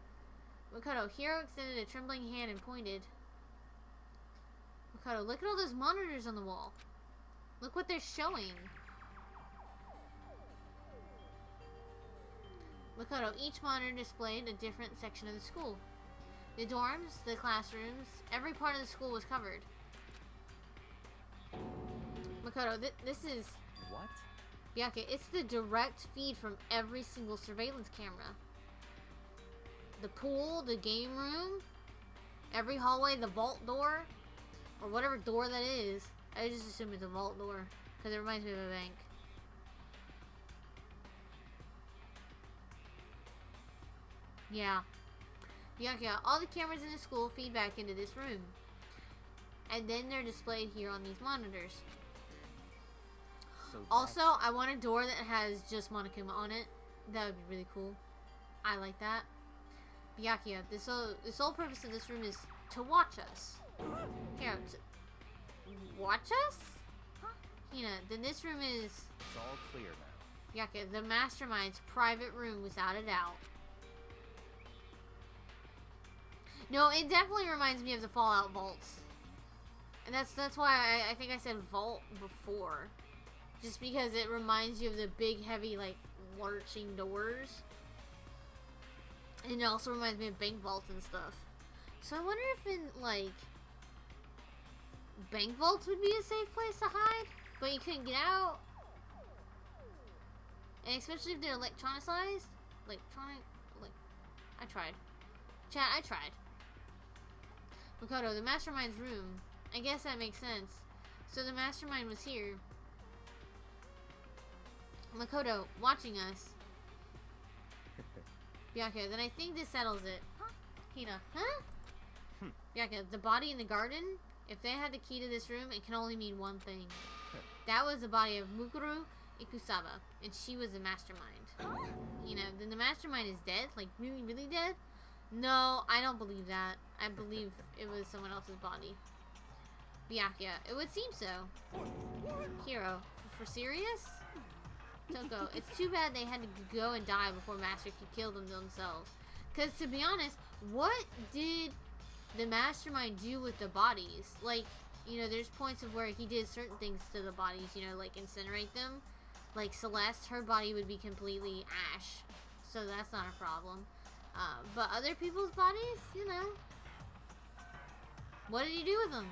Makoto, Hiro extended a trembling hand and pointed. Makoto, look at all those monitors on the wall. Look what they're showing. Makoto, each monitor displayed a different section of the school. The dorms, the classrooms, every part of the school was covered. Makoto, this is... What? Byakuya, it's the direct feed from every single surveillance camera. The pool, the game room, every hallway, the vault door, or whatever door that is. I just assume it's a vault door, because it reminds me of a bank. Yeah. Byakuya, all the cameras in the school feed back into this room. And then they're displayed here on these monitors. So Also, I want a door that has just Monokuma on it. That would be really cool. I like that. Byakuya, the sole purpose of this room is to watch us. Here, watch us? Hina, then this room is... It's all clear now. Byakuya, the mastermind's private room without a doubt. No, it definitely reminds me of the Fallout vaults. And that's why I think I said vault before. Just because it reminds you of the big, heavy, like, lurching doors. And it also reminds me of bank vaults and stuff. So I wonder if in, like, bank vaults would be a safe place to hide, but you couldn't get out. And especially if they're electronicized. I tried. Chat, I tried. Makoto, the mastermind's room. I guess that makes sense. So the mastermind was here. Makoto, watching us. Byaka, then I think this settles it. Hina, huh? Byaka, the body in the garden? If they had the key to this room, it can only mean one thing. That was the body of Mukuru Ikusaba, and she was the mastermind. Then the mastermind is dead? Like, really, really dead? No, I don't believe that. I believe it was someone else's body. Byaka, it would seem so. Hiro, for serious? Toko, it's too bad they had to go and die before Master could kill them themselves. Because, to be honest, what did the mastermind do with the bodies? Like, there's points of where he did certain things to the bodies, like incinerate them. Like Celeste, her body would be completely ash. So that's not a problem. But other people's bodies, what did he do with them?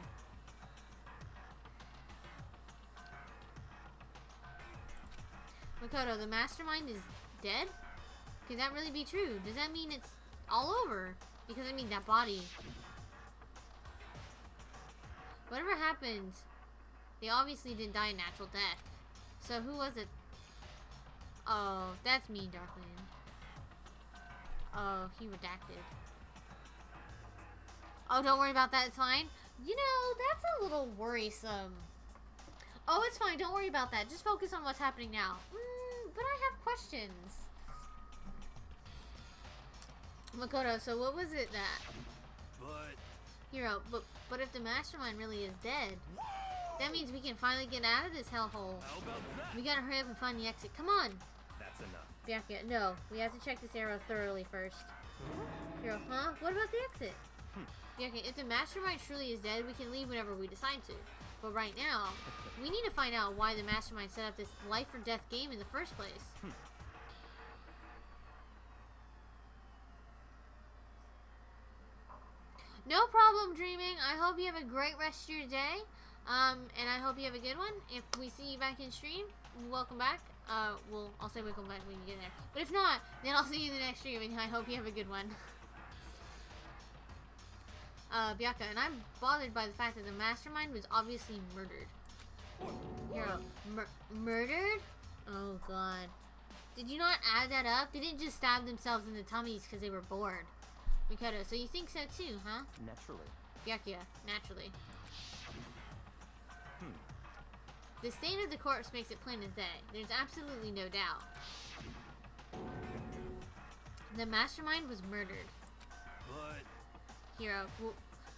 Makoto, the mastermind is dead? Could that really be true? Does that mean it's all over? Because, that body. Whatever happened, they obviously didn't die a natural death. So who was it? Oh, that's me, Darkland. Oh, he redacted. Oh, don't worry about that, it's fine. That's a little worrisome. Oh, it's fine, don't worry about that. Just focus on what's happening now. But I have questions. Makoto, so what was it that... But... Hiro, but if the mastermind really is dead, that means we can finally get out of this hellhole. How about that? We gotta hurry up and find the exit. Come on! That's enough. Byaka, no. We have to check this arrow thoroughly first. Hiro, huh? What about the exit? Byaka, if the mastermind truly is dead, we can leave whenever we decide to. But right now, we need to find out why the mastermind set up this life or death game in the first place. No problem, dreaming. I hope you have a great rest of your day. And I hope you have a good one. If we see you back in stream, welcome back. I'll say welcome back when you get there. But if not, then I'll see you in the next stream, and I hope you have a good one. Byaka, and I'm bothered by the fact that the mastermind was obviously murdered. Hiro, murdered? Oh god. Did you not add that up? They didn't just stab themselves in the tummies because they were bored. Makoto, so you think so too, huh? Naturally. Byaka, naturally. The state of the corpse makes it plain as day. There's absolutely no doubt. The mastermind was murdered. But... Hiro,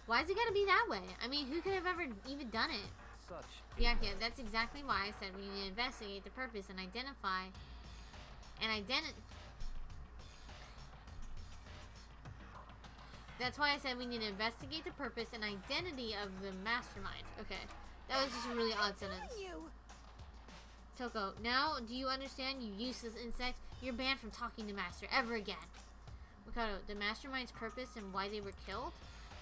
why's it gotta be that way? Who could have ever even done it? Such. Byaka, that's exactly why I said we need to investigate the purpose and identify... That's why I said we need to investigate the purpose and identity of the mastermind. Okay. That was just a really odd sentence. Toko, now do you understand, you useless insect? You're banned from talking to Master ever again. Makoto, the mastermind's purpose and why they were killed?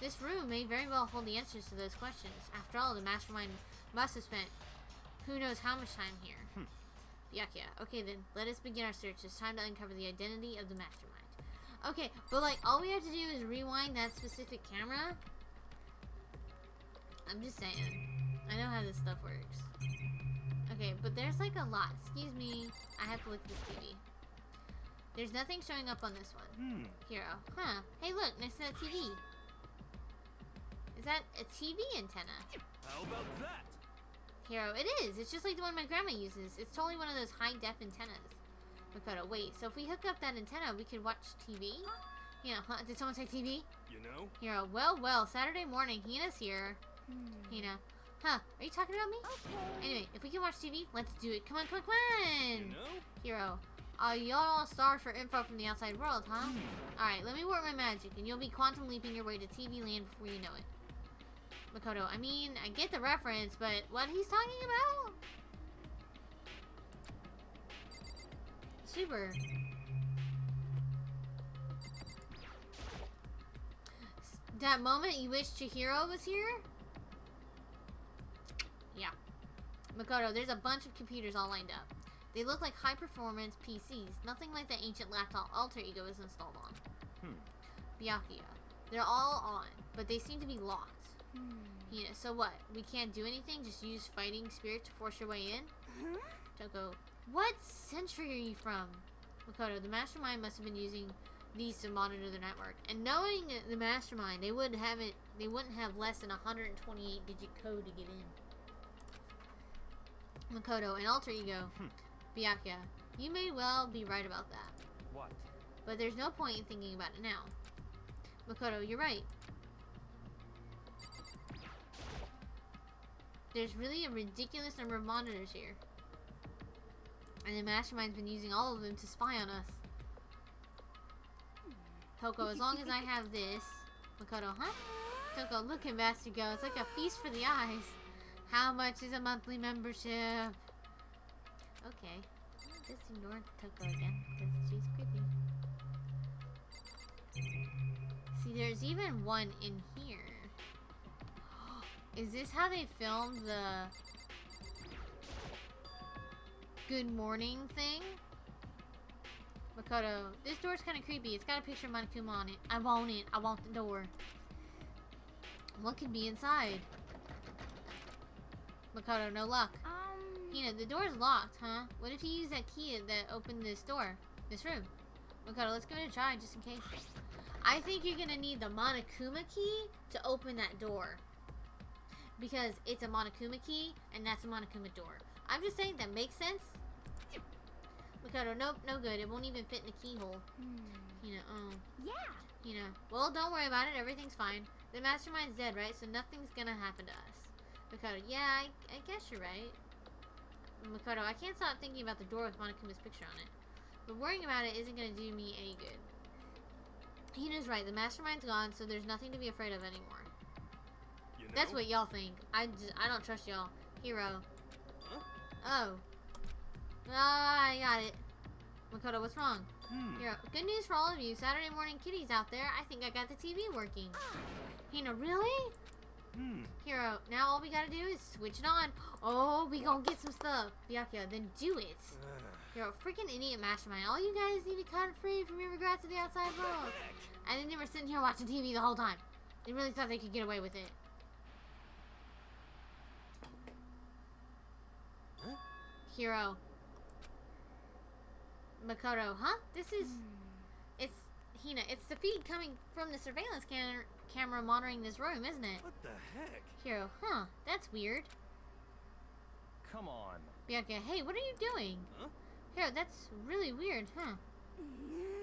This room may very well hold the answers to those questions. After all, the mastermind must have spent who knows how much time here. Byaka, okay then, let us begin our search. It's time to uncover the identity of the mastermind. Okay, but all we have to do is rewind that specific camera. I'm just saying. I know how this stuff works. Okay, but there's a lot. Excuse me. I have to look at this TV. There's nothing showing up on this one. Hiro. Huh. Hey look, next to that TV. Is that a TV antenna? How about that? Hiro, it is. It's just like the one my grandma uses. It's totally one of those high-def antennas. Makoto, wait. So if we hook up that antenna, we can watch TV? Huh? Did someone say TV? Hiro, well, Saturday morning. Hina's here. Hina. Huh, are you talking about me? Okay. Anyway, if we can watch TV, let's do it. Come on. Hiro, Y'all all starved for info from the outside world, huh? Alright, let me work my magic, and you'll be quantum leaping your way to TV land before you know it. Makoto, I mean, I get the reference, but what he's talking about? Super. That moment you wish Chihiro was here? Yeah. Makoto, there's a bunch of computers all lined up. They look like high-performance PCs, nothing like the ancient laptop Alter Ego is installed on. Byakuya. They're all on, but they seem to be locked. Yeah, so what? We can't do anything? Just use fighting spirit to force your way in? Toko, what century are you from? Makoto, the mastermind must have been using these to monitor the network. And knowing the mastermind, they wouldn't have less than a 128-digit code to get in. Makoto, an alter ego. Byakuya, you may well be right about that. What? But there's no point in thinking about it now. Makoto, you're right. There's really a ridiculous number of monitors here. And the mastermind's been using all of them to spy on us. Toko, as long as I have this... Makoto, huh? Toko, look at Master go. It's like a feast for the eyes. How much is a monthly membership? Okay. Just ignore Toko again, because she's creepy. See, there's even one in here. Is this how they filmed the good morning thing? Makoto, this door's kind of creepy. It's got a picture of Monokuma on it. I want it. I want the door. What could be inside? Makoto, no luck. Hina, the door's locked, huh? What if you use that key that opened this door? This room? Makoto, let's give it a try just in case. I think you're gonna need the Monokuma key to open that door. Because it's a Monokuma key, and that's a Monokuma door. I'm just saying that makes sense. Makoto, nope, no good. It won't even fit in the keyhole. Hina, Yeah. Hina, well, don't worry about it. Everything's fine. The mastermind's dead, right? So nothing's gonna happen to us. Makoto, yeah, I guess you're right. Makoto, I can't stop thinking about the door with Monokuma's picture on it. But worrying about it isn't gonna do me any good. Hina's right. The mastermind's gone, so there's nothing to be afraid of anymore. You know? That's what y'all think. I don't trust y'all. Hero. Huh? Oh. Ah, I got it. Makoto, what's wrong? Hero, good news for all of you. Saturday morning kitties out there. I think I got the TV working. Hina, really? Hero, now all we gotta do is switch it on. Oh, we gonna get some stuff. Byakuya, then do it. Hero, freaking idiot mastermind. All you guys need to cut free from your regrets to the outside world. And then they were sitting here watching TV the whole time. They really thought they could get away with it. Hero. Makoto, huh? This is... It's... Hina, it's the feed coming from the surveillance camera monitoring this room, isn't it? What the heck? Hero, huh? That's weird. Come on. Byakuya, hey, what are you doing? Huh? Hero, that's really weird, huh?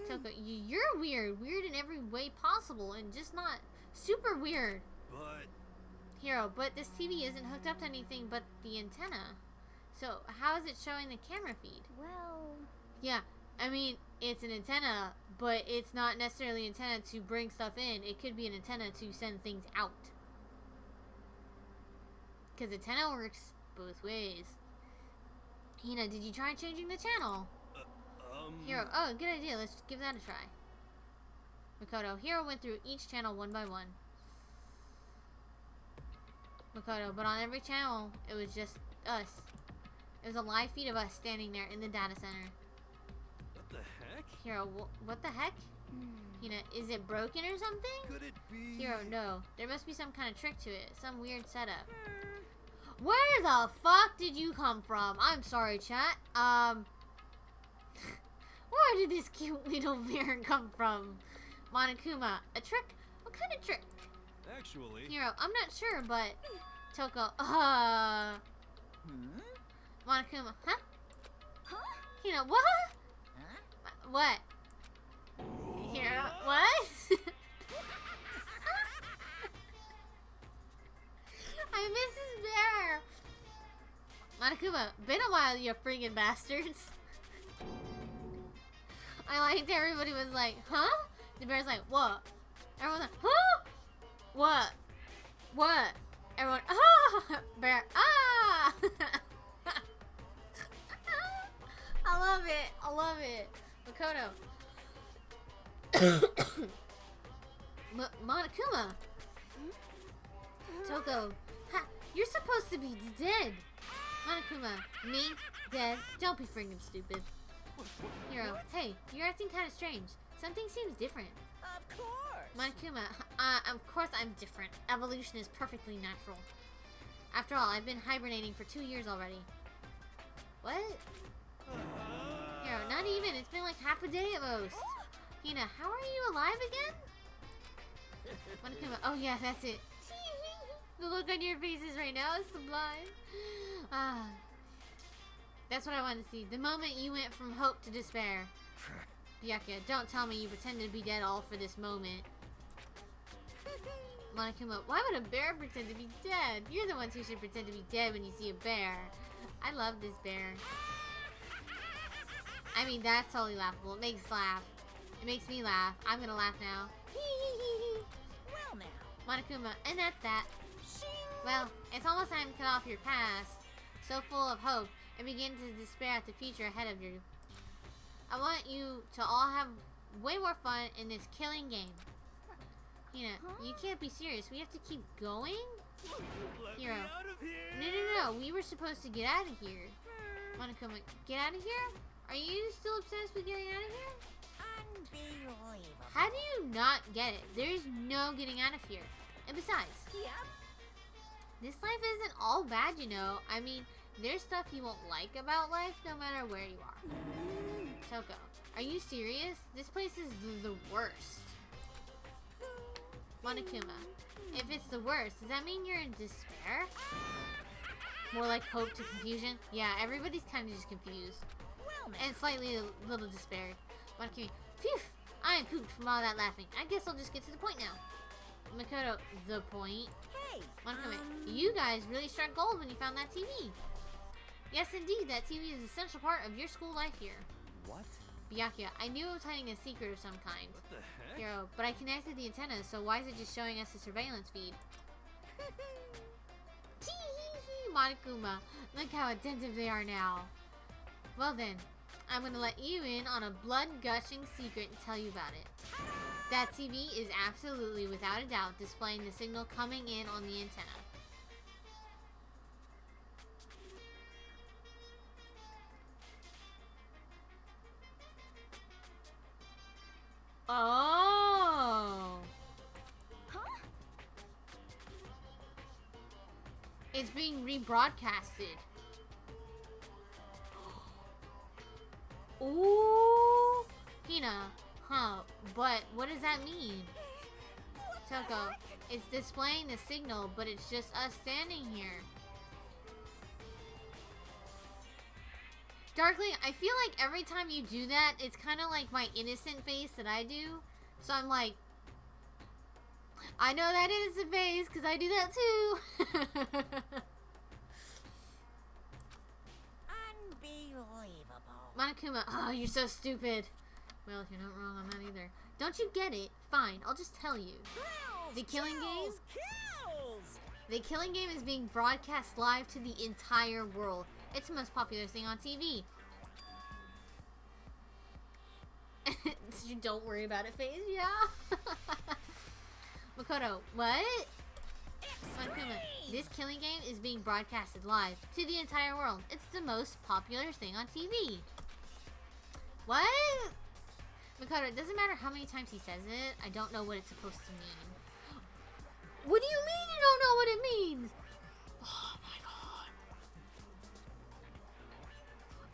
Toko, you're weird. Weird in every way possible, and just not super weird. But... Hero, but this TV isn't hooked up to anything but the antenna. So, how is it showing the camera feed? Well... Yeah, I mean, it's an antenna, but it's not necessarily an antenna to bring stuff in. It could be an antenna to send things out. Because antenna works both ways. Hina, did you try changing the channel? Hero, oh, good idea. Let's give that a try. Makoto, Hero went through each channel one by one. Makoto, but on every channel, it was just us. It was a live feed of us standing there in the data center. What the heck? Hero, what the heck? Hina, is it broken or something? Could it be... Hero, no. There must be some kind of trick to it. Some weird setup. Where the fuck did you come from? I'm sorry, chat. Where did this cute little bear come from? Monokuma, a trick? What kind of trick? Actually... Hero, I'm not sure, but... Toko, Monokuma, huh? Hina, what? What? Hero, what? I miss his bear. Monokuma, been a while, you friggin' bastards. I liked everybody was like, huh? The bear's like, what? Everyone's like, huh? What? What? Everyone, ah! Bear, ah! I love it. I love it. Makoto. Monokuma. Toko. Ha, you're supposed to be dead. Monokuma. Me? Dead? Don't be friggin' stupid. Hero. Hey, you're acting kind of strange. Something seems different. Of course. Monokuma. Of course I'm different. Evolution is perfectly natural. After all, I've been hibernating for 2 years already. What? Hero, not even. It's been like half a day at most. Hina, how are you alive again? Monokuma. Oh yeah, that's it. The look on your faces right now is sublime. Ah. That's what I wanted to see. The moment you went from hope to despair. Byakuya, don't tell me you pretended to be dead all for this moment. Monokuma, why would a bear pretend to be dead? You're the ones who should pretend to be dead when you see a bear. I love this bear. I mean, that's totally laughable. It makes laugh. It makes me laugh. I'm gonna laugh now. Well now. Monokuma, and that's that. Well, it's almost time to cut off your past, so full of hope, and begin to despair at the future ahead of you. I want you to all have way more fun in this killing game. You can't be serious. We have to keep going? Hero. No. We were supposed to get out of here. Monokuma, get out of here? Are you still obsessed with getting out of here? Unbelievable. How do you not get it? There's no getting out of here. And besides, Yep. this life isn't all bad, you know. I mean, there's stuff you won't like about life no matter where you are. Toko, are you serious? This place is the worst. Monokuma, if it's the worst, does that mean you're in despair? More like hope to confusion? Yeah, everybody's kind of just confused. Well now. And slightly a little despaired. Monokuma, phew! I am pooped from all that laughing. I guess I'll just get to the point now. Makoto, the point? Hey. Monokuma, you guys really struck gold when you found that TV. Yes, indeed, that TV is an essential part of your school life here. What? Byakuya, I knew it was hiding a secret of some kind. What the heck? Hero, but I connected the antenna, so why is it just showing us a surveillance feed? Tee-hee-hee, Monokuma, look how attentive they are now. Well then, I'm gonna let you in on a blood-gushing secret and tell you about it. That TV is absolutely, without a doubt, displaying the signal coming in on the antenna. Oh! Huh? It's being rebroadcasted. Ooh! Hina, huh, but what does that mean? Toko, it's displaying the signal, but it's just us standing here. Darkly, I feel like every time you do that, it's kind of like my innocent face that I do. So I'm like, I know that innocent face, because I do that too. Unbelievable. Monokuma, oh, you're so stupid. Well, if you're not wrong, I'm not either. Don't you get it? Fine, I'll just tell you. Kills, The killing game? Kills! The killing game is being broadcast live to the entire world. It's the most popular thing on TV. Don't worry about it, face. Yeah. Makoto, what? Monokuma, this killing game is being broadcasted live to the entire world. It's the most popular thing on TV. What? Makoto, it doesn't matter how many times he says it. I don't know what it's supposed to mean. What do you mean you don't know what it means? Oh my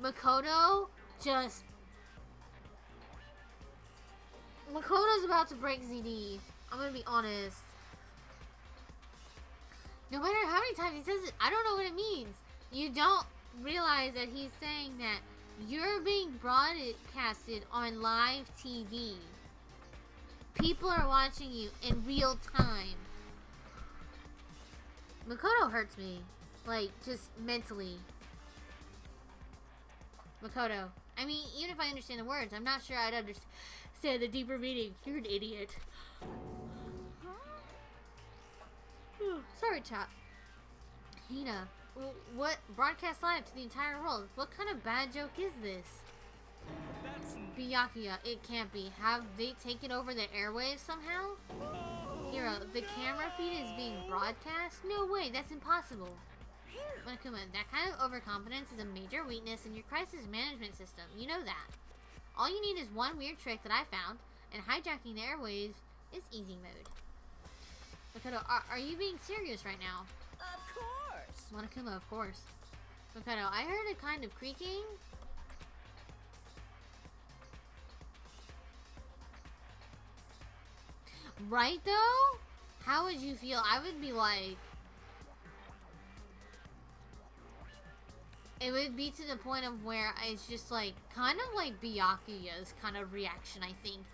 god. Makoto just... Makoto's about to break ZD. I'm gonna be honest. No matter how many times he says it, I don't know what it means. You don't realize that he's saying that you're being broadcasted on live TV. People are watching you in real time. Makoto hurts me. Like, just mentally. Makoto, I mean, even if I understand the words, I'm not sure I'd understand the deeper meaning. You're an idiot. Sorry, chat. Hina, what broadcast live to the entire world? What kind of bad joke is this? That's... Byakuya, it can't be. Have they taken over the airwaves somehow? Hiro, the camera feed is being broadcast? No way, that's impossible. Monokuma, that kind of overconfidence is a major weakness in your crisis management system. You know that. All you need is one weird trick that I found, and hijacking the airwaves is easy mode. Makoto, are you being serious right now? Of course. Monokuma, of course. Makoto, I heard a kind of creaking. Right though? How would you feel? I would be like... It would be to the point of where it's just like, kind of like Byakuya's kind of reaction, I think.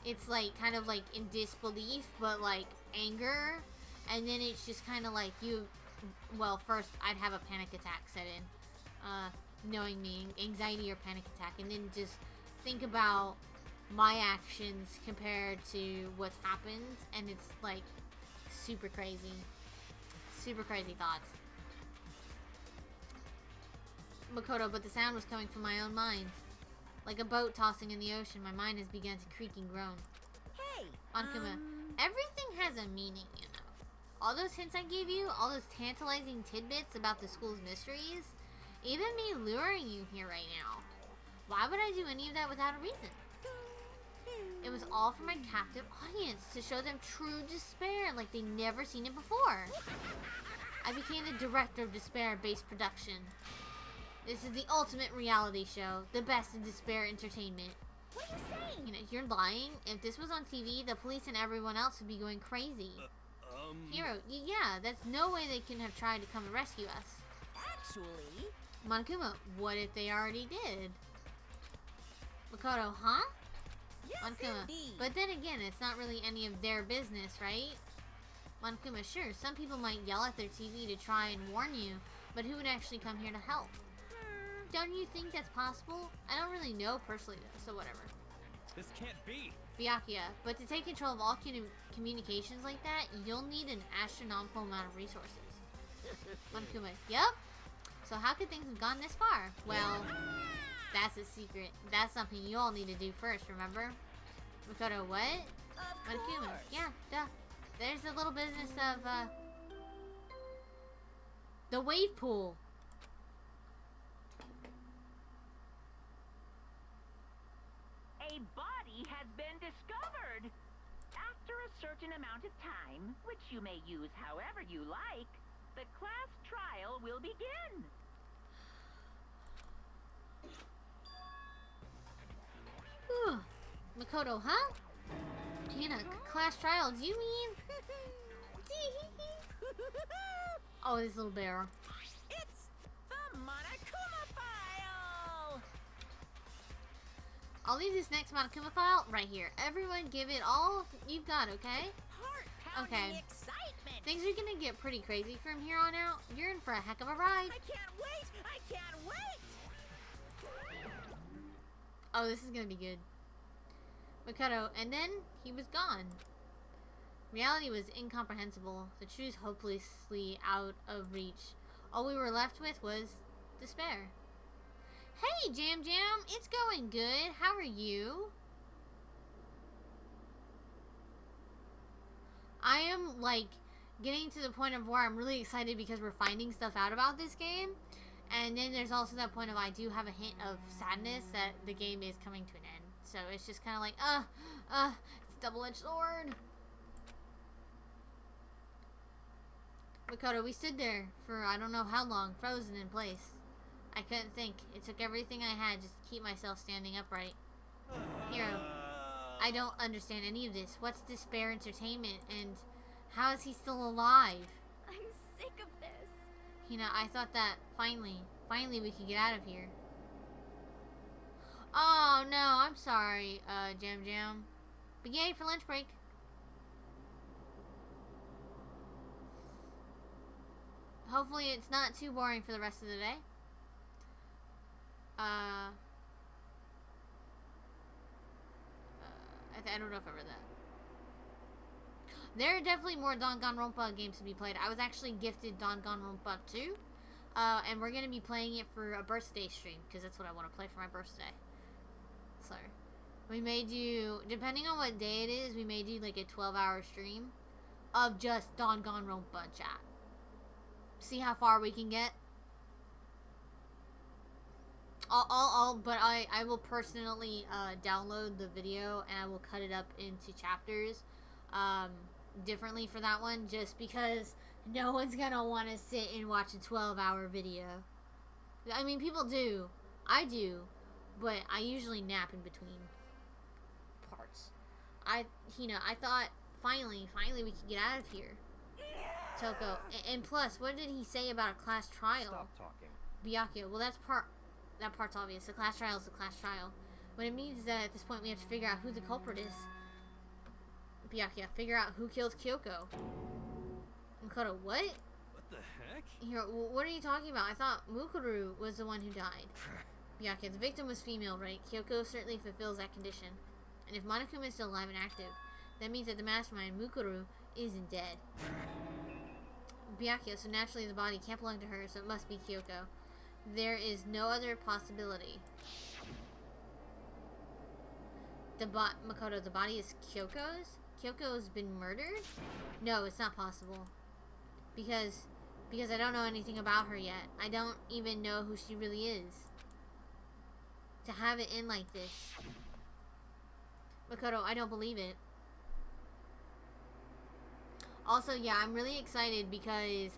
It's like, kind of like in disbelief, but like anger. And then it's just kind of like you, well, first I'd have a panic attack set in. Knowing me, anxiety or panic attack. And then just think about my actions compared to what's happened. And it's like super crazy. Super crazy thoughts. Makoto, but the sound was coming from my own mind. Like a boat tossing in the ocean, my mind has begun to creak and groan. Hey, Ankuma, everything has a meaning, you know. All those hints I gave you, all those tantalizing tidbits about the school's mysteries, even me luring you here right now. Why would I do any of that without a reason? It was all for my captive audience, to show them true despair like they'd never seen it before. I became the director of despair-based production. This is the ultimate reality show, the best in despair entertainment. What are you saying? You know, you're lying. If this was on TV, the police and everyone else would be going crazy. Hiro, yeah, that's no way they can have tried to come and rescue us. actually... Monokuma, what if they already did? Makoto, huh? Yes, Monokuma, indeed. but then again, it's not really any of their business, right? Monokuma, sure, some people might yell at their TV to try and warn you, but who would actually come here to help? Don't you think that's possible? I don't really know personally though, so whatever. This can't be. Byakuya, but to take control of all communications like that, you'll need an astronomical amount of resources. Monokuma, yep. So how could things have gone this far? Well, that's a secret. That's something you all need to do first, remember? Makoto, what? Monokuma, yeah, duh. There's the little business of, the wave pool. A body has been discovered. After a certain amount of time, which you may use however you like, the class trial will begin. Whew. Makoto, huh? Hina, class trial, do you mean? Oh, this little bear. It's the Monokuma file! I'll leave this next Monokuma file right here. Everyone give it all you've got, okay? Heart-pounding Okay. excitement! Things are gonna get pretty crazy from here on out. You're in for a heck of a ride. I can't wait! I can't wait! Oh, this is gonna be good. Makoto, and then he was gone. Reality was incomprehensible. The truth hopelessly out of reach. All we were left with was despair. Hey, Jam Jam, it's going good. How are you? I am, like, getting to the point of where I'm really excited because we're finding stuff out about this game. And then there's also that point of I do have a hint of sadness that the game is coming to an end. So it's just kind of like, it's a double-edged sword. Makoto, we stood there for I don't know how long, frozen in place. I couldn't think. It took everything I had just to keep myself standing upright. Hiro, I don't understand any of this. What's despair entertainment, and how is he still alive? I'm sick of this. Hina, I thought that finally we could get out of here. Oh no, I'm sorry, Jam Jam. But yay for lunch break. Hopefully it's not too boring for the rest of the day. I don't know if I read that. There are definitely more Danganronpa games to be played. I was actually gifted Danganronpa 2. And we're going to be playing it for a birthday stream. Because that's what I want to play for my birthday. So, we may do, depending on what day it is, we may do like a 12-hour stream of just Danganronpa chat. See how far we can get. But I will personally download the video and I will cut it up into chapters differently for that one, just because no one's gonna want to sit and watch a 12-hour video. I mean, people do. I do. But I usually nap in between parts. I thought finally we could get out of here. Toko. And plus, what did he say about a class trial? Stop talking. Byakuya. Well, that part's obvious. The class trial is the class trial. What it means is that at this point we have to figure out who the culprit is. Byakuya, figure out who killed Kyoko. Makoto, what? What the heck? Here, what are you talking about? I thought Mukuru was the one who died. Byakuya, the victim was female, right? Kyoko certainly fulfills that condition. And if Monokuma is still alive and active, that means that the mastermind, Mukuru, isn't dead. Byakuya, so naturally the body can't belong to her, so it must be Kyoko. There is no other possibility. Makoto, the body is Kyoko's? Kyoko's been murdered? No, it's not possible. Because I don't know anything about her yet. I don't even know who she really is. To have it end like this. Makoto, I don't believe it. Also, yeah, I'm really excited because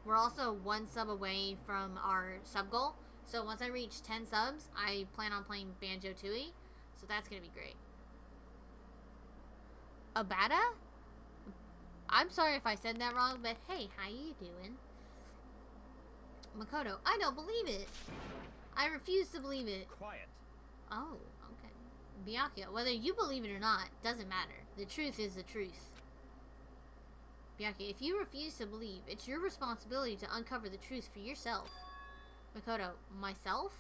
we're also 1 sub away from our sub goal. So once I reach 10 subs, I plan on playing Banjo-Tooie. So that's gonna be great. Abada? I'm sorry if I said that wrong, but hey, how you doing? Makoto, I don't believe it. I refuse to believe it. Quiet. Oh, okay. Byakuya, whether you believe it or not, doesn't matter. The truth is the truth. Byakuya, if you refuse to believe, it's your responsibility to uncover the truth for yourself. Makoto, myself?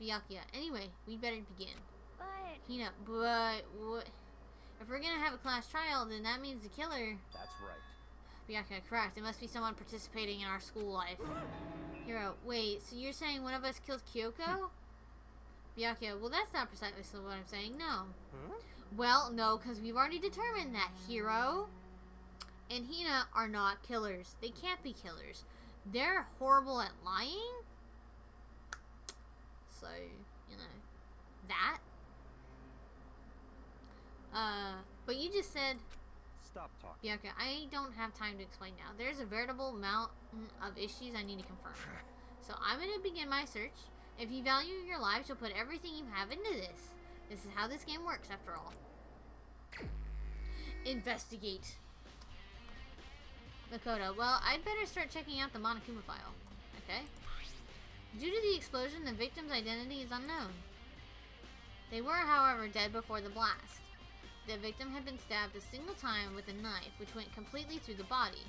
Byakuya, anyway, we'd better begin. But Hina, but what? If we're gonna have a class trial, then that means the killer. That's right. Byakuya, correct. It must be someone participating in our school life. Hiro, wait, so you're saying one of us killed Kyoko? Byakuya, well that's not precisely what I'm saying, no. Huh? Well, no, because we've already determined that Hiro and Hina are not killers. They can't be killers. They're horrible at lying. So, you know, that. But you just said, Stop talking. Byakuya, I don't have time to explain now. There's a veritable mountain of issues I need to confirm. So I'm going to begin my search. If you value your lives, you'll put everything you have into this. This is how this game works, after all. Investigate. Makoto, well, I'd better start checking out the Monokuma file. Okay? Due to the explosion, the victim's identity is unknown. They were, however, dead before the blast. The victim had been stabbed a single time with a knife, which went completely through the body.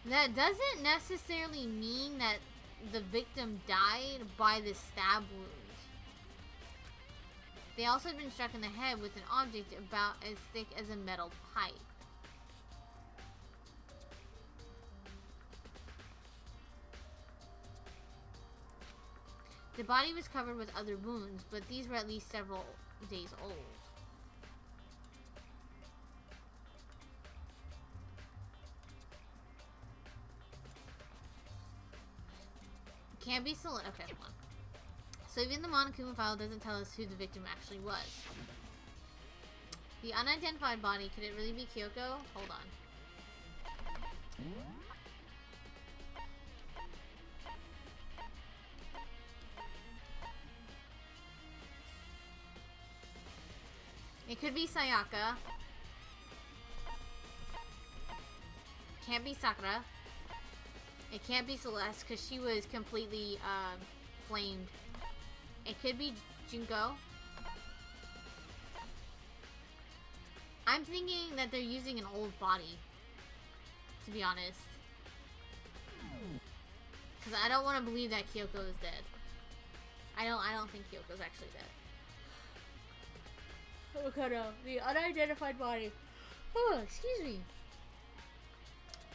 That doesn't necessarily mean that the victim died by the stab wound. They also had been struck in the head with an object about as thick as a metal pipe. The body was covered with other wounds, but these were at least several days old. Can't be selected. Okay, hold on. So even the Monokuma file doesn't tell us who the victim actually was. The unidentified body, could it really be Kyoko? Hold on. It could be Sayaka. Can't be Sakura. It can't be Celeste because she was completely flamed. It could be Junko. I'm thinking that they're using an old body, to be honest. Because I don't want to believe that Kyoko is dead. I don't think Kyoko's actually dead. Okay, no. The unidentified body. Oh, excuse me.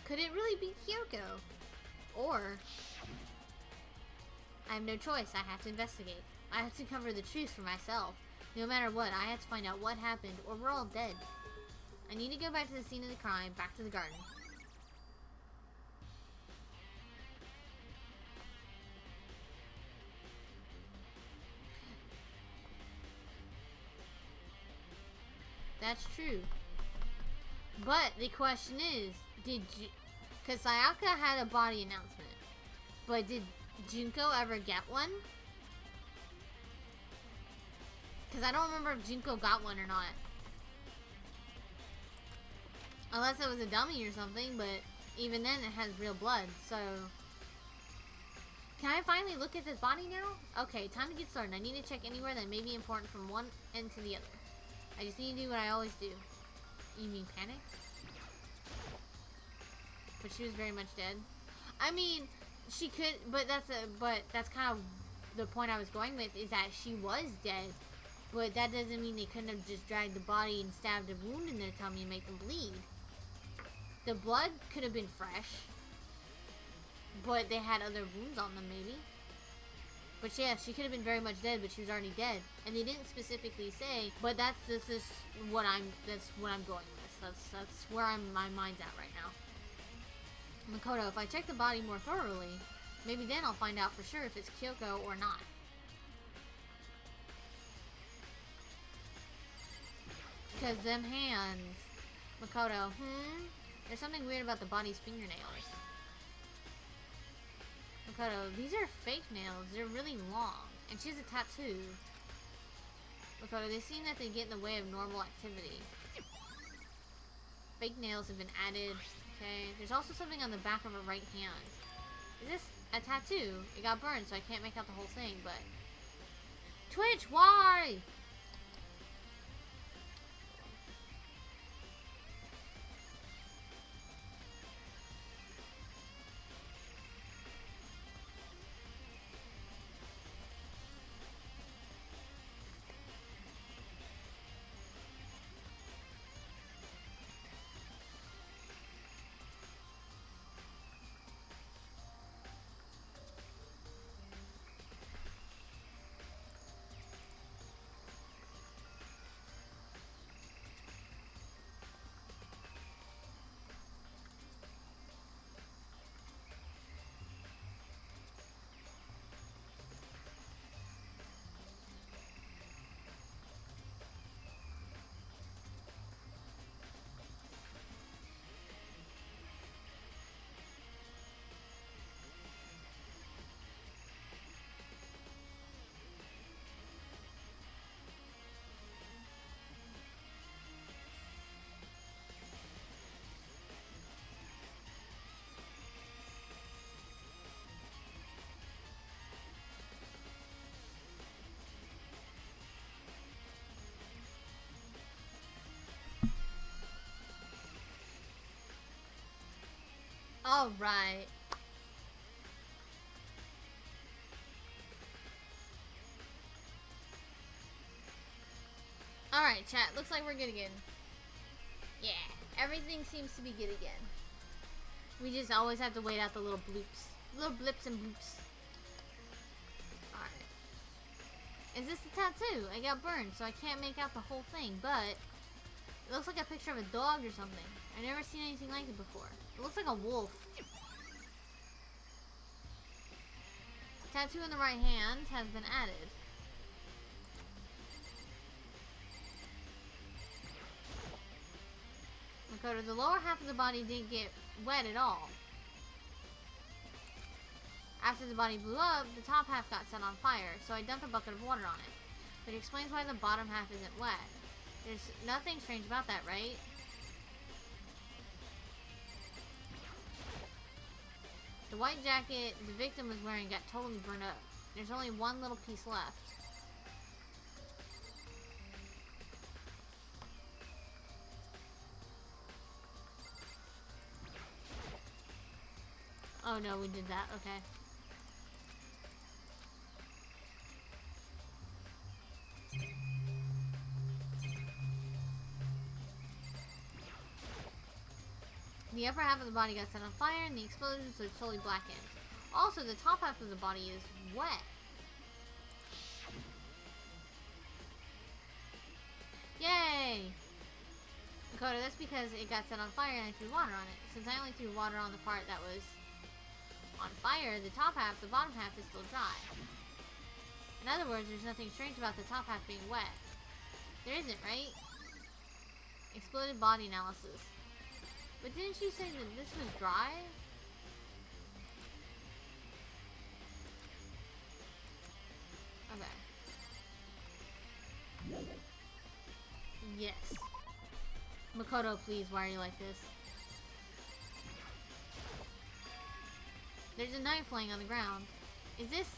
Could it really be Kyoko? Or I have no choice. I have to investigate. I have to cover the truth for myself. No matter what, I have to find out what happened, or we're all dead. I need to go back to the scene of the crime, back to the garden. That's true. But the question is, did you... Because Sayaka had a body announcement. But did Junko ever get one? Because I don't remember if Junko got one or not. Unless it was a dummy or something, but even then it has real blood, so... Can I finally look at this body now? Okay, time to get started. I need to check anywhere that may be important from one end to the other. I just need to do what I always do. You mean panic? But she was very much dead. I mean, she could, but that's kind of the point I was going with, is that she was dead. But that doesn't mean they couldn't have just dragged the body and stabbed a wound in their tummy and make them bleed. The blood could have been fresh, but they had other wounds on them, maybe. But yeah, she could have been very much dead, but she was already dead, and they didn't specifically say. But that's what I'm going with. That's where my mind's at right now. Makoto, if I check the body more thoroughly, maybe then I'll find out for sure if it's Kyoko or not. Because them hands, Makoto. There's something weird about the body's fingernails. Makoto, these are fake nails. They're really long. And she has a tattoo. Makoto, they seem that they get in the way of normal activity. Fake nails have been added. Okay. There's also something on the back of her right hand. Is this a tattoo? It got burned, so I can't make out the whole thing, but... Twitch, why? Alright. Alright, chat. Looks like we're good again. Yeah. Everything seems to be good again. We just always have to wait out the little bloops. Little blips and bloops. Alright. Is this the tattoo? I got burned, so I can't make out the whole thing, but... It looks like a picture of a dog or something. I've never seen anything like it before. It looks like a wolf. Tattoo in the right hand has been added. Makoto, the lower half of the body didn't get wet at all. After the body blew up, the top half got set on fire, so I dumped a bucket of water on it. But it explains why the bottom half isn't wet. There's nothing strange about that, right? The white jacket the victim was wearing got totally burned up. There's only one little piece left. Oh no, we did that. Okay. The upper half of the body got set on fire and the explosion was totally blackened. Also, the top half of the body is wet. Yay! Makoto, that's because it got set on fire and I threw water on it. Since I only threw water on the part that was on fire, the top half, the bottom half is still dry. In other words, there's nothing strange about the top half being wet. There isn't, right? Exploded body analysis. But didn't you say that this was dry? Okay. Yes. Makoto, please, why are you like this? There's a knife laying on the ground. Is this...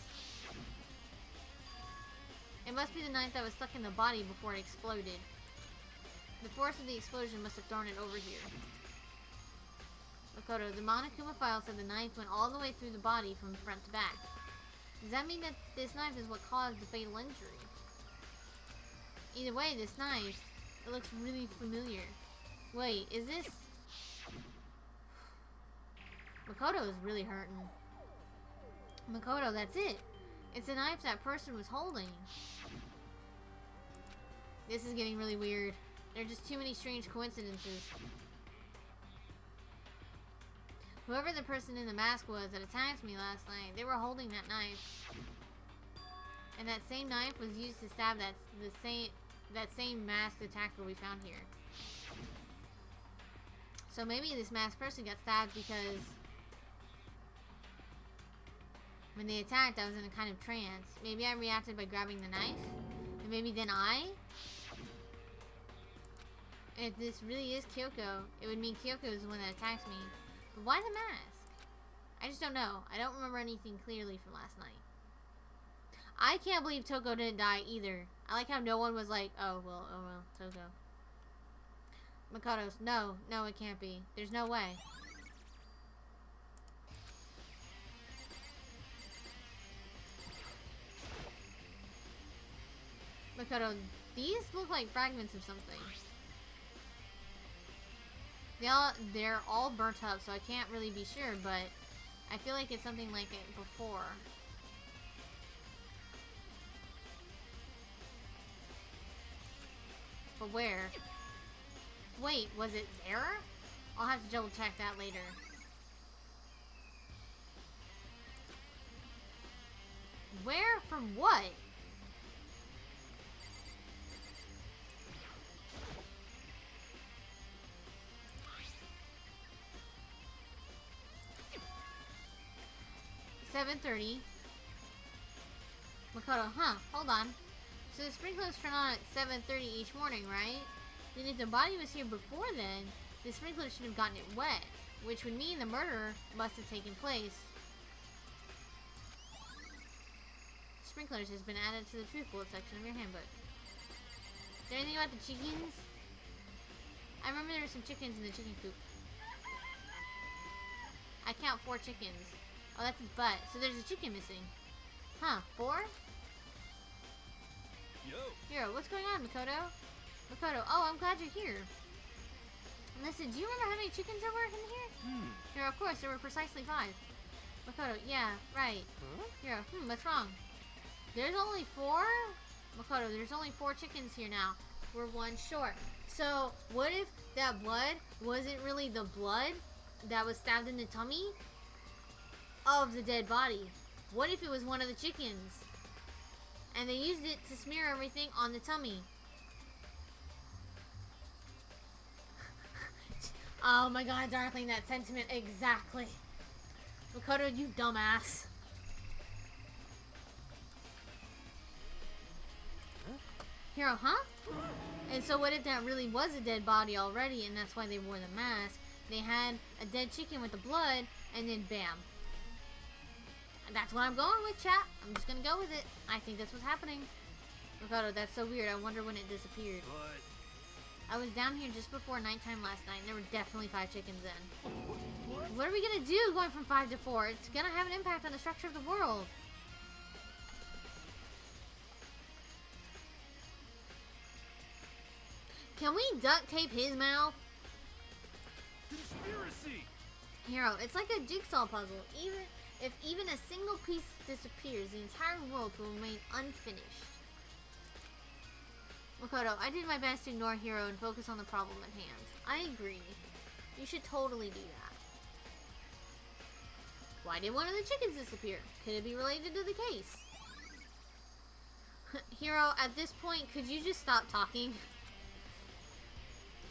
It must be the knife that was stuck in the body before it exploded. The force of the explosion must have thrown it over here. Makoto, the Monokuma file said the knife went all the way through the body from front to back. Does that mean that this knife is what caused the fatal injury? Either way, this knife, it looks really familiar. Wait, is this... Makoto is really hurting. Makoto, that's it. It's a knife that person was holding. This is getting really weird. There are just too many strange coincidences. Whoever the person in the mask was that attacked me last night, they were holding that knife. And that same knife was used to stab that same masked attacker we found here. So maybe this masked person got stabbed because when they attacked, I was in a kind of trance. Maybe I reacted by grabbing the knife. And maybe then if this really is Kyoko, it would mean Kyoko is the one that attacked me. But why the mask? I just don't know. I don't remember anything clearly from last night. I can't believe Toko didn't die either. I like how no one was like, oh well, Toko. Makoto's, no, it can't be. There's no way. Makoto, these look like fragments of something. They're all burnt up, so I can't really be sure, but I feel like it's something like it before. But where? Wait, was it there? I'll have to double check that later. Where? From what? $7:30. Makoto, hold on. So the sprinklers turn on at 7:30 each morning, right? Then if the body was here before then, the sprinkler should have gotten it wet, which would mean the murder must have taken place. Sprinklers has been added to the truth bullet section of your handbook. Is there anything about the chickens? I remember there were some chickens in the chicken coop. I count 4 chickens. Oh, that's his butt. So there's a chicken missing. 4? Yo. Hiro, what's going on, Makoto? Makoto, oh, I'm glad you're here. Listen, do you remember how many chickens there were in here? Hiro, of course, there were precisely 5. Makoto, yeah, right. Hiro, what's wrong? There's only 4? Makoto, there's only 4 chickens here now. We're 1 short. So, what if that blood wasn't really the blood that was stabbed in the tummy of the dead body? What if it was one of the chickens? And they used it to smear everything on the tummy. Oh my god, Darling, that sentiment exactly. Makoto, you dumbass. Hiro, And so what if that really was a dead body already and that's why they wore the mask? They had a dead chicken with the blood and then bam. That's what I'm going with, chat. I'm just gonna go with it. I think that's what's happening. Makoto, that's so weird. I wonder when it disappeared. I was down here just before nighttime last night and there were definitely 5 chickens then. What are we gonna do going from 5 to 4? It's gonna have an impact on the structure of the world. Can we duct tape his mouth? Conspiracy! Hero, it's like a jigsaw puzzle. If even a single piece disappears, the entire world will remain unfinished. Makoto, I did my best to ignore Hero and focus on the problem at hand. I agree. You should totally do that. Why did one of the chickens disappear? Could it be related to the case? Hero, at this point, could you just stop talking?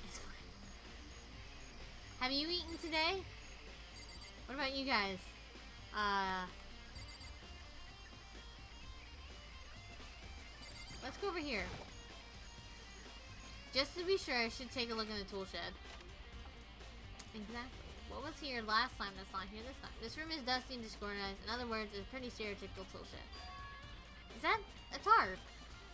It's fine. Have you eaten today? What about you guys? Let's go over here. Just to be sure, I should take a look in the tool shed. Exactly. What was here last time that's not here this time? This room is dusty and disorganized. In other words, it's a pretty stereotypical tool shed. Is that a tarp?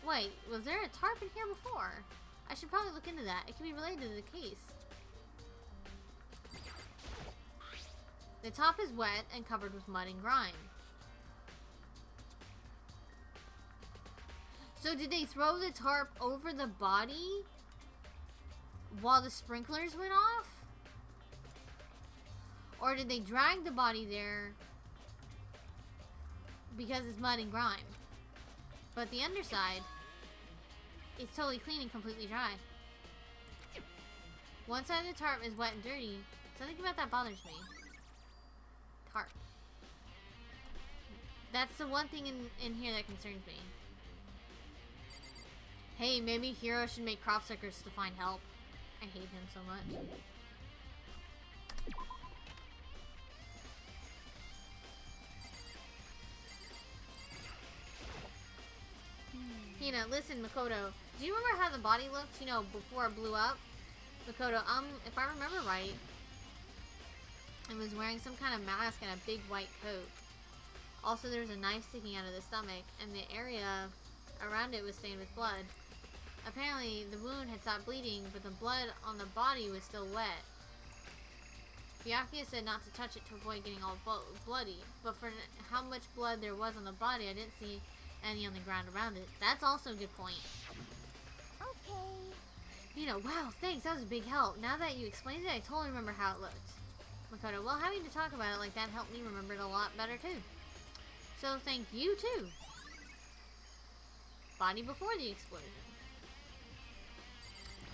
Wait, was there a tarp in here before? I should probably look into that. It could be related to the case. The top is wet and covered with mud and grime. So did they throw the tarp over the body while the sprinklers went off? Or did they drag the body there because it's mud and grime? But the underside is totally clean and completely dry. One side of the tarp is wet and dirty. Something about that bothers me. Tarp. That's the one thing in here that concerns me. Hey, maybe Hero should make crop suckers to find help. I hate him so much. You know, listen, Makoto. Do you remember how the body looked, you know, before it blew up? Makoto, if I remember right, it was wearing some kind of mask and a big white coat. Also, there was a knife sticking out of the stomach, and the area around it was stained with blood. Apparently, the wound had stopped bleeding, but the blood on the body was still wet. Byakuya said not to touch it to avoid getting all bloody, but for how much blood there was on the body, I didn't see any on the ground around it. That's also a good point. Okay. You know, wow, thanks, that was a big help. Now that you explained it, I totally remember how it looked. Makoto, well, having to talk about it like that helped me remember it a lot better, too. So, thank you, too. Body before the explosion.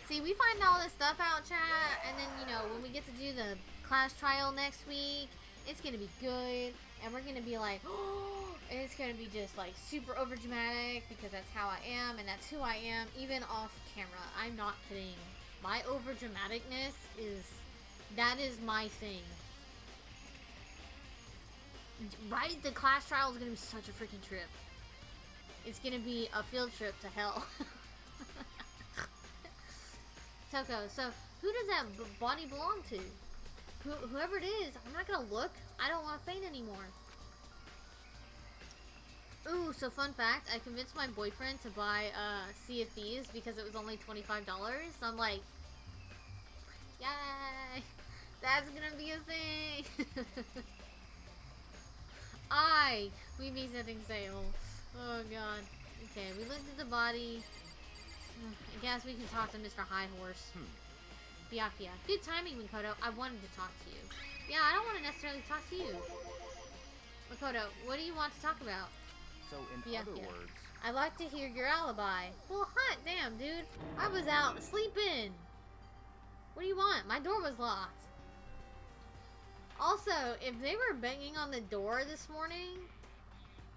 See, we find all this stuff out, chat, and then, you know, when we get to do the class trial next week, it's gonna be good, and we're gonna be like, oh, it's gonna be just, like, super overdramatic, because that's how I am, and that's who I am, even off camera. I'm not kidding. My overdramaticness that is my thing. Right? The class trial is gonna be such a freaking trip. It's gonna be a field trip to hell. Toko, so who does that body belong to? Whoever it is, I'm not gonna look. I don't want to faint anymore. Ooh, so fun fact, I convinced my boyfriend to buy Sea of Thieves because it was only $25. So I'm like, yay! That's gonna be a thing! We be setting sail. Oh god. Okay, we looked at the body. I guess we can talk to Mr. High Horse. Byakuya. Good timing, Makoto. I wanted to talk to you. Yeah, I don't want to necessarily talk to you. Makoto, what do you want to talk about? So, in other words... I'd like to hear your alibi. Well, hot damn, dude. I was out sleeping. What do you want? My door was locked. Also, if they were banging on the door this morning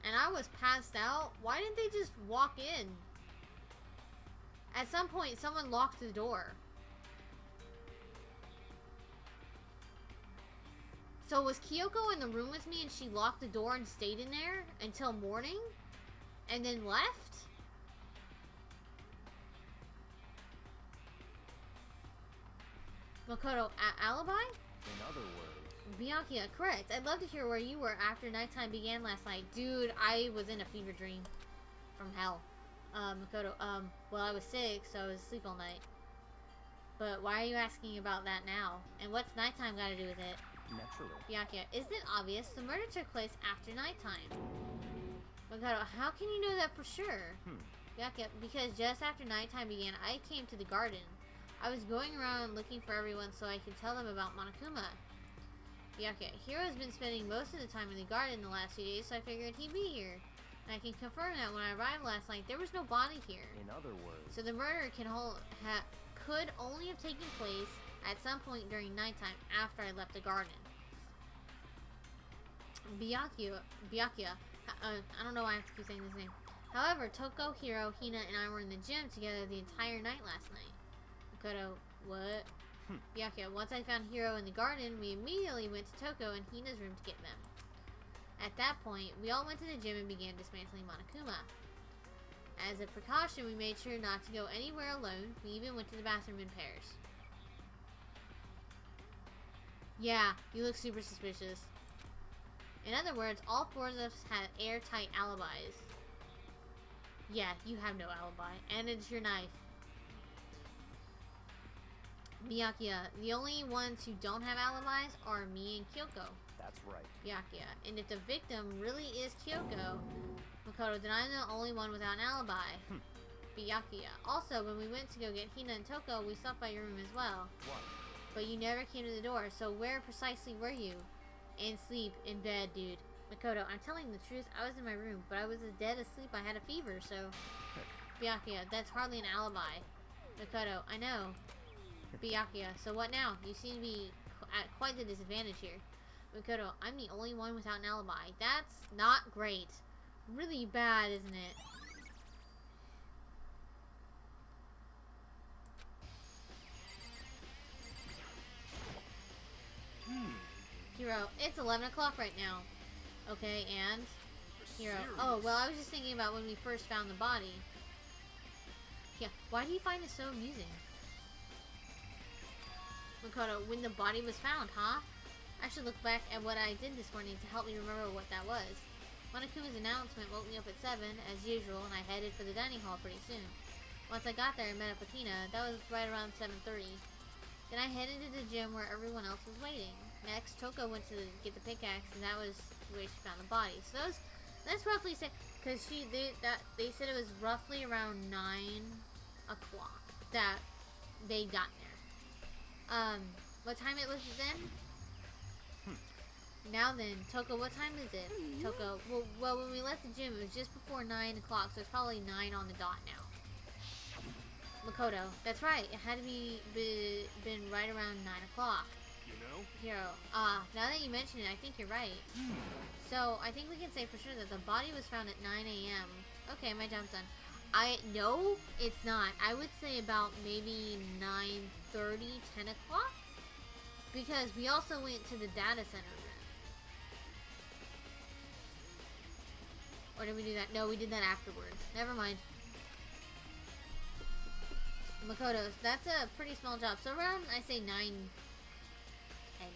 and I was passed out, why didn't they just walk in? At some point, someone locked the door. So was Kyoko in the room with me and she locked the door and stayed in there until morning? And then left? Makoto, alibi? In other words... Byakuya, correct. I'd love to hear where you were after nighttime began last night. Dude, I was in a fever dream. From hell. Makoto, well, I was sick, so I was asleep all night. But why are you asking about that now? And what's nighttime got to do with it? Naturally. Byakuya, isn't it obvious? The murder took place after nighttime. Makoto, how can you know that for sure? Byakuya, because just after nighttime began, I came to the garden. I was going around looking for everyone so I could tell them about Monokuma. Byakuya, Hiro's been spending most of the time in the garden the last few days, so I figured he'd be here. And I can confirm that when I arrived last night, there was no body here. In other words, So the murder could only have taken place at some point during nighttime after I left the garden. Byakuya, I don't know why I have to keep saying this name. However, Toko, Hiro, Hina, and I were in the gym together the entire night last night. Makoto, what? Byakuya, once I found Hiro in the garden, we immediately went to Toko and Hina's room to get them. At that point, we all went to the gym and began dismantling Monokuma. As a precaution, we made sure not to go anywhere alone. We even went to the bathroom in pairs. Yeah, you look super suspicious. In other words, all four of us had airtight alibis. Yeah, you have no alibi, and it's your knife. Byakuya, the only ones who don't have alibis are me and Kyoko. that's right. Byakuya, and if the victim really is Kyoko, Makoto, then I'm the only one without an alibi. Byakuya. Also, when we went to go get Hina and Toko, we stopped by your room as well. What? But you never came to the door, so where precisely were you? In sleep, in bed, dude. Makoto, I'm telling the truth, I was in my room, but I was as dead asleep I had a fever, so... Byakuya, that's hardly an alibi. Makoto, I know. Byakuya, so what now? You seem to be at quite the disadvantage here. Makoto, I'm the only one without an alibi. That's not great. Really bad, isn't it? Hiro, it's 11 o'clock right now. Okay, and? Hiro, oh, well, I was just thinking about when we first found the body. Yeah, why do you find it so amusing? Makoto, when the body was found, huh? I should look back at what I did this morning to help me remember what that was. Monokuma's announcement woke me up at 7, as usual, and I headed for the dining hall pretty soon. Once I got there and met up with Hina, that was right around 7:30. Then I headed to the gym where everyone else was waiting. Next, Toko went to get the pickaxe, and that was where she found the body. So let's roughly say, because they said it was roughly around 9 o'clock that they got there. What time it was then? Now then, Toko, what time is it? Toko, well, when we left the gym, it was just before 9 o'clock, so it's probably 9 on the dot now. Makoto, that's right. It had to been right around 9 o'clock. You know? Hiro, now that you mention it, I think you're right. So, I think we can say for sure that the body was found at 9 a.m. Okay, my job's done. No, it's not. I would say about maybe 9:30, 10 o'clock. Because we also went to the data center room. Or did we do that? No, we did that afterwards. Never mind. Makoto's, that's a pretty small job. So around, I say 9, 10.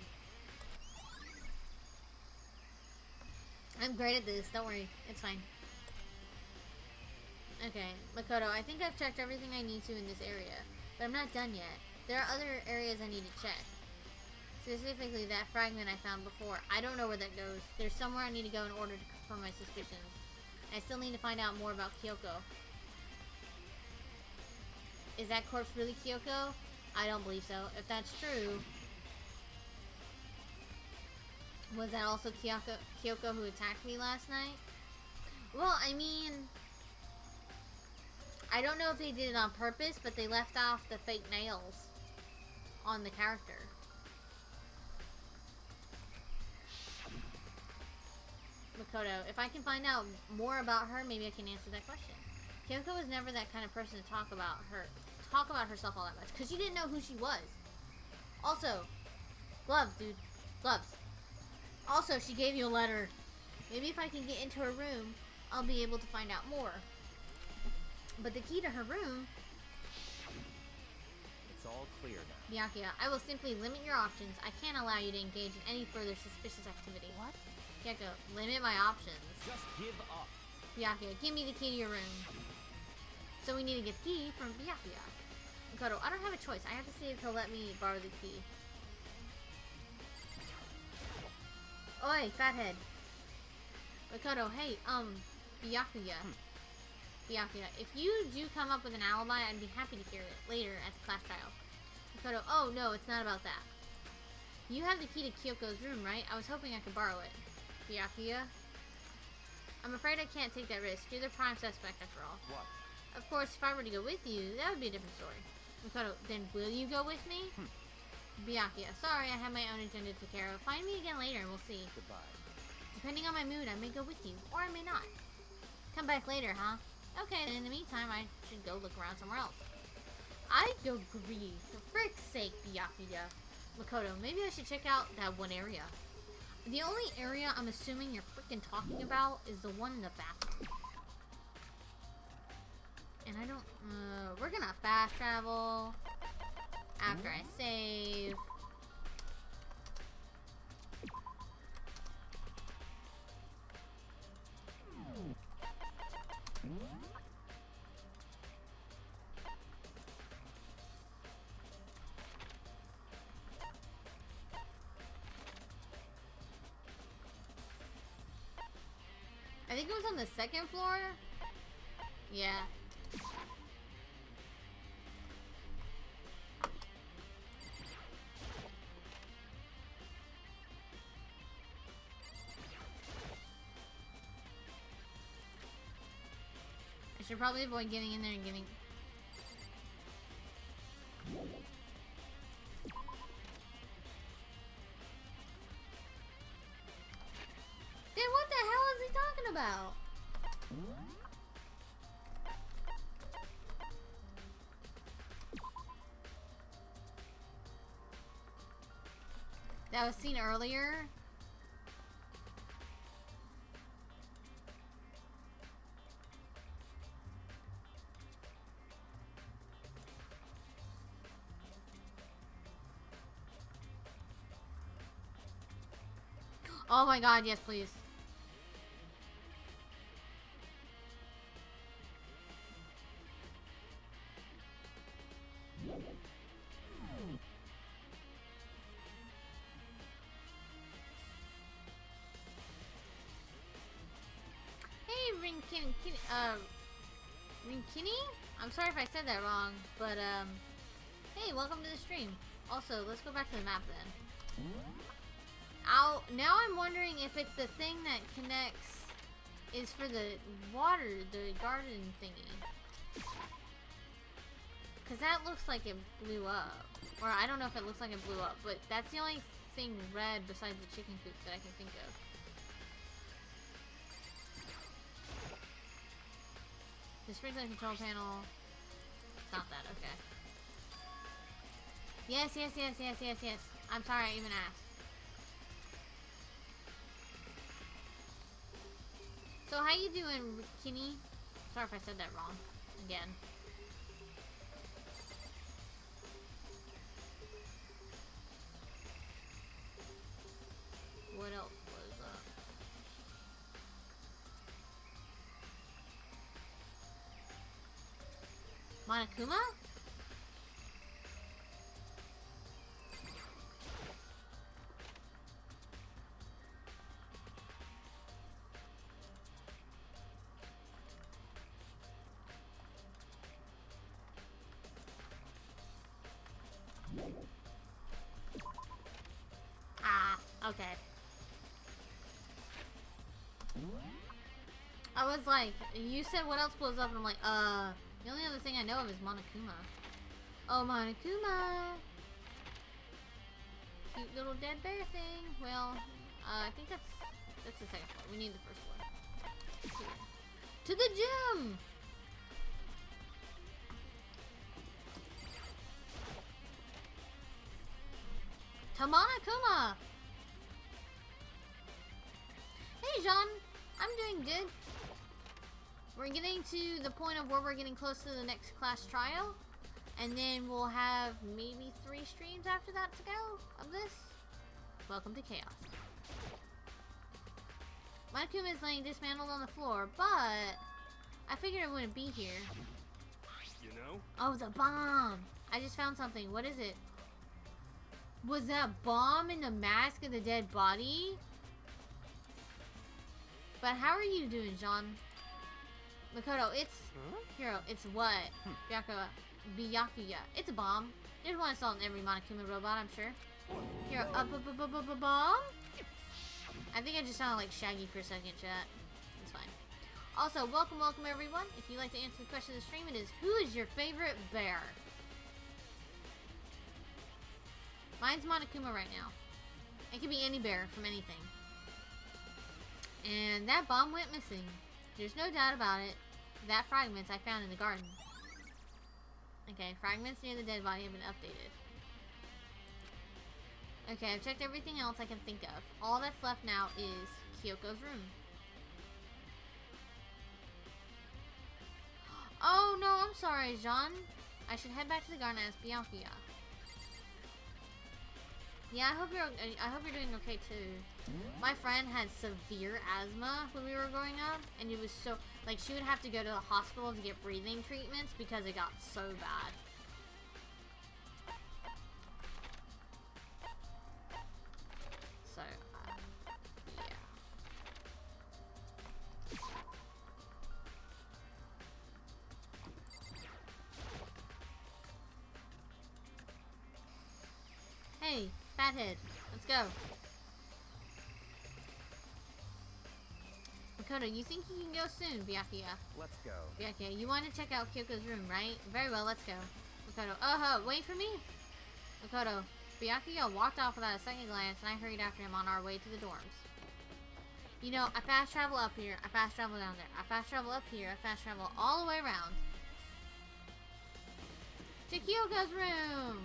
I'm great at this. Don't worry. It's fine. Okay, Makoto, I think I've checked everything I need to in this area. But I'm not done yet. There are other areas I need to check. Specifically, that fragment I found before. I don't know where that goes. There's somewhere I need to go in order to confirm my suspicions. I still need to find out more about Kyoko. Is that corpse really Kyoko? I don't believe so. If that's true... Was that also Kyoko who attacked me last night? Well, I mean... I don't know if they did it on purpose, but they left off the fake nails on the character. Makoto, if I can find out more about her, maybe I can answer that question. Kyoko was never that kind of person to talk about herself all that much, because she didn't know who she was. Also, gloves, dude. Gloves. Also, she gave you a letter. Maybe if I can get into her room, I'll be able to find out more. But the key to her room... It's all clear now. Byakuya, I will simply limit your options. I can't allow you to engage in any further suspicious activity. What? Kyoko, limit my options. Just give up. Byakuya, give me the key to your room. So we need to get the key from Byakuya. Makoto, I don't have a choice. I have to see if he'll let me borrow the key. Oi, fathead. Makoto, hey, Byakuya. Byakuya, if you do come up with an alibi, I'd be happy to hear it later at the class trial. Makoto, oh no, it's not about that. You have the key to Kyoko's room, right? I was hoping I could borrow it. Byakuya? I'm afraid I can't take that risk. You're the prime suspect after all. What? Of course, if I were to go with you, that would be a different story. Makoto, then will you go with me? Byakuya, sorry, I have my own agenda to take care of. Find me again later and we'll see. Goodbye. Depending on my mood, I may go with you, or I may not. Come back later, huh? Okay, then in the meantime, I should go look around somewhere else. I agree. For frick's sake, Byakuya. Makoto, maybe I should check out that one area. The only area I'm assuming you're freaking talking about is the one in the bathroom. And I don't... we're gonna fast travel after I save. I think it was on the second floor. Yeah. I should probably avoid getting in there and getting... Then what the hell is he talking about? That was seen earlier. Oh my god, yes please. Hey, Rinkini? I'm sorry if I said that wrong, but, hey, welcome to the stream. Also, let's go back to the map then. Now I'm wondering if it's the thing that connects, is for the water, the garden thingy. Because that looks like it blew up. Or I don't know if it looks like it blew up, but that's the only thing red besides the chicken coop that I can think of. The sprinkler control panel. It's not that, okay. Yes. I'm sorry I even asked. So how you doing, Kenny? Sorry if I said that wrong. Again. What else was up? Monokuma? Okay. I was like, you said what else blows up, and I'm like, the only other thing I know of is Monokuma. Oh, Monokuma! Cute little dead bear thing. Well, I think that's the second floor. We need the first floor. To the gym! To Monokuma! Hey, Jean. I'm doing good. We're getting to the point of where we're getting close to the next class trial. And then we'll have maybe 3 streams after that to go of this. Welcome to Chaos. Monokuma is laying dismantled on the floor, but I figured it wouldn't be here. You know? Oh, the bomb! I just found something. What is it? Was that bomb in the mask of the dead body? But how are you doing, John? Makoto, it's... Hero, it's what? Byakuya. It's a bomb. There's one installed in every Monokuma robot, I'm sure. Here, bomb. I think I just sounded like Shaggy for a second, chat. It's fine. Also, welcome everyone. If you'd like to answer the question of the stream, it is, who is your favorite bear? Mine's Monokuma right now. It could be any bear from anything. And that bomb went missing. There's no doubt about it. That fragments I found in the garden. Okay, fragments near the dead body have been updated. Okay, I've checked everything else I can think of. All that's left now is Kyoko's room. Oh no, I'm sorry, Jean. I should head back to the garden as Bianca. Yeah, I hope you're doing okay too. My friend had severe asthma when we were growing up, and it was so, like, she would have to go to the hospital to get breathing treatments because it got so bad. So, yeah. Hey, fathead, let's go. Makoto, you think you can go soon, Byakuya? Let's go. Byakuya, you want to check out Kyoko's room, right? Very well, let's go. Makoto, wait for me? Makoto, Byakuya walked off without a second glance, and I hurried after him on our way to the dorms. You know, I fast travel up here, I fast travel down there, I fast travel up here, I fast travel all the way around. To Kyoko's room!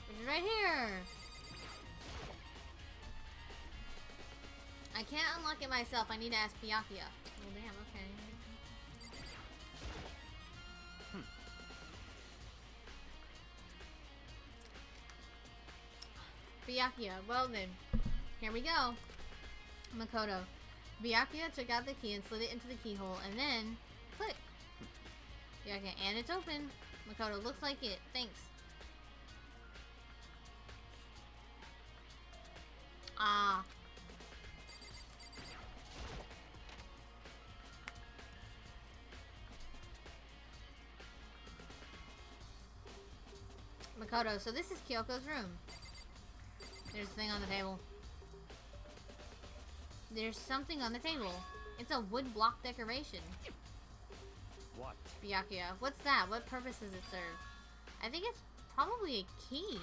Which is right here! I can't unlock it myself, I need to ask Byakuya. Oh damn, okay. Byakuya, well then, here we go. Makoto. Byakuya took out the key and slid it into the keyhole, and then, click. Byakuya, and it's open. Makoto, looks like it, thanks. Ah. Makoto, so this is Kyoko's room. There's a thing on the table. There's something on the table. It's a wood block decoration. What? Byakuya, what's that? What purpose does it serve? I think it's probably a key.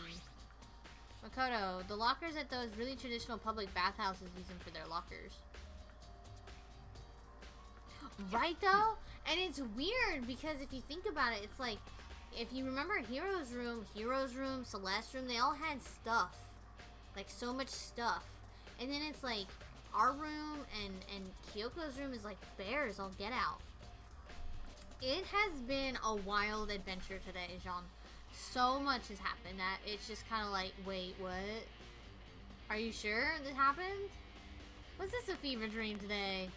Makoto, the lockers at those really traditional public bathhouses use them for their lockers. Right though? And it's weird because if you think about it, it's like, if you remember Hero's room, Celeste's room, they all had stuff. Like so much stuff. And then it's like, our room and Kyoko's room is like bears, all get out. It has been a wild adventure today, Jean. So much has happened that it's just kind of like, wait, what? Are you sure this happened? Was this a fever dream today?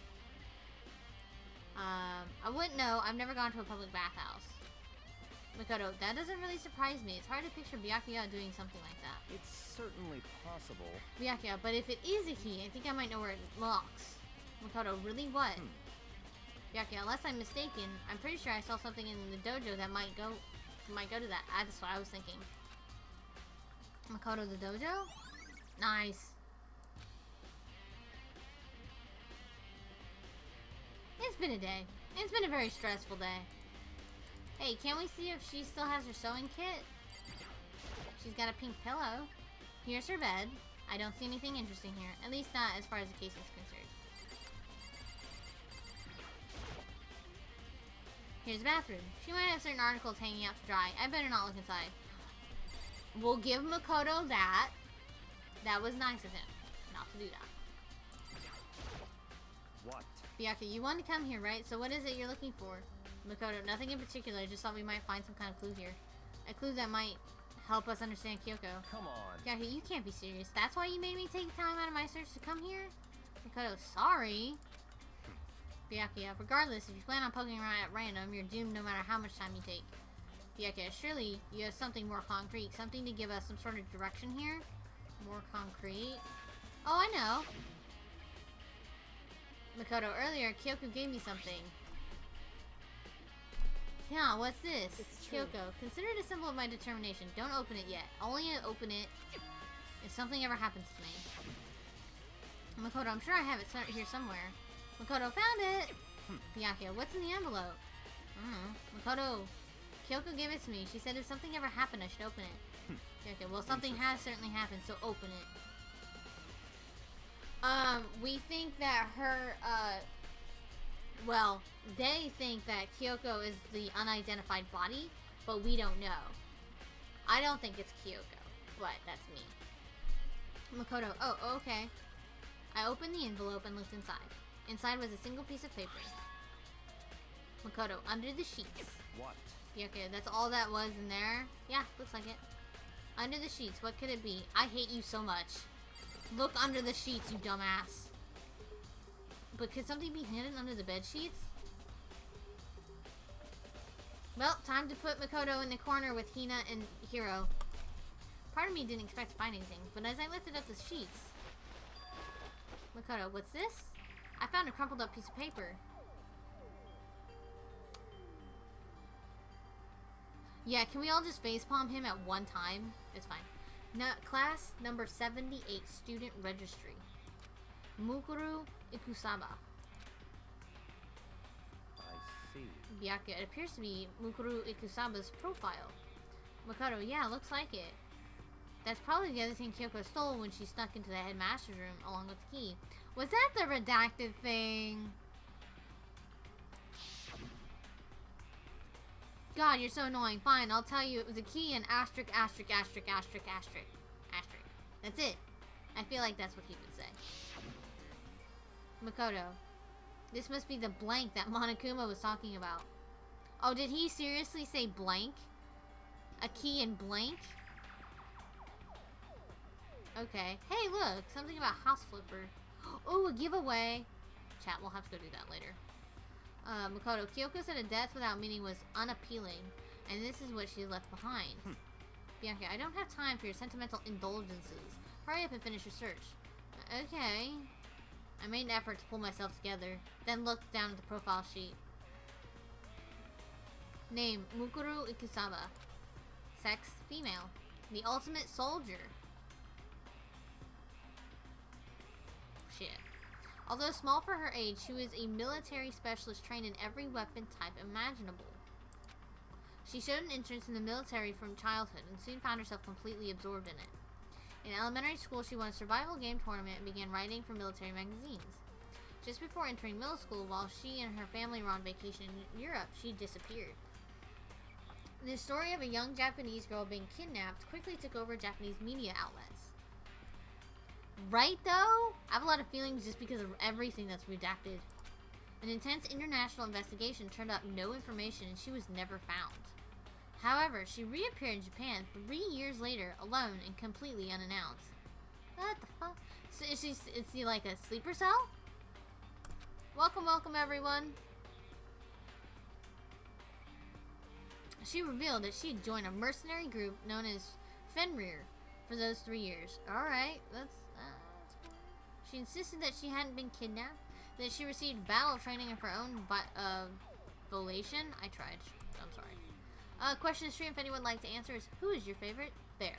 I wouldn't know. I've never gone to a public bathhouse. Makoto, that doesn't really surprise me. It's hard to picture Byakuya doing something like that. It's certainly possible. Byakuya, but if it is a key, I think I might know where it locks. Makoto, really what? Byakuya, unless I'm mistaken, I'm pretty sure I saw something in the dojo that might go to that. That's what I was thinking. Makoto, the dojo? Nice. It's been a day. It's been a very stressful day. Hey, can we see if she still has her sewing kit? She's got a pink pillow. Here's her bed. I don't see anything interesting here. At least not as far as the case is concerned. Here's the bathroom. She might have certain articles hanging out to dry. I better not look inside. We'll give Makoto that. That was nice of him. Not to do that. What? Byakuya, you wanted to come here, right? So what is it you're looking for? Makoto, nothing in particular. Just thought we might find some kind of clue here. A clue that might help us understand Kyoko. Come on. Byakuya, you can't be serious. That's why you made me take time out of my search to come here? Makoto, sorry. Byakuya, regardless, if you plan on poking around at random, you're doomed no matter how much time you take. Byakuya, surely you have something more concrete. Something to give us some sort of direction here? More concrete? Oh, I know. Makoto, earlier, Kyoko gave me something. Yeah, what's this? It's true. Kyoko, consider it a symbol of my determination. Don't open it yet. Only open it if something ever happens to me. Makoto, I'm sure I have it here somewhere. Makoto found it! Byakuya, what's in the envelope? I don't know. Makoto, Kyoko gave it to me. She said if something ever happened, I should open it. Byakuya, well, something has certainly happened, so open it. We think that her, well, they think that Kyoko is the unidentified body, but we don't know. I don't think it's Kyoko, but that's me. Makoto, oh, okay. I opened the envelope and looked inside. Inside was a single piece of paper. Makoto, under the sheets. What? Byakuya, that's all that was in there? Yeah, looks like it. Under the sheets, what could it be? I hate you so much. Look under the sheets, you dumbass. But could something be hidden under the bed sheets? Well, time to put Makoto in the corner with Hina and Hiro. Part of me didn't expect to find anything, but as I lifted up the sheets... Makoto, what's this? I found a crumpled up piece of paper. Yeah, can we all just facepalm him at one time? It's fine. Class number 78, student registry. Mukuru Ikusaba. I see. Byakuya, it appears to be Mukuru Ikusaba's profile. Makoto, yeah, looks like it. That's probably the other thing Kyoko stole when she snuck into the headmaster's room along with the key. Was that the redacted thing? God, you're so annoying. Fine, I'll tell you it was a key and asterisk, asterisk, asterisk, asterisk, asterisk, asterisk. That's it. I feel like that's what he would say. Makoto, this must be the blank that Monokuma was talking about. Oh, did he seriously say blank? A key and blank? Okay. Hey, look! Something about House Flipper. Oh, a giveaway! Chat, we'll have to go do that later. Makoto, Kyoko said a death without meaning was unappealing, and this is what she left behind. Bianca, I don't have time for your sentimental indulgences. Hurry up and finish your search. Okay. I made an effort to pull myself together, then looked down at the profile sheet. Name, Mukuru Ikusaba. Sex, female. The ultimate soldier. Shit. Although small for her age, she was a military specialist trained in every weapon type imaginable. She showed an interest in the military from childhood and soon found herself completely absorbed in it. In elementary school, she won a survival game tournament and began writing for military magazines. Just before entering middle school, while she and her family were on vacation in Europe, she disappeared. The story of a young Japanese girl being kidnapped quickly took over Japanese media outlets. Right, though? I have a lot of feelings just because of everything that's redacted. An intense international investigation turned up no information and she was never found. However, she reappeared in Japan 3 years later, alone and completely unannounced. What the fuck? So is she like a sleeper cell? Welcome, welcome everyone. She revealed that she had joined a mercenary group known as Fenrir for those 3 years. Alright, that's she insisted that she hadn't been kidnapped, that she received battle training of her own volition. I tried. I'm sorry. Question stream, if anyone would like to answer, is who is your favorite bear?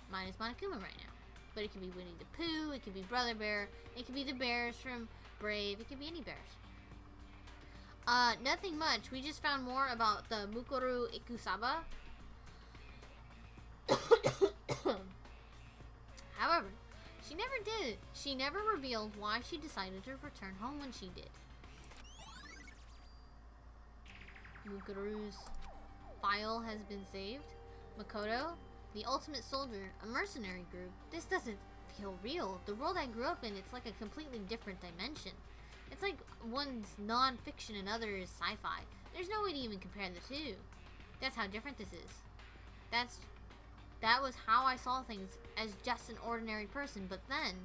Mine is Monokuma right now. But it could be Winnie the Pooh, it could be Brother Bear, it could be the bears from Brave, it could be any bears. Nothing much. We just found more about the Mukuru Ikusaba. However, she never revealed why she decided to return home when she did. Mukuru's file has been saved. Makoto, the ultimate soldier, a mercenary group. This doesn't feel real. The world I grew up in, it's like a completely different dimension. It's like one's non-fiction and other is sci-fi. There's no way to even compare the two. That's how different this is. That was how I saw things as just an ordinary person, but then...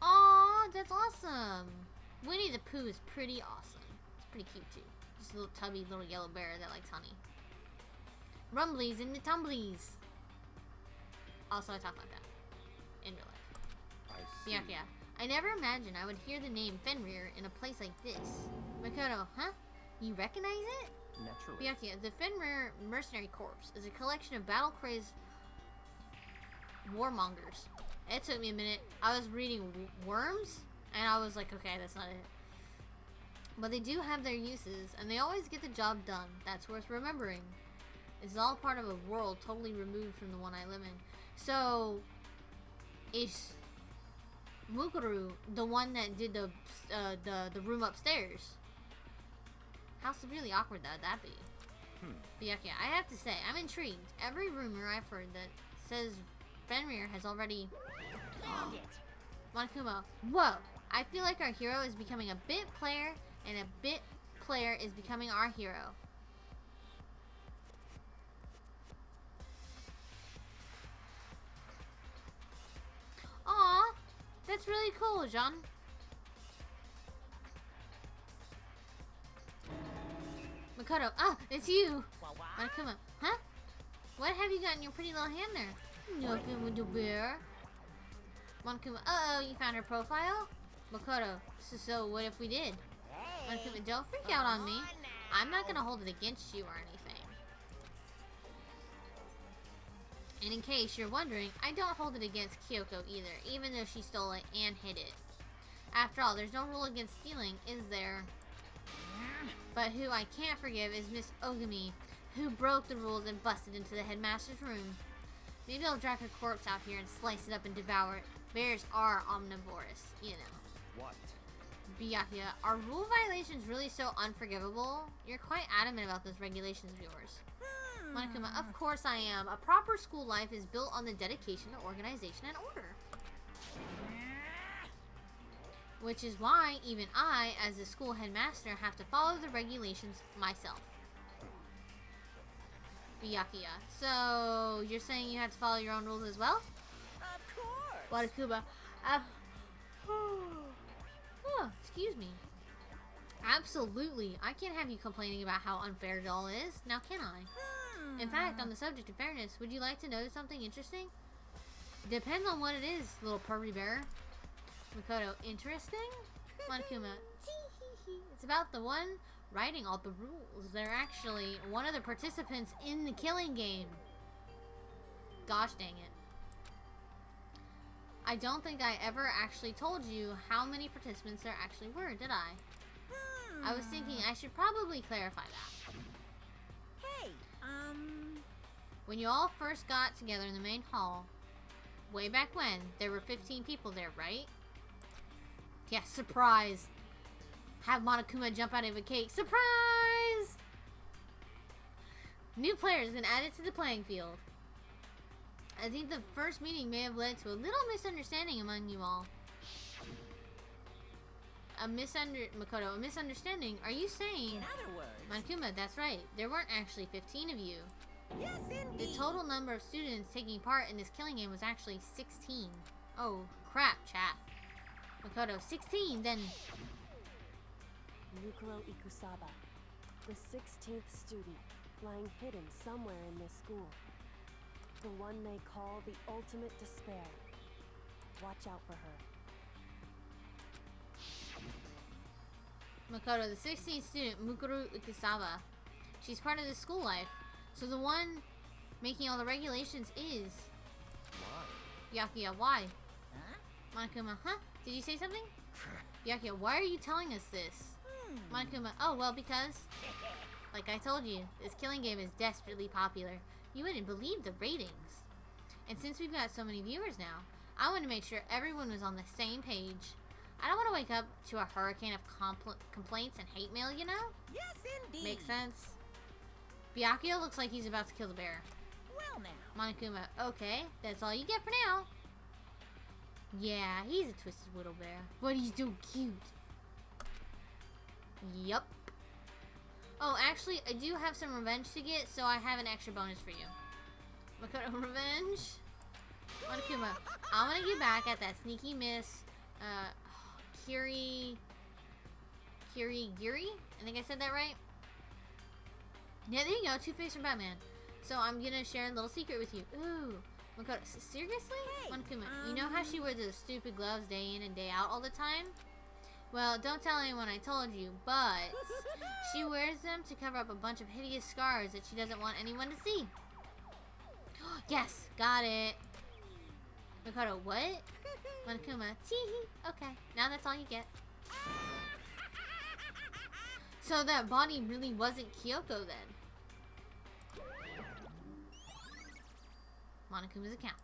Aw, that's awesome! Winnie the Pooh is pretty awesome. It's pretty cute too. Just a little tubby little yellow bear that likes honey. Rumblies and the tumblies! Also, I talk like that. In real life. I see. Yeah. I never imagined I would hear the name Fenrir in a place like this. Makoto, huh? You recognize it? Naturally. Byakuya, the Fenrir Mercenary Corps is a collection of battle-crazed warmongers. It took me a minute. I was reading worms, and I was like, okay, that's not it. But they do have their uses, and they always get the job done. That's worth remembering. It's all part of a world totally removed from the one I live in. So, is Mukuru the one that did the room upstairs? How severely awkward would that be? Byakuya, I have to say, I'm intrigued. Every rumor I've heard that says Fenrir has already... Found it. Monokuma, whoa! I feel like our hero is becoming a bit player, and a bit player is becoming our hero. Aw, that's really cool, John. Makoto, it's you! Monokuma, huh? What have you got in your pretty little hand there? Nothing with the bear. Monokuma, uh-oh, you found her profile? Makoto, so what if we did? Monokuma, don't freak out on me. I'm not gonna hold it against you or anything. And in case you're wondering, I don't hold it against Kyoko either, even though she stole it and hid it. After all, there's no rule against stealing, is there? But who I can't forgive is Miss Ogami, who broke the rules and busted into the headmaster's room. Maybe I'll drag a corpse out here and slice it up and devour it. Bears are omnivorous, you know. What? Byakuya, are rule violations really so unforgivable? You're quite adamant about those regulations of yours. Monokuma, of course I am. A proper school life is built on the dedication to organization and order. Which is why even I, as the school headmaster, have to follow the regulations myself. Byakuya, so you're saying you have to follow your own rules as well? Of course. Monokuma, excuse me. Absolutely. I can't have you complaining about how unfair it all is, now can I? In fact, on the subject of fairness, would you like to know something interesting? Depends on what it is, little purry bear. Makoto, interesting? Monokuma, it's about the one writing all the rules. They're actually one of the participants in the killing game. Gosh dang it. I don't think I ever actually told you how many participants there actually were, did I? I was thinking I should probably clarify that. Hey, When you all first got together in the main hall, way back when, there were 15 people there, right? Yeah, surprise! Have Monokuma jump out of a cake. Surprise! New players been added to the playing field. I think the first meeting may have led to a little misunderstanding among you all. Makoto, a misunderstanding? Are you saying... in other words. Monokuma, that's right. There weren't actually 15 of you. Yes, indeed. The total number of students taking part in this killing game was actually 16. Oh, crap, chat. Makoto, 16, then... Mukuro Ikusaba, the 16th student, lying hidden somewhere in this school. The one they call the ultimate despair. Watch out for her. Makoto, the 16th student, Mukuro Ikusaba. She's part of the school life. So the one making all the regulations is... Why? Byakuya, why? Huh? Monokuma, huh? Did you say something? Byakuya, why are you telling us this? Monokuma, oh, well, because... Like I told you, this killing game is desperately popular. You wouldn't believe the ratings. And since we've got so many viewers now, I want to make sure everyone was on the same page. I don't want to wake up to a hurricane of complaints and hate mail, you know? Yes, indeed. Makes sense. Byakuya looks like he's about to kill the bear. Well now. Monokuma, okay, that's all you get for now. Yeah, he's a twisted little bear, but he's so cute. Yup. Oh, actually, I do have some revenge to get, so I have an extra bonus for you. Makoto, revenge? Monokuma, I want to get back at that sneaky miss, Kirigiri? I think I said that right? Yeah, there you go, Two-Face from Batman. So I'm gonna share a little secret with you. Ooh, Makoto, seriously? Hey, Monokuma, you know how she wears those stupid gloves day in and day out all the time? Well, don't tell anyone I told you, but she wears them to cover up a bunch of hideous scars that she doesn't want anyone to see. Yes, got it. Makoto, what? Monokuma, teehee. Okay, now that's all you get. So that body really wasn't Kyoko then. Monokuma's account.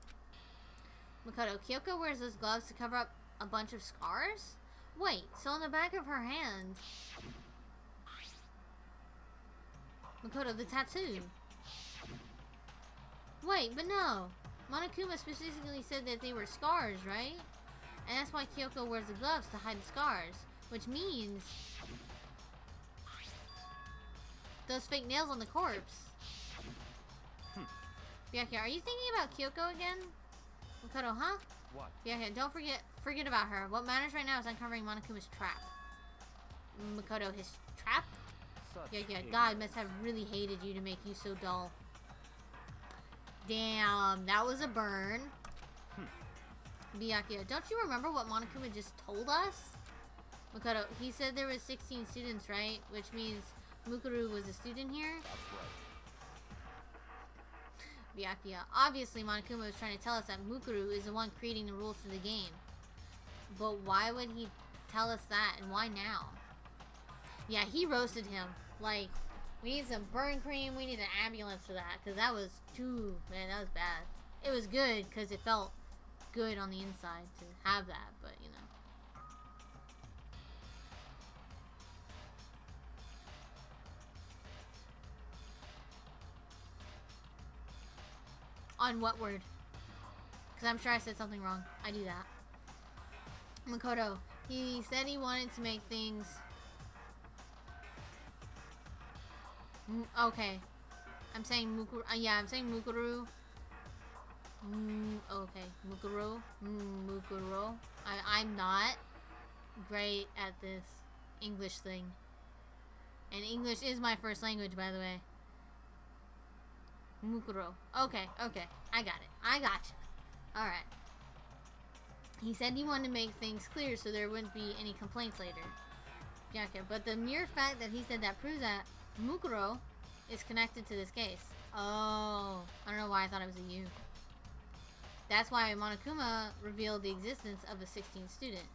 Makoto, Kyoko wears those gloves to cover up a bunch of scars? Wait, so on the back of her hand... Makoto, the tattoo. Wait, but no. Monokuma specifically said that they were scars, right? And that's why Kyoko wears the gloves to hide the scars. Which means... those fake nails on the corpse. Byakuya, are you thinking about Kyoko again? Makoto, huh? What? Byakuya, don't forget about her. What matters right now is uncovering Monokuma's trap. Makoto, his trap? Byakuya, God must have really hated you to make you so dull. Damn, that was a burn. Byakuya, don't you remember what Monokuma just told us? Makoto, he said there was 16 students, right? Which means Mukuru was a student here? That's right. Byakuya, obviously Monokuma was trying to tell us that Mukuru is the one creating the rules for the game. But why would he tell us that, and why now? Yeah, he roasted him. Like, we need some burn cream, we need an ambulance for that, because that was too, man, that was bad. It was good, because it felt good on the inside to have that, but, you know. On what word? Because I'm sure I said something wrong. I do that. Makoto, he said he wanted to make things... okay. I'm saying Mukuru. Yeah, I'm saying Mukuru. Okay. Mukuru. Mukuro. I'm not great at this English thing. And English is my first language, by the way. Mukuro. Okay. I got it. I gotcha. Alright. He said he wanted to make things clear so there wouldn't be any complaints later. Yeah, okay. But the mere fact that he said that proves that Mukuro is connected to this case. Oh. I don't know why I thought it was a U. That's why Monokuma revealed the existence of a 16th student.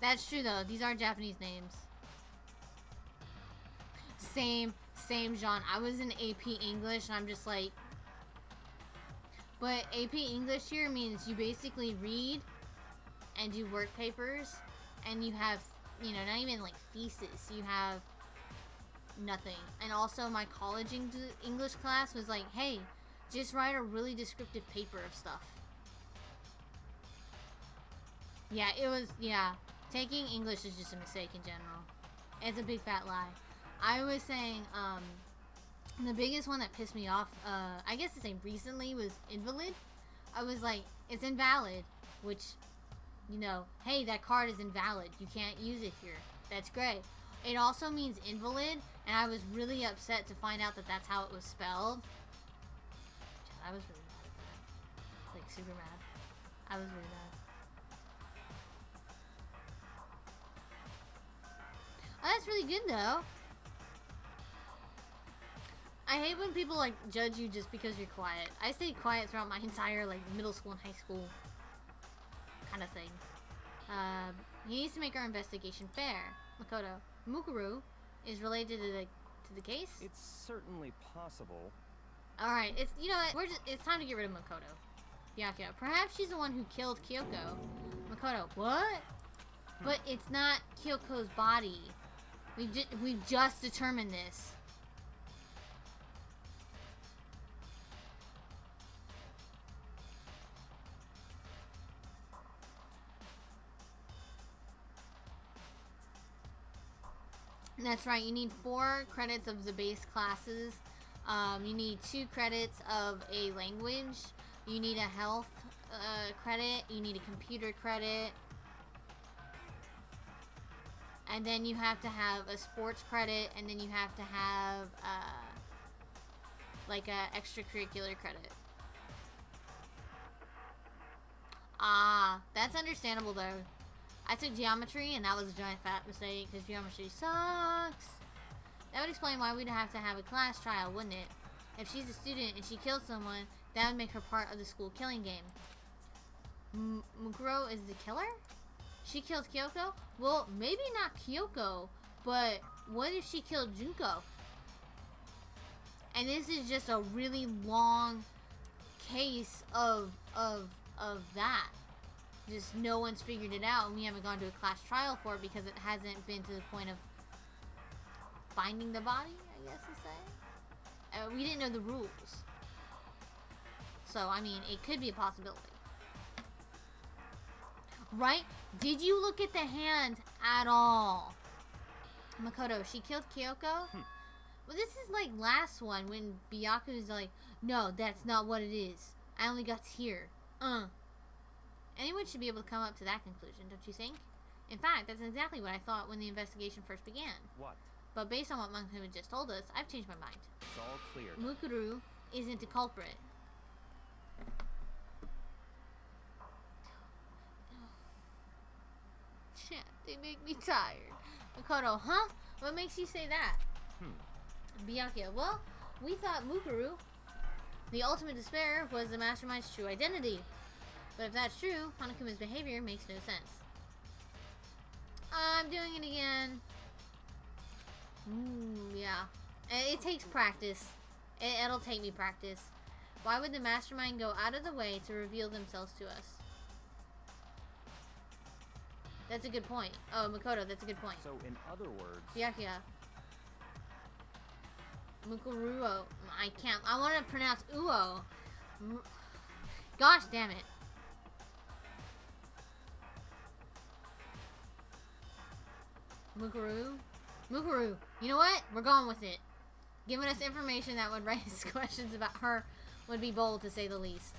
That's true though. These are Japanese names. Same, John. I was in AP English and I'm just like... But AP English here means you basically read and do work papers and you have, you know, not even like thesis. You have nothing. And also my college English class was like, hey, just write a really descriptive paper of stuff. Yeah, it was, yeah. Taking English is just a mistake in general. It's a big fat lie. I was saying, the biggest one that pissed me off, I guess to say recently, was invalid. I was like, it's invalid, which, you know, hey, that card is invalid. You can't use it here. That's great. It also means invalid, and I was really upset to find out that that's how it was spelled. I was really mad at that. Like, super mad. I was really mad. Oh, that's really good, though. I hate when people, like, judge you just because you're quiet. I stayed quiet throughout my entire, like, middle school and high school kind of thing. He needs to make our investigation fair. Makoto, Mukuru is related to the case? It's certainly possible. Alright, it's, you know what, it's time to get rid of Makoto. Byakuya, perhaps she's the one who killed Kyoko. Makoto, what? But it's not Kyoko's body. We've just determined this. That's right, you need 4 credits of the base classes. You need 2 credits of a language. You need a health credit. You need a computer credit. And then you have to have a sports credit. And then you have to have like a extracurricular credit. Ah, that's understandable though. I took geometry and that was a giant fat mistake because geometry sucks. That would explain why we'd have to have a class trial, wouldn't it? If she's a student and she killed someone, that would make her part of the school killing game. Mukuro is the killer? She killed Kyoko? Well, maybe not Kyoko, but what if she killed Junko? And this is just a really long case of that. Just no one's figured it out, and we haven't gone to a class trial for it because it hasn't been to the point of finding the body, I guess to say. We didn't know the rules. So, I mean, it could be a possibility. Right? Did you look at the hand at all? Makoto, she killed Kyoko? Well, this is like last one when Byaku's like, no, that's not what it is. I only got here. Anyone should be able to come up to that conclusion, don't you think? In fact, that's exactly what I thought when the investigation first began. What? But based on what Monkey just told us, I've changed my mind. It's all clear. Mukuru isn't the culprit. Shit, they make me tired. Makoto, huh? What makes you say that? Byakuya, well, we thought Mukuru, the ultimate despair, was the mastermind's true identity. But if that's true, Hanakuma's behavior makes no sense. I'm doing it again. Yeah. It takes practice. It'll take me practice. Why would the mastermind go out of the way to reveal themselves to us? That's a good point. Oh, Makoto, that's a good point. So, in other words... Byakuya. Mukuruo. I can't. I want to pronounce Uo. Gosh damn it. Mukuru? Mukuru. You know what? We're going with it. Giving us information that would raise questions about her would be bold, to say the least.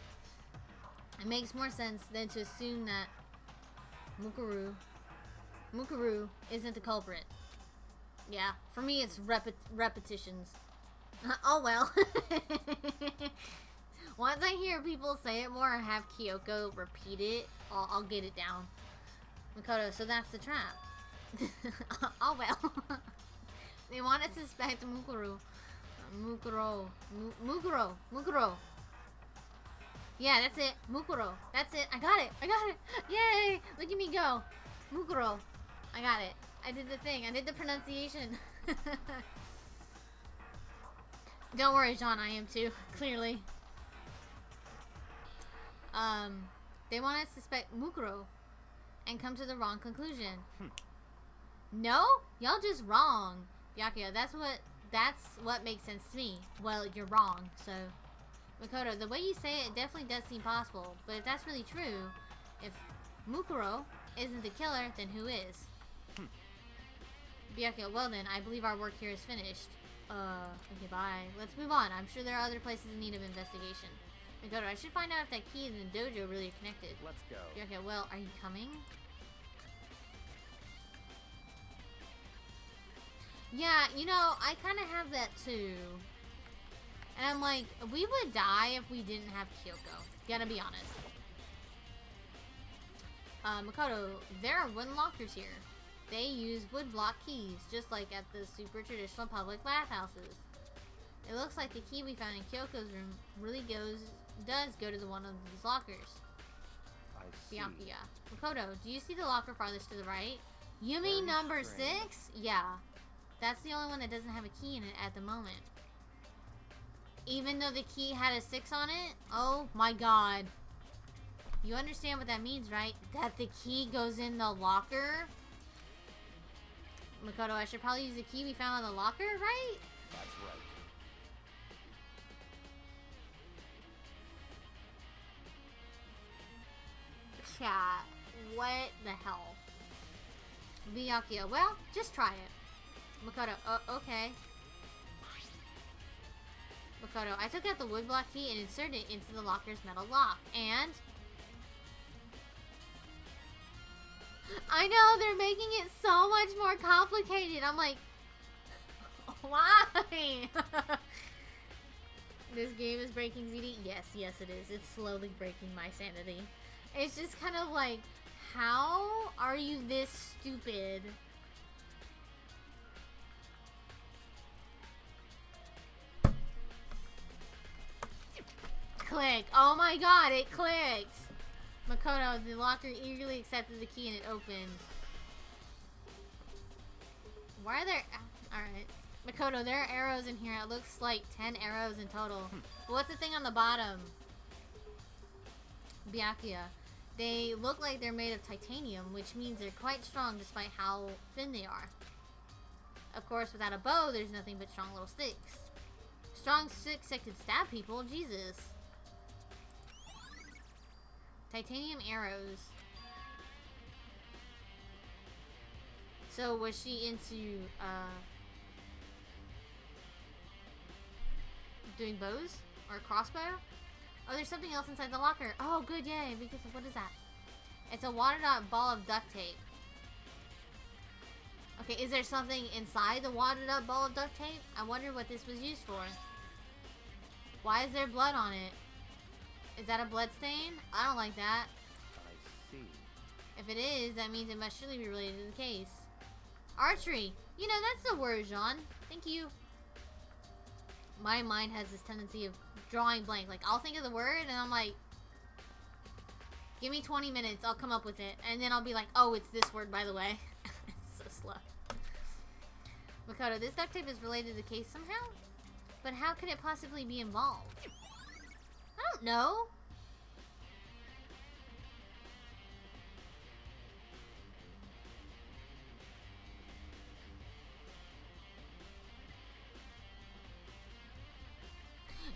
It makes more sense than to assume that Mukuru isn't the culprit. Yeah, for me it's repetitions. Oh well. Once I hear people say it more or have Kyoko repeat it, I'll get it down. Makoto, so that's the trap. Oh well. They want to suspect Mukuro. Yeah, that's it. Mukuro. That's it. I got it. I got it. Yay! Look at me go. Mukuro. I got it. I did the thing. I did the pronunciation. Don't worry, John. I am too. Clearly. They want to suspect Mukuro and come to the wrong conclusion. No? Y'all just wrong. Byakuya, that's what makes sense to me. Well, you're wrong, so... Makoto, the way you say it definitely does seem possible, but if that's really true, if Mukuro isn't the killer, then who is? Byakuya, well then, I believe our work here is finished. Okay, bye. Let's move on. I'm sure there are other places in need of investigation. Makoto, I should find out if that key and the dojo really are connected. Let's go. Byakuya, well, are you coming? Yeah, you know, I kind of have that too. And I'm like, we would die if we didn't have Kyoko. Gotta be honest. Makoto, there are wooden lockers here. They use wood block keys, just like at the super traditional public bathhouses. It looks like the key we found in Kyoko's room really does go to one of these lockers. I see. Byakuya. Makoto, do you see the locker farthest to the right? You mean Very number strange. 6? Yeah. That's the only one that doesn't have a key in it at the moment. Even though the key had a 6 on it? Oh my god. You understand what that means, right? That the key goes in the locker? Makoto, I should probably use the key we found on the locker, right? That's right. Chat. What the hell? Byakuya, well, just try it. Makoto, okay. Makoto, I took out the wood block key and inserted it into the locker's metal lock, and... I know, they're making it so much more complicated. I'm like, why? This game is breaking ZD? Yes, yes it is. It's slowly breaking my sanity. It's just kind of like, how are you this stupid? Click. Oh my god, it clicked. Makoto, the locker eagerly accepted the key and it opened. Why are there... Alright. Makoto, there are arrows in here. It looks like 10 arrows in total. But what's the thing on the bottom? Byakuya. They look like they're made of titanium, which means they're quite strong despite how thin they are. Of course, without a bow, there's nothing but strong little sticks. Strong sticks that could stab people? Jesus. Titanium arrows. So was she into doing bows or crossbow? Oh, there's something else inside the locker. Oh, good, yay! Because what is that? It's a watered out ball of duct tape. Okay, is there something inside the watered up ball of duct tape? I wonder what this was used for. Why is there blood on it? Is that a blood stain? I don't like that. I see. If it is, that means it must surely be related to the case. Archery! You know, that's the word, Jean. Thank you. My mind has this tendency of drawing blank. Like, I'll think of the word, and I'm like, give me 20 minutes, I'll come up with it. And then I'll be like, oh, it's this word, by the way. So slow. Makoto, this duct tape is related to the case somehow? But how could it possibly be involved? I don't know.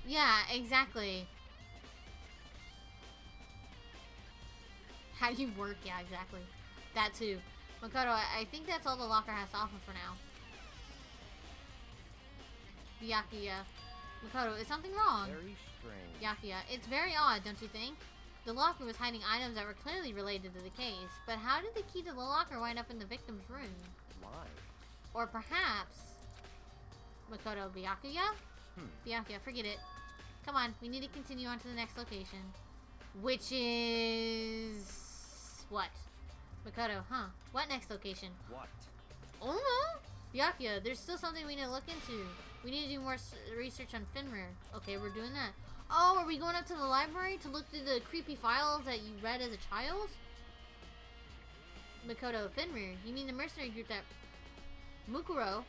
Yeah, exactly. How do you work? Yeah, exactly. That too. Makoto, I think that's all the locker has to offer for now. Byakuya. Makoto, is something wrong? Very strange. Byakuya, it's very odd, don't you think? The locker was hiding items that were clearly related to the case, but how did the key to the locker wind up in the victim's room? Why? Or perhaps... Makoto, Byakuya? Byakuya, forget it. Come on, we need to continue on to the next location. Which is... what? Makoto, huh? What next location? What? Oh no! Byakuya, there's still something we need to look into. We need to do more research on Fenrir. Okay, we're doing that. Oh, are we going up to the library to look through the creepy files that you read as a child? Makoto, Fenrir? You mean the mercenary group that Mukuro,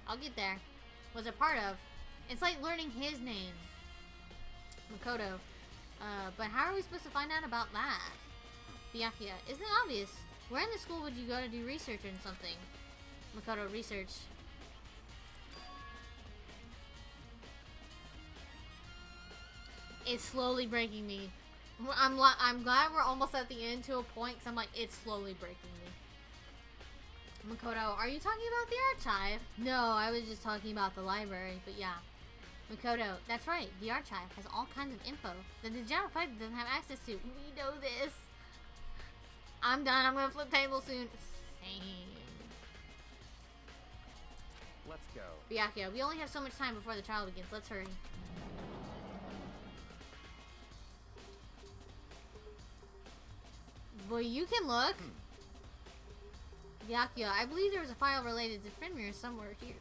I'll get there, was a part of? It's like learning his name. Makoto. But how are we supposed to find out about that? Byakuya, isn't it obvious? Where in the school would you go to do research on something? Makoto, research. It's slowly breaking me. I'm glad we're almost at the end to a point, because I'm like, it's slowly breaking me. Makoto, are you talking about the archive? No, I was just talking about the library, but yeah. Makoto, that's right, the archive has all kinds of info that the general public doesn't have access to. We know this. I'm done, I'm gonna flip tables soon. Same. Let's go. Byakuya, we only have so much time before the trial begins. Let's hurry. Boy, you can look. Byakuya, I believe there was a file related to Fenrir somewhere here.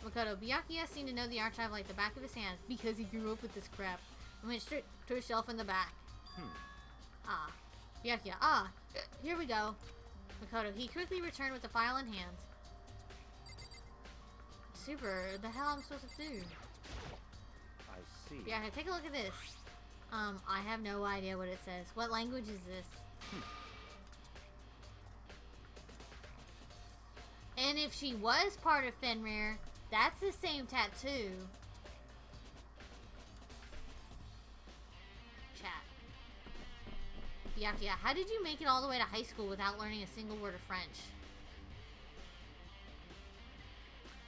Makoto, Byakuya seemed to know the archive like the back of his hand because he grew up with this crap and went straight to a shelf in the back. Ah. Byakuya, here we go. Makoto, he quickly returned with the file in hand. Super, the hell am I supposed to do? I see. Byakuya, take a look at this. I have no idea what it says. What language is this? And if she was part of Fenrir, that's the same tattoo. Chat. Byakuya, how did you make it all the way to high school without learning a single word of French?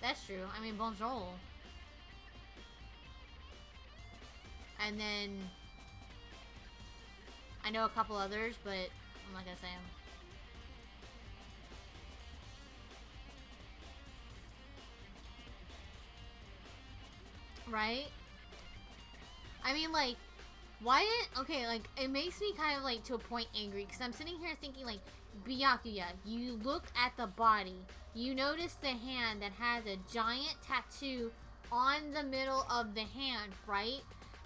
That's true. I mean, bonjour. And then... I know a couple others, but I'm not gonna say them. Right? I mean, like, Why didn't... Okay, like, it makes me kind of, like, to a point angry. Because I'm sitting here thinking, like, Byakuya, you look at the body. You notice the hand that has a giant tattoo on the middle of the hand, right?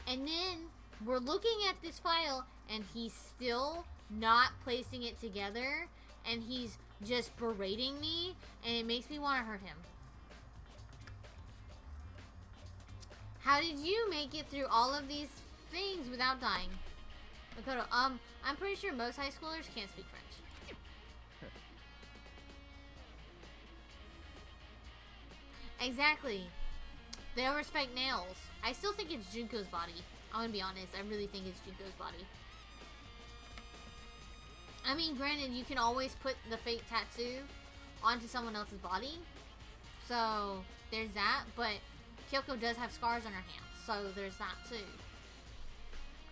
And then we're looking at this file and he's still not placing it together. And he's just berating me. And it makes me want to hurt him. How did you make it through all of these things without dying? Makoto, I'm pretty sure most high schoolers can't speak French. Exactly. They don't respect nails. I still think it's Junko's body. I'm gonna be honest. I really think it's Junko's body. I mean, granted, you can always put the fake tattoo onto someone else's body. So, there's that. But Kyoko does have scars on her hands. So, there's that too.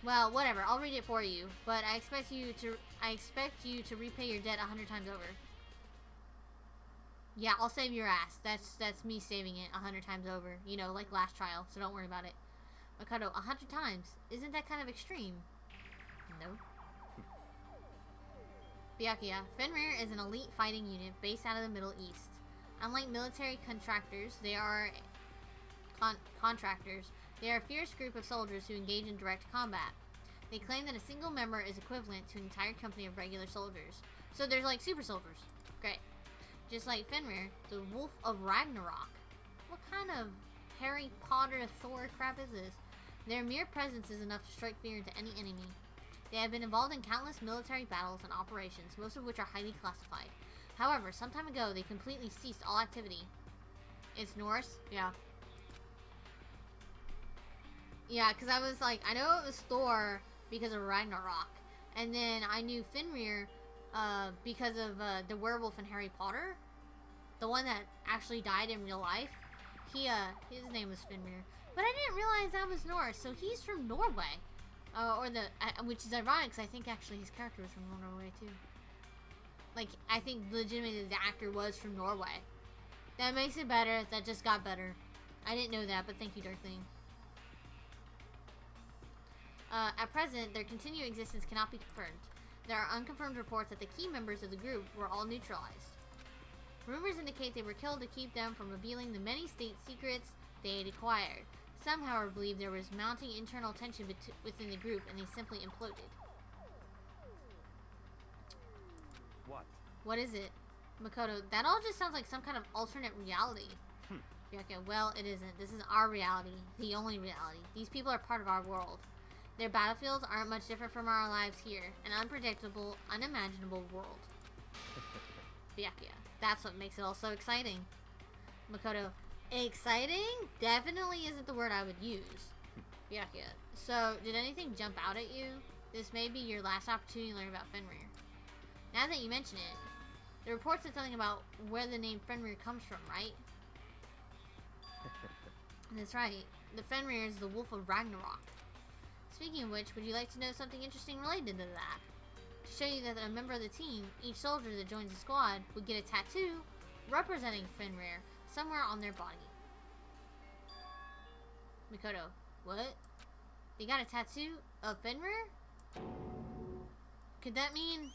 Well, whatever. I'll read it for you. But I expect you to repay your debt 100 times over. Yeah, I'll save your ass. That's me saving it 100 times over. You know, like last trial, so don't worry about it. Makoto, 100 times? Isn't that kind of extreme? No. Byakuya, Fenrir is an elite fighting unit based out of the Middle East. Unlike military contractors, they are contractors. They are a fierce group of soldiers who engage in direct combat. They claim that a single member is equivalent to an entire company of regular soldiers. So there's like super soldiers. Great. Just like Fenrir, the Wolf of Ragnarok. What kind of Harry Potter Thor crap is this? Their mere presence is enough to strike fear into any enemy. They have been involved in countless military battles and operations, most of which are highly classified. However, some time ago, they completely ceased all activity. It's Norse? Yeah. Yeah, because I was like, I know it was Thor because of Ragnarok. And then I knew Fenrir because of the werewolf in Harry Potter. The one that actually died in real life. His name was Fenrir. But I didn't realize that was Norse, so he's from Norway. Which is ironic, because I think actually his character was from Norway too. Like, I think legitimately the actor was from Norway. That makes it better. That just got better. I didn't know that, but thank you, Darkling. At present, their continued existence cannot be confirmed. There are unconfirmed reports that the key members of the group were all neutralized. Rumors indicate they were killed to keep them from revealing the many state secrets they had acquired. Some, however, believe there was mounting internal tension within the group and they simply imploded. What? What is it? Makoto, that all just sounds like some kind of alternate reality. Okay, well, it isn't. This is our reality. The only reality. These people are part of our world. Their battlefields aren't much different from our lives here. An unpredictable, unimaginable world. Byakuya. That's what makes it all so exciting. Makoto, exciting? Definitely isn't the word I would use. Byakuya. So, did anything jump out at you? This may be your last opportunity to learn about Fenrir. Now that you mention it, the report said something about where the name Fenrir comes from, right? That's right. The Fenrir is the Wolf of Ragnarok. Speaking of which, would you like to know something interesting related to that? To show you that a member of the team, each soldier that joins the squad, would get a tattoo representing Fenrir somewhere on their body. Makoto, what? They got a tattoo of Fenrir? Could that mean...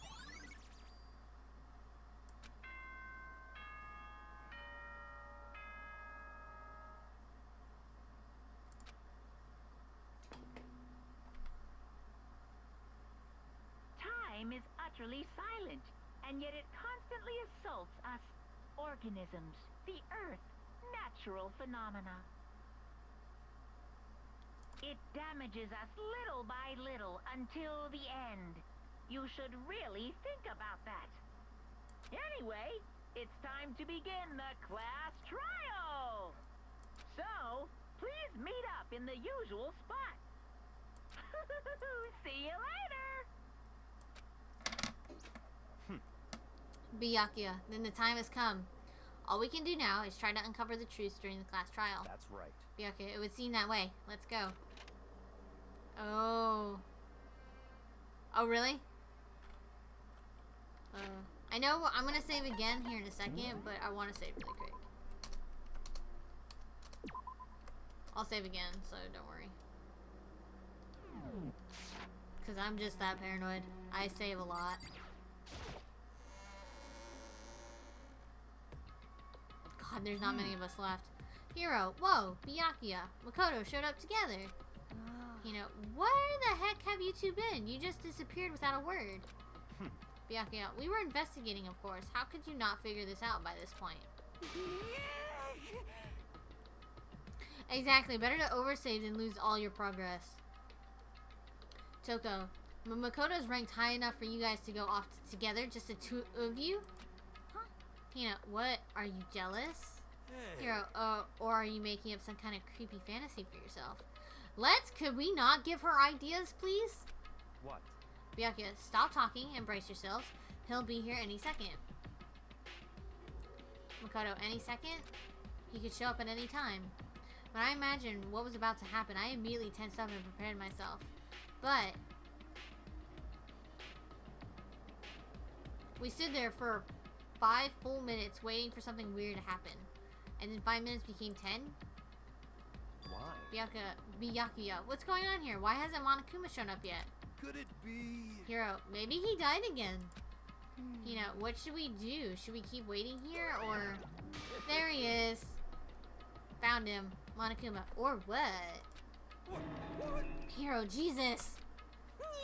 Time is utterly silent, and yet it constantly assaults us organisms, the Earth, natural phenomena. It damages us little by little until the end. You should really think about that. Anyway, it's time to begin the class trial. So, please meet up in the usual spot. See you later. Byakuya, then the time has come. All we can do now is try to uncover the truth during the class trial. That's right. Byakuya, it would seem that way. Let's go. Oh. Oh, really? I know I'm going to save again here in a second, but I want to save really quick. I'll save again, so don't worry. Because I'm just that paranoid. I save a lot. God, there's not many of us left. Hiro, whoa, Byakuya, Makoto showed up together. You know, where the heck have you two been? You just disappeared without a word. Byakuya, we were investigating, of course. How could you not figure this out by this point? Exactly, better to oversave than lose all your progress. Toko, Makoto's ranked high enough for you guys to go off together, just the two of you? Huh? You know, what? Are you jealous? Hey. Hiro, or are you making up some kind of creepy fantasy for yourself? Could we not give her ideas, please? What? Byakuya, stop talking and brace yourselves. He'll be here any second. Makoto, any second? He could show up at any time. When I imagined what was about to happen, I immediately tensed up and prepared myself. But we stood there for 5 full minutes waiting for something weird to happen. And then 5 minutes became 10? Why? Byakuya, what's going on here? Why hasn't Monokuma shown up yet? Could it be? Hiro, maybe he died again. You know, what should we do? Should we keep waiting here, or... There he is. Found him. Monokuma. Or what? What? Hiro, Jesus!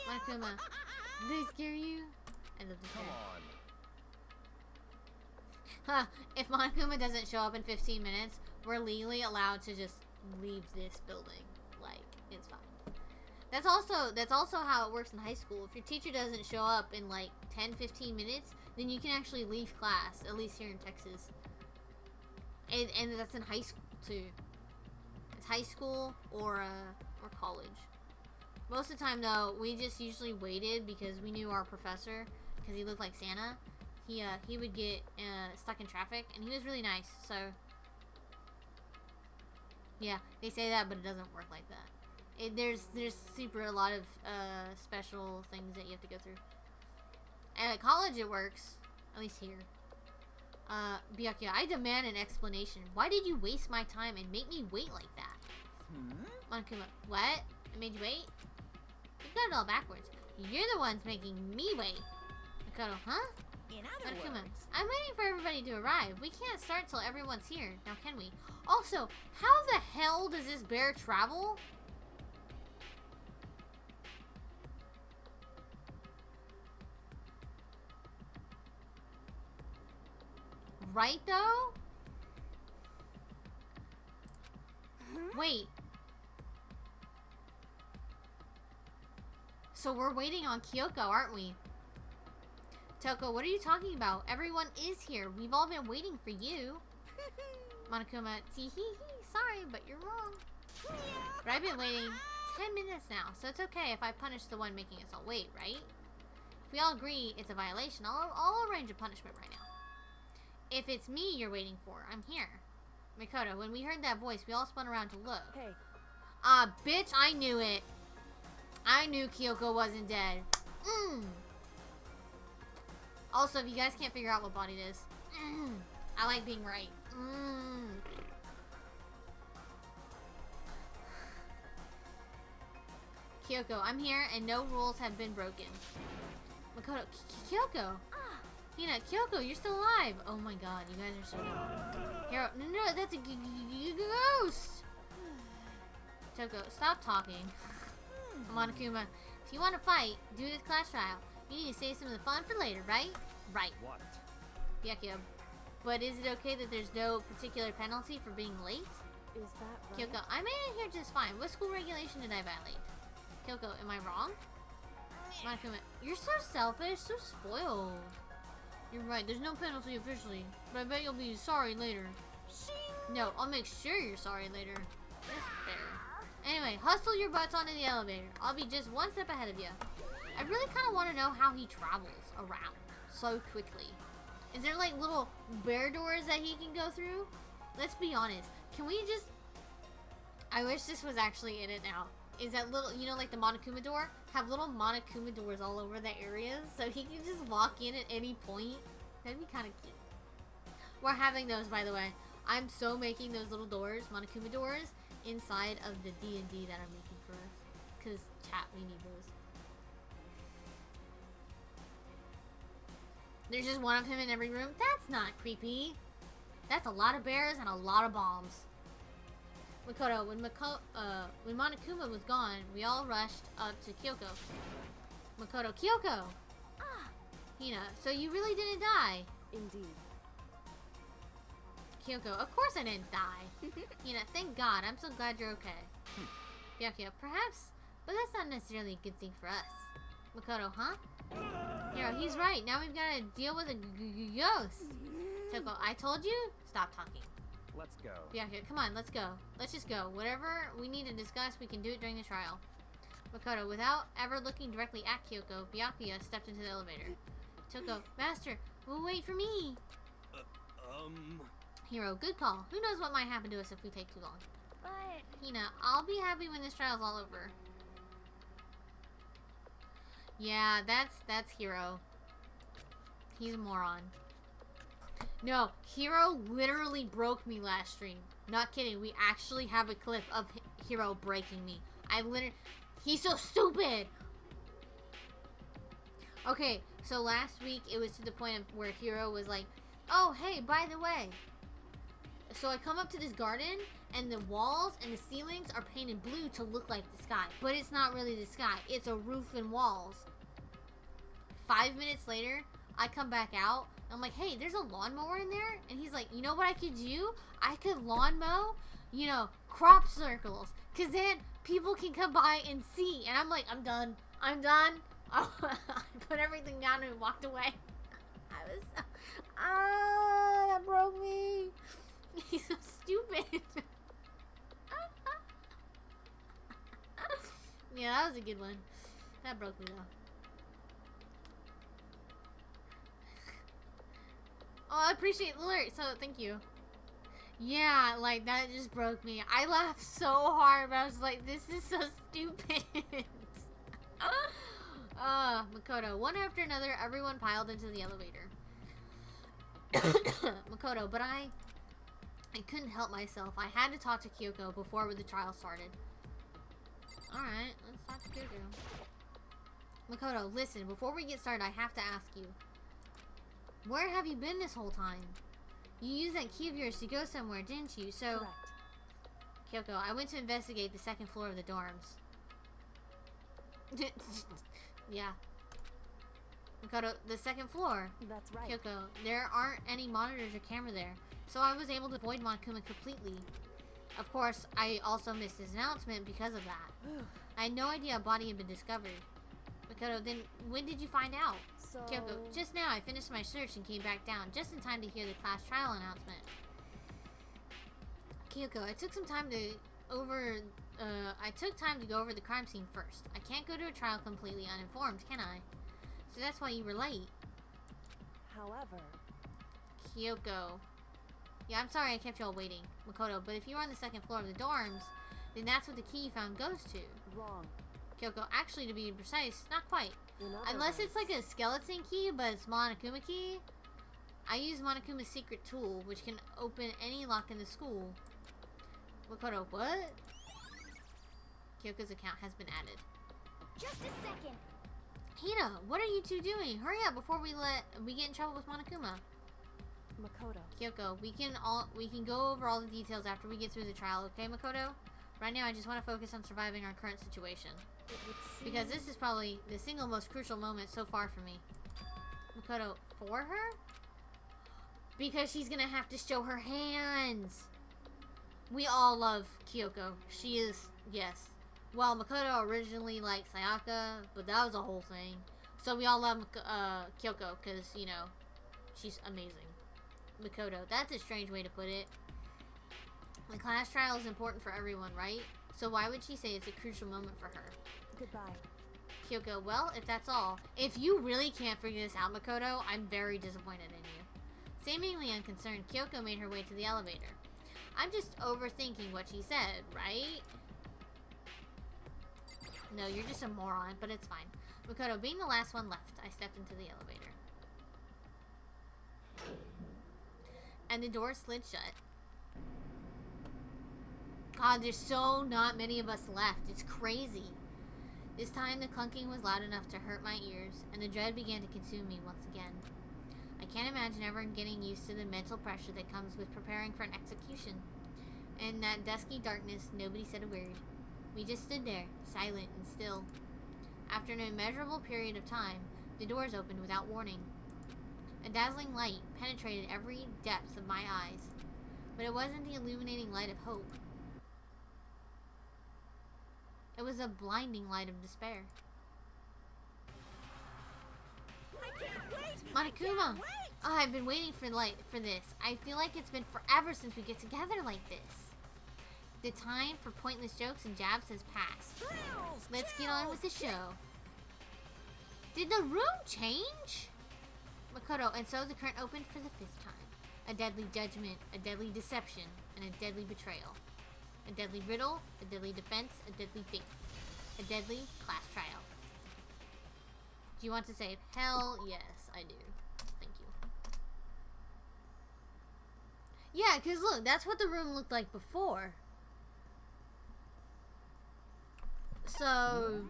Monokuma, did they scare you? End of the Come scare. on. Huh, if Monokuma doesn't show up in 15 minutes, we're legally allowed to just leave this building. Like, it's fine. That's also how it works in high school. If your teacher doesn't show up in like 10-15 minutes, then you can actually leave class, at least here in Texas. And that's in high school too. It's high school or college. Most of the time though, we just usually waited because we knew our professor, because he looked like Santa. He would get stuck in traffic, and he was really nice. So yeah, they say that, but it doesn't work like that. There's super a lot of special things that you have to go through. At college it works, at least here. Byakuya, I demand an explanation. Why did you waste my time and make me wait like that? Monokuma, what? I made you wait? You got it all backwards. You're the ones making me wait. Makoto, huh? In other Monokuma, words, I'm waiting for everybody to arrive. We can't start till everyone's here. Now can we? Also, how the hell does this bear travel? Right though? Wait. So we're waiting on Kyoko, aren't we? Toko, what are you talking about? Everyone is here. We've all been waiting for you. Monokuma, sorry, but you're wrong. But I've been waiting 10 minutes now, so it's okay if I punish the one making us all wait, right? If we all agree it's a violation, I'll arrange a punishment right now. If it's me you're waiting for, I'm here. Makoto, when we heard that voice, we all spun around to look. Hey. Ah, bitch, I knew it. I knew Kyoko wasn't dead. Also, if you guys can't figure out what body it is, I like being right. Kyoko, I'm here and no rules have been broken. Makoto, Kyoko. Hina, Kyoko, you're still alive. Oh my god, you guys are so dumb. Hiro, no, that's a ghost. Toko, stop talking. Monokuma, if you want to fight, do this class trial. You need to save some of the fun for later, right? Right. What? Byakuya, but is it okay that there's no particular penalty for being late? Is that right? Kyoko, I made it here just fine. What school regulation did I violate? Kyoko, am I wrong? Monokuma, you're so selfish, so spoiled. You're right, there's no penalty officially, but I bet you'll be sorry later. No, I'll make sure you're sorry later. That's fair. Anyway, hustle your butts onto the elevator. I'll be just one step ahead of you. I really kind of want to know how he travels around so quickly. Is there like little bear doors that he can go through? Let's be honest. Can we just... I wish this was actually in it now. Is that little, you know, like the Monokuma door? Have little Monokuma doors all over the areas so he can just walk in at any point. That'd be kind of cute. We're having those, by the way. I'm so making those little doors, Monokuma doors, inside of the D&D that I'm making for us. Because, chat, we need those. There's just one of him in every room? That's not creepy. That's a lot of bears and a lot of bombs. Makoto, when Monokuma was gone, we all rushed up to Kyoko. Makoto, Kyoko! Ah, Hina, so you really didn't die? Indeed. Kyoko, of course I didn't die. Hina, thank God. I'm so glad you're okay. Byakuya, perhaps, but that's not necessarily a good thing for us. Makoto, huh? Hiro, he's right. Now we've got to deal with a ghost. Toko, I told you? Stop talking. Let's go. Byakuya, come on, let's go. Let's just go. Whatever we need to discuss, we can do it during the trial. Makoto, without ever looking directly at Kyoko, Byakuya stepped into the elevator. Toko, Master, wait for me. Hiro, good call. Who knows what might happen to us if we take too long. but Hina, I'll be happy when this trial's all over. Yeah, that's Hiro. He's a moron. No, Hiro literally broke me last stream. Not kidding. We actually have a clip of Hiro breaking me. He's so stupid! Okay, so last week it was to the point of where Hiro was like, oh, hey, by the way. So I come up to this garden, and the walls and the ceilings are painted blue to look like the sky. But it's not really the sky. It's a roof and walls. 5 minutes later, I come back out. I'm like, hey, there's a lawnmower in there? And he's like, you know what I could do? I could lawn mow, you know, crop circles. Because then people can come by and see. And I'm like, I'm done. I'm done. I put everything down and walked away. I was so... Ah, that broke me. He's so stupid. Yeah, that was a good one. That broke me though. Oh, I appreciate the alert, so thank you. Yeah, like that just broke me. I laughed so hard, but I was like, this is so stupid. Makoto, one after another, everyone piled into the elevator. Makoto, but I couldn't help myself. I had to talk to Kyoko before the trial started. Alright, let's talk to Kyoko. Makoto, listen, before we get started, I have to ask you. Where have you been this whole time? You used that key of yours to go somewhere, didn't you? So... Correct. Kyoko, I went to investigate the second floor of the dorms. Yeah. Makoto, the second floor. That's right. Kyoko, there aren't any monitors or camera there, so I was able to avoid Monokuma completely. Of course, I also missed his announcement because of that. I had no idea a body had been discovered. Makoto, then when did you find out? So... Kyoko, just now I finished my search and came back down, just in time to hear the class trial announcement. Kyoko, I took time to go over the crime scene first. I can't go to a trial completely uninformed, can I? So that's why you were late. However... Kyoko. Yeah, I'm sorry I kept you all waiting, Makoto, but if you were on the second floor of the dorms, then that's what the key you found goes to. Wrong. Kyoko, actually, to be precise, not quite. In other Unless words, it's like a skeleton key, but it's Monokuma key. I use Monokuma's secret tool, which can open any lock in the school. Makoto, what? Kyoko's account has been added. just a second. Hina, what are you two doing? Hurry up before we get in trouble with Monokuma. Makoto. Kyoko, we can go over all the details after we get through the trial, okay, Makoto? Right now, I just want to focus on surviving our current situation. It would seem... Because this is probably the single most crucial moment so far for me. Makoto, for her? Because she's gonna have to show her hands. We all love Kyoko. She is, yes. Well, Makoto originally liked Sayaka, but that was a whole thing. So we all love Kyoko because, you know, she's amazing. Makoto, that's a strange way to put it. The class trial is important for everyone, right? So why would she say it's a crucial moment for her? Goodbye. Kyoko, well, if that's all, if you really can't figure this out, Makoto, I'm very disappointed in you. Seemingly unconcerned, Kyoko made her way to the elevator. I'm just overthinking what she said, right? No, you're just a moron, but it's fine. Makoto, being the last one left, I stepped into the elevator. And the door slid shut. God, there's so not many of us left. It's crazy. This time the clunking was loud enough to hurt my ears, and the dread began to consume me once again. I can't imagine ever getting used to the mental pressure that comes with preparing for an execution. In that dusky darkness, nobody said a word. We just stood there, silent and still. After an immeasurable period of time, the doors opened without warning. A dazzling light penetrated every depth of my eyes, but it wasn't the illuminating light of hope. It was a blinding light of despair. I can't wait! Monokuma! Oh, I've been waiting for this. I feel like it's been forever since we get together like this. The time for pointless jokes and jabs has passed. Thrills, Let's get on with the show. Did the room change? Makoto, and so the curtain opened for the 5th time. A deadly judgment, a deadly deception, and a deadly betrayal. A deadly riddle, a deadly defense, a deadly fate. A deadly class trial. Do you want to save? Hell yes, I do. Thank you. Yeah, because look, that's what the room looked like before. So...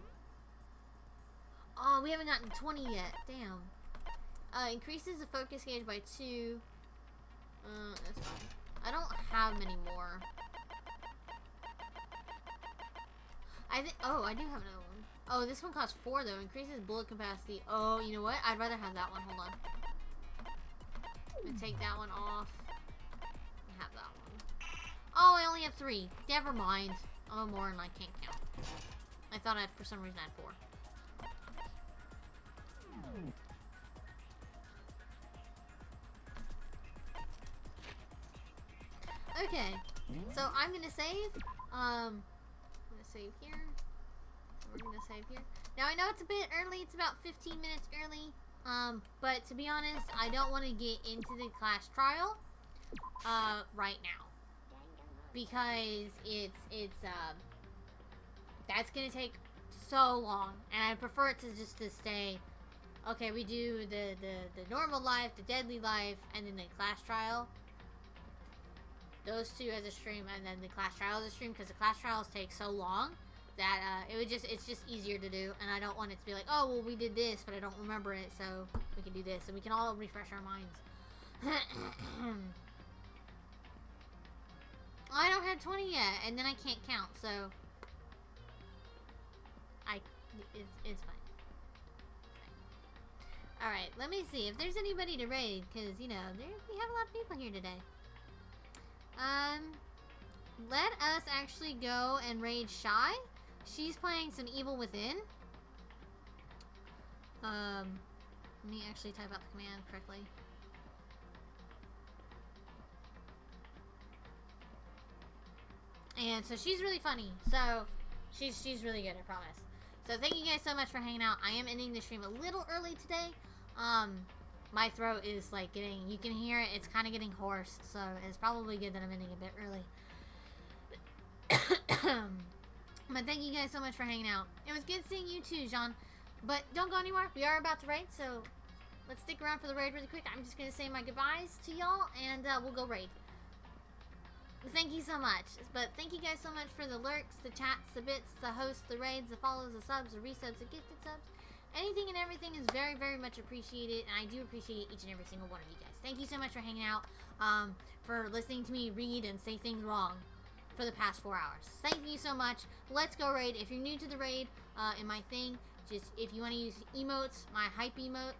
Oh, we haven't gotten 20 yet. Damn. Increases the focus gauge by 2. That's fine. I don't have many more. I think... Oh, I do have another one. Oh, this one costs 4 though. Increases bullet capacity. Oh, you know what? I'd rather have that one. Hold on. I'm gonna take that one off. And have that one. Oh, I only have 3. Never mind. I'm a moron and I can't count. I thought I, for some reason, I had 4. Okay, so I'm gonna save. I'm gonna save here. We're gonna save here. Now I know it's a bit early. It's about 15 minutes early. But to be honest, I don't want to get into the class trial right now because that's gonna take so long, and I prefer it to stay. Okay, we do the normal life, the deadly life, and then the class trial. Those 2 as a stream, and then the class trial as a stream, because the class trials take so long that it's just easier to do, and I don't want it to be like, oh well, we did this, but I don't remember it, so we can do this, and we can all refresh our minds. I don't have 20 yet, and then I can't count, so it's fine. Alright, let me see if there's anybody to raid, because, you know, we have a lot of people here today. Let us actually go and raid Shy. She's playing some Evil Within. Let me actually type out the command correctly. And so she's really funny. So she's really good, I promise. So thank you guys so much for hanging out. I am ending the stream a little early today. My throat is like getting, you can hear it, it's kind of getting hoarse, so it's probably good that I'm ending a bit early. But thank you guys so much for hanging out. It was good seeing you too, Jean. But don't go anywhere, we are about to raid, so let's stick around for the raid really quick. I'm just going to say my goodbyes to y'all, and we'll go raid. Thank you so much. But thank you guys so much for the lurks, the chats, the bits, the hosts, the raids, the follows, the subs, the resubs, the gifted subs. Anything and everything is very, very much appreciated, and I do appreciate each and every single one of you guys. Thank you so much for hanging out, for listening to me read and say things wrong for the past 4 hours. Thank you so much. Let's go raid. If you're new to the raid, in my thing, just if you want to use emotes, my hype emote,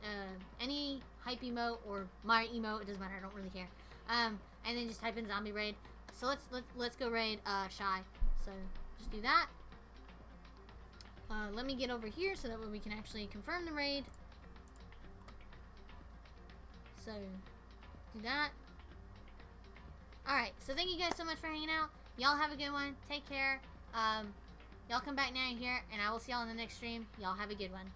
any hype emote or my emote, it doesn't matter. I don't really care. And then just type in zombie raid. So let's go raid Shy. So just do that. Let me get over here so that way we can actually confirm the raid. So, do that. Alright, so thank you guys so much for hanging out. Y'all have a good one. Take care. Y'all come back now here, and I will see y'all in the next stream. Y'all have a good one.